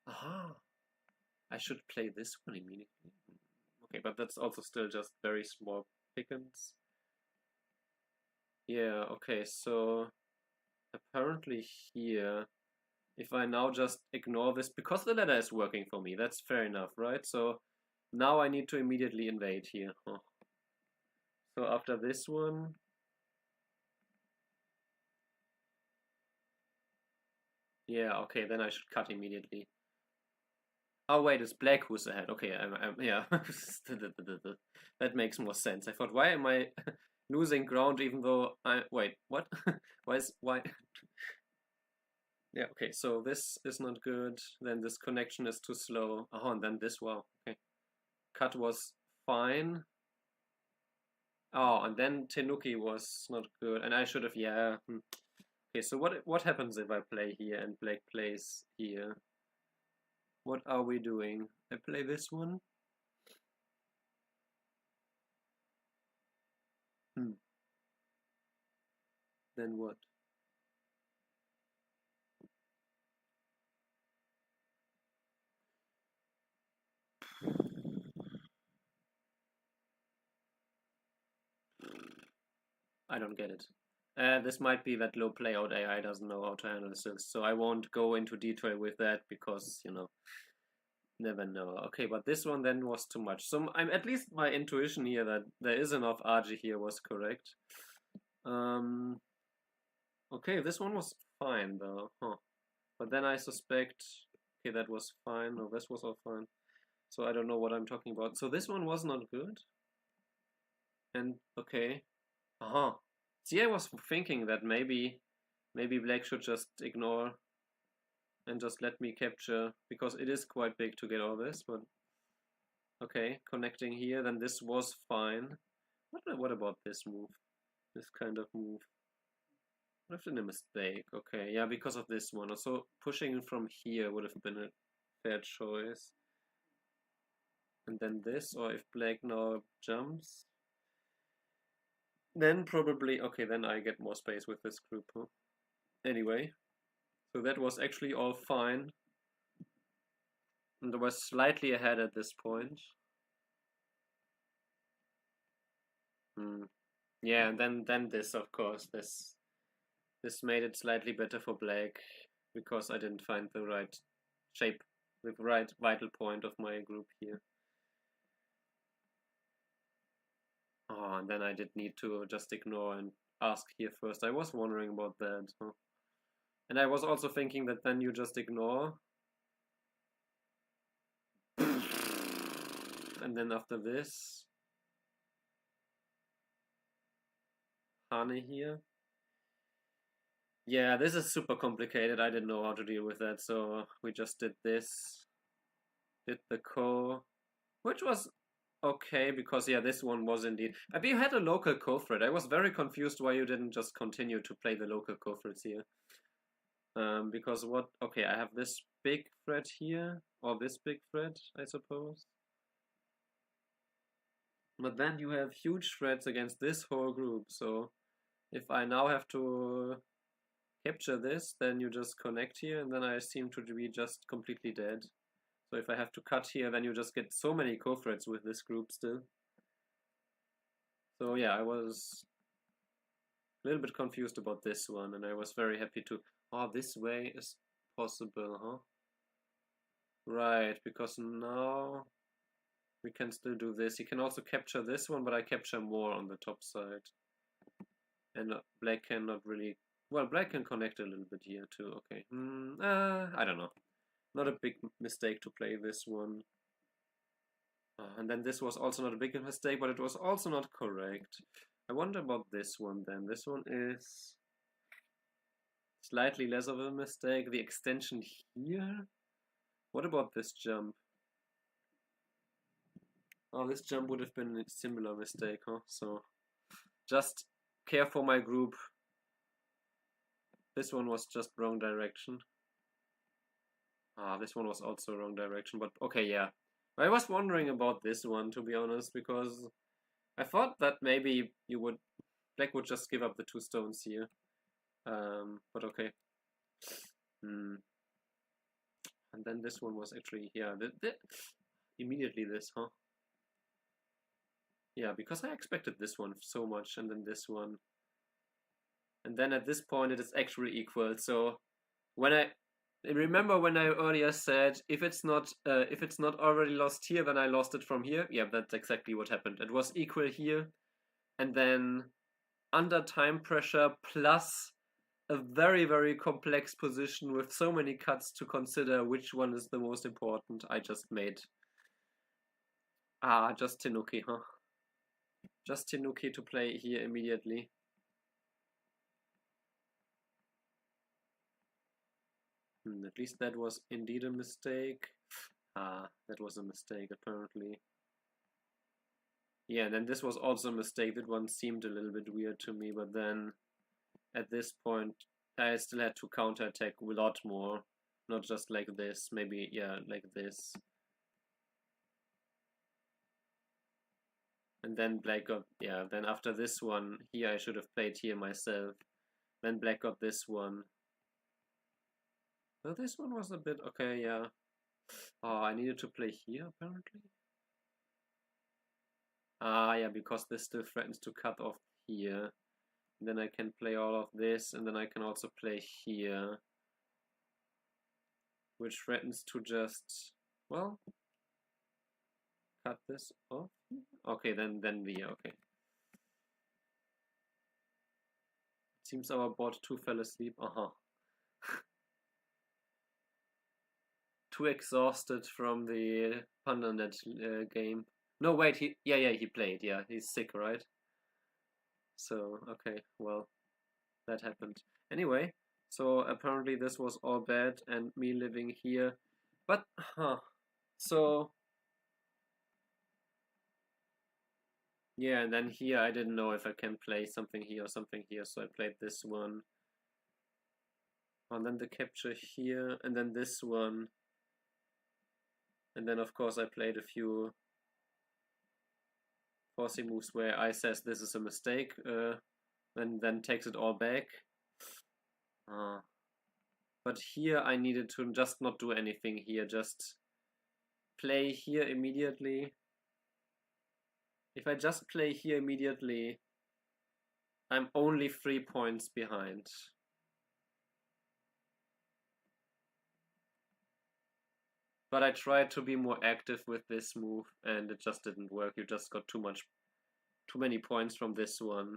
Aha. I should play this one immediately. Okay, but that's also still just very small pickings. Yeah, okay, so apparently here, if I now just ignore this, because the ladder is working for me, that's fair enough, right? So now I need to immediately invade here. Huh. So after this one, yeah, okay, then I should cut immediately. Oh wait, it's black who's ahead. Okay, yeah, that makes more sense. I thought, why am I losing ground even though I wait? What? Why? Yeah, okay. So this is not good. Then this connection is too slow. Oh, and then this. Wow. Okay, cut was fine. Oh, and then Tenuki was not good, and I should have. Yeah. Okay, so what happens if I play here and black plays here? What are we doing? I play this one. Hmm. Then what? I don't get it. This might be that low playout AI doesn't know how to handle this, so I won't go into detail with that because, never know. Okay, but this one then was too much. So I'm at least my intuition here that there is enough RG here was correct. Um, okay, this one was fine though. Huh. But then I suspect, okay, that was fine. No, this was all fine. So I don't know what I'm talking about. So this one was not good. And okay. Uh-huh. See, I was thinking that maybe black should just ignore and just let me capture, because it is quite big to get all this, but okay, connecting here, then this was fine. What about this move? This kind of move? Would have been a mistake. Okay, yeah, because of this one. Also, pushing from here would have been a fair choice. And then this, or if black now jumps, then probably, okay, then I get more space with this group. Huh? Anyway, so that was actually all fine. And I was slightly ahead at this point. Hmm. Yeah, and then this, of course, this made it slightly better for black because I didn't find the right shape, the right vital point of my group here. Oh, and then I did need to just ignore and ask here first. I was wondering about that. Huh? And I was also thinking that then you just ignore. And then after this, Hane here. Yeah, this is super complicated. I didn't know how to deal with that, so we just did this. Did the ko, which was okay because yeah, this one was indeed. But you had a local co-thread. I was very confused why you didn't just continue to play the local co-threads here. Because what? Okay, I have this big thread here, or this big thread, I suppose. But then you have huge threads against this whole group. So if I now have to capture this, then you just connect here, and then I seem to be just completely dead. So if I have to cut here, then you just get so many co-threads with this group still. So yeah, I was a little bit confused about this one, and I was very happy to, oh, this way is possible, huh? Right, because now we can still do this. You can also capture this one, but I capture more on the top side. And black cannot really, well, black can connect a little bit here too, okay. I don't know. Not a big mistake to play this one. And then this was also not a big mistake, but it was also not correct. I wonder about this one then. This one is slightly less of a mistake. The extension here? What about this jump? Oh, this jump would have been a similar mistake, huh? So, just care for my group. This one was just wrong direction. Ah, this one was also wrong direction, but okay, yeah. I was wondering about this one, to be honest, because I thought that maybe Black would just give up the 2 stones here. But okay. Hmm. And then this one was actually, yeah, immediately this, huh? Yeah, because I expected this one so much, and then this one. And then at this point it is actually equal, so when I remember when I earlier said if it's not already lost here, then I lost it from here. Yeah, that's exactly what happened. It was equal here, and then under time pressure plus a very, very complex position with so many cuts to consider which one is the most important, I just made just Tenuki, huh? Just Tenuki to play here immediately. At least that was indeed a mistake. That was a mistake apparently. Yeah, and then this was also a mistake. That one seemed a little bit weird to me, but then at this point I still had to counterattack a lot more. Not just like this, maybe, yeah, like this. And then Black got, yeah, then after this one, here I should have played here myself. Then Black got this one. So this one was a bit, okay, yeah. Oh, I needed to play here apparently. Yeah, because this still threatens to cut off here. And then I can play all of this, and then I can also play here. Which threatens to just, well, cut this off. Okay, then okay. Seems our bot too fell asleep. Too exhausted from the PandaNet game. No, wait, he played. Yeah, he's sick, right? So, okay, well, that happened. Anyway, so apparently this was all bad and me living here. But, so, yeah, and then here I didn't know if I can play something here or something here, so I played this one. And then the capture here, and then this one. And then of course I played a few forcing moves where I says this is a mistake, then takes it all back. But here I needed to just not do anything here, just play here immediately. If I just play here immediately, I'm only 3 points behind. But I tried to be more active with this move and it just didn't work. You just got too many points from this one.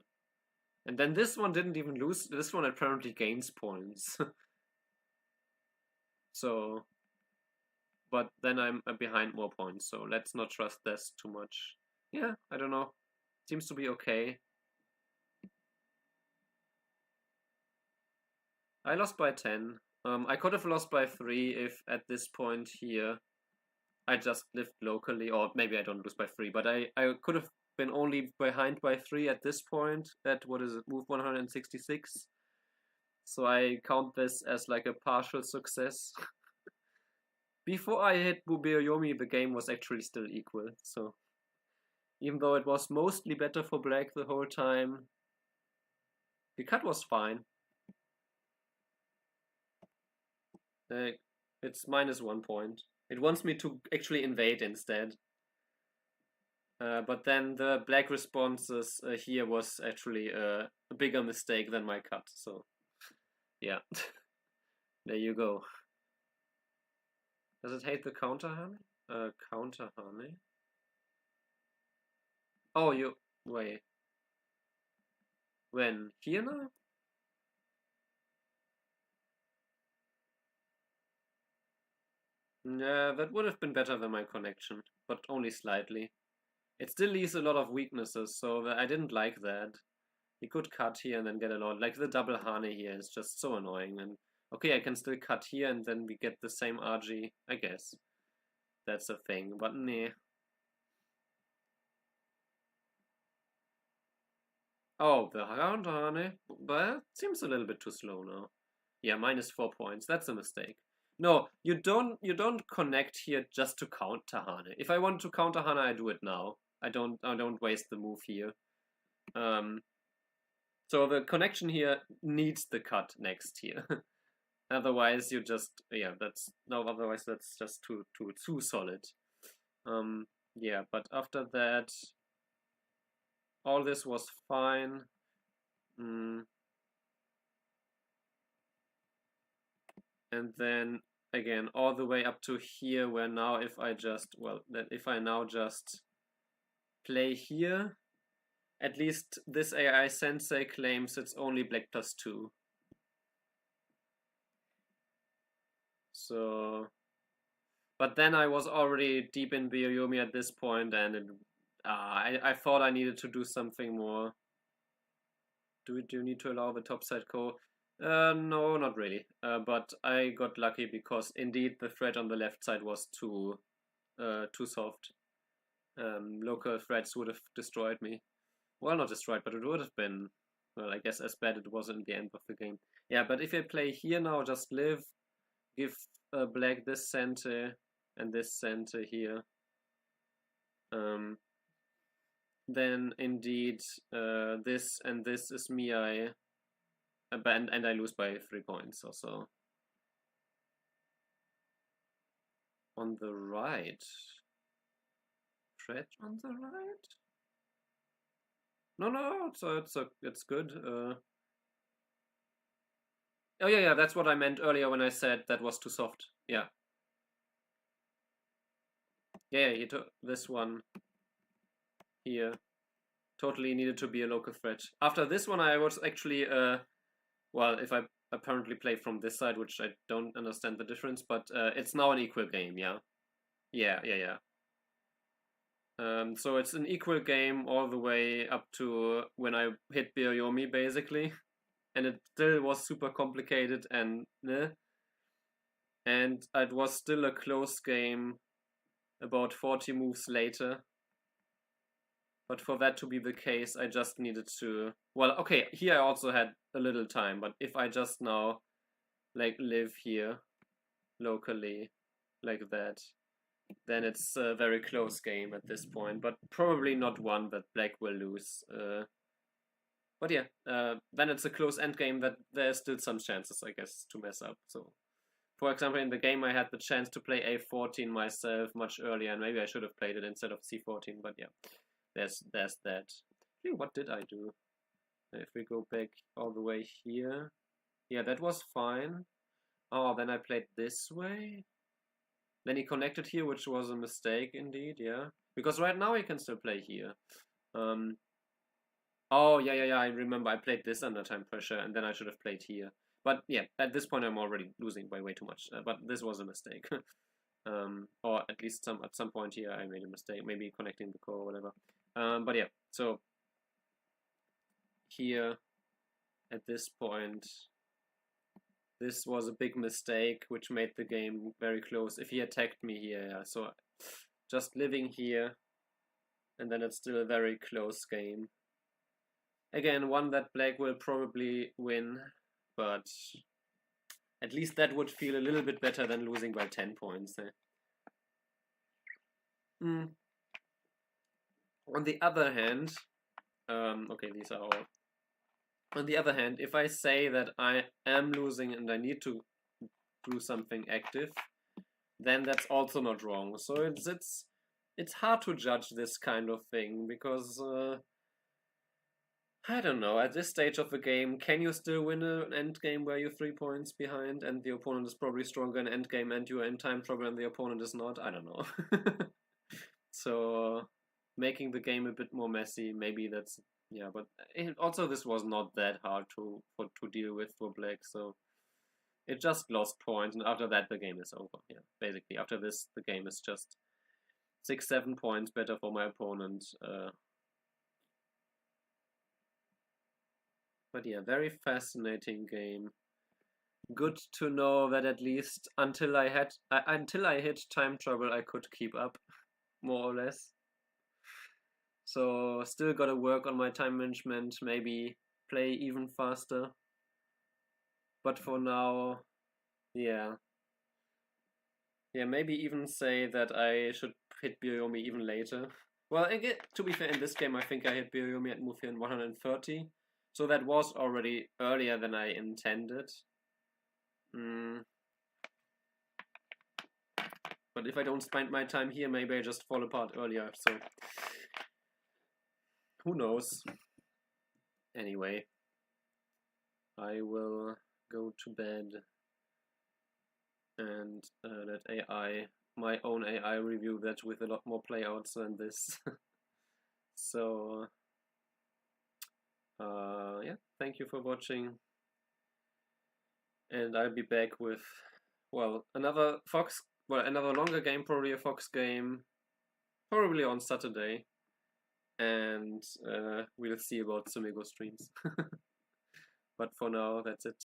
And then this one didn't even lose. This one apparently gains points. So, but then I'm behind more points, so let's not trust this too much. Yeah, I don't know. Seems to be okay. I lost by 10. I could have lost by 3 if at this point here I just lived locally, or maybe I don't lose by 3, but I could have been only behind by 3 at this point at, what is it, move 166. So I count this as like a partial success. Before I hit Bubeyomi, the game was actually still equal, so even though it was mostly better for Black the whole time, the cut was fine. It's -1 point. It wants me to actually invade instead. But then the Black responses here was actually a bigger mistake than my cut, so yeah. There you go. Does it hate the counter honey? Counter honey? Oh, wait. When? Here now? Yeah, that would have been better than my connection, but only slightly. It still leaves a lot of weaknesses, so I didn't like that. He could cut here and then get a lot. Like the double Hane here is just so annoying. And okay, I can still cut here and then we get the same RG, I guess. That's a thing, but nah. Oh, the counter Hane, but seems a little bit too slow now. Yeah, -4 points. That's a mistake. No, you don't connect here just to counter Hane. If I want to counter Hane, I do it now. I don't waste the move here. So the connection here needs the cut next here. Otherwise you just otherwise that's just too solid. Yeah, but after that all this was fine. And then again all the way up to here, where now if I now just play here, at least this AI sensei claims it's only black +2. So, but then I was already deep in Byoyomi at this point, and I thought I needed to do something more. Do you need to allow the topside ko? No, not really. But I got lucky because indeed the thread on the left side was too soft. Local threads would have destroyed me. Well, not destroyed, but it would have been, well, I guess as bad it was in the end of the game. Yeah, but if I play here now, just live, give black this center and this center here, then indeed this and this is Miai, and I lose by 3 points or so. On the right. Thread on the right? No, it's good. Oh yeah, that's what I meant earlier when I said that was too soft. Yeah. Yeah, he took this one here. Totally needed to be a local thread. After this one, I was actually, well, if I apparently play from this side, which I don't understand the difference, but it's now an equal game, yeah? Yeah. So it's an equal game all the way up to when I hit Byoyomi, basically. And it still was super complicated and it was still a close game about 40 moves later. But for that to be the case, I just needed to... Well, okay, here I also had a little time, but if I just now, like, live here locally, like that, then it's a very close game at this point, but probably not one that black will lose. But yeah, then it's a close endgame that there's still some chances, I guess, to mess up. So, for example, in the game I had the chance to play A14 myself much earlier, and maybe I should have played it instead of C14, but yeah. There's that. Hey, what did I do? If we go back all the way here. Yeah, that was fine. Oh, then I played this way. Then he connected here, which was a mistake indeed, yeah. Because right now he can still play here. Oh, yeah, I remember I played this under time pressure, and then I should have played here. But yeah, at this point I'm already losing by way too much. But this was a mistake. Or at least at some point here I made a mistake, maybe connecting the core or whatever. But yeah, so here at this point, this was a big mistake which made the game very close. If he attacked me here, yeah, so just living here, and then it's still a very close game. Again, one that black will probably win, but at least that would feel a little bit better than losing by 10 points. On the other hand, okay, these are all. On the other hand, if I say that I am losing and I need to do something active, then that's also not wrong. So it's hard to judge this kind of thing because I don't know. At this stage of the game, can you still win an endgame where you're 3 points behind and the opponent is probably stronger in endgame and you are in time trouble and the opponent is not? I don't know. So making the game a bit more messy, maybe that's, yeah, but also this was not that hard to deal with for black, so it just lost points, and after that the game is over. Yeah, basically after this the game is just 6-7 points better for my opponent. But yeah, very fascinating game. Good to know that at least until I hit time trouble I could keep up, more or less. So still gotta work on my time management, maybe play even faster. But for now, yeah, Yeah, maybe even say that I should hit Bioyomi even later. Well, again, to be fair, in this game I think I hit Bioyomi at move here in 130. So that was already earlier than I intended. But if I don't spend my time here, maybe I just fall apart earlier, so who knows. Anyway, I will go to bed and let AI, my own AI, review that with a lot more playouts than this. So, yeah, thank you for watching. And I'll be back with, well, another longer game, probably a Fox game, probably on Saturday. And we'll see about Sumigo streams. But for now, that's it.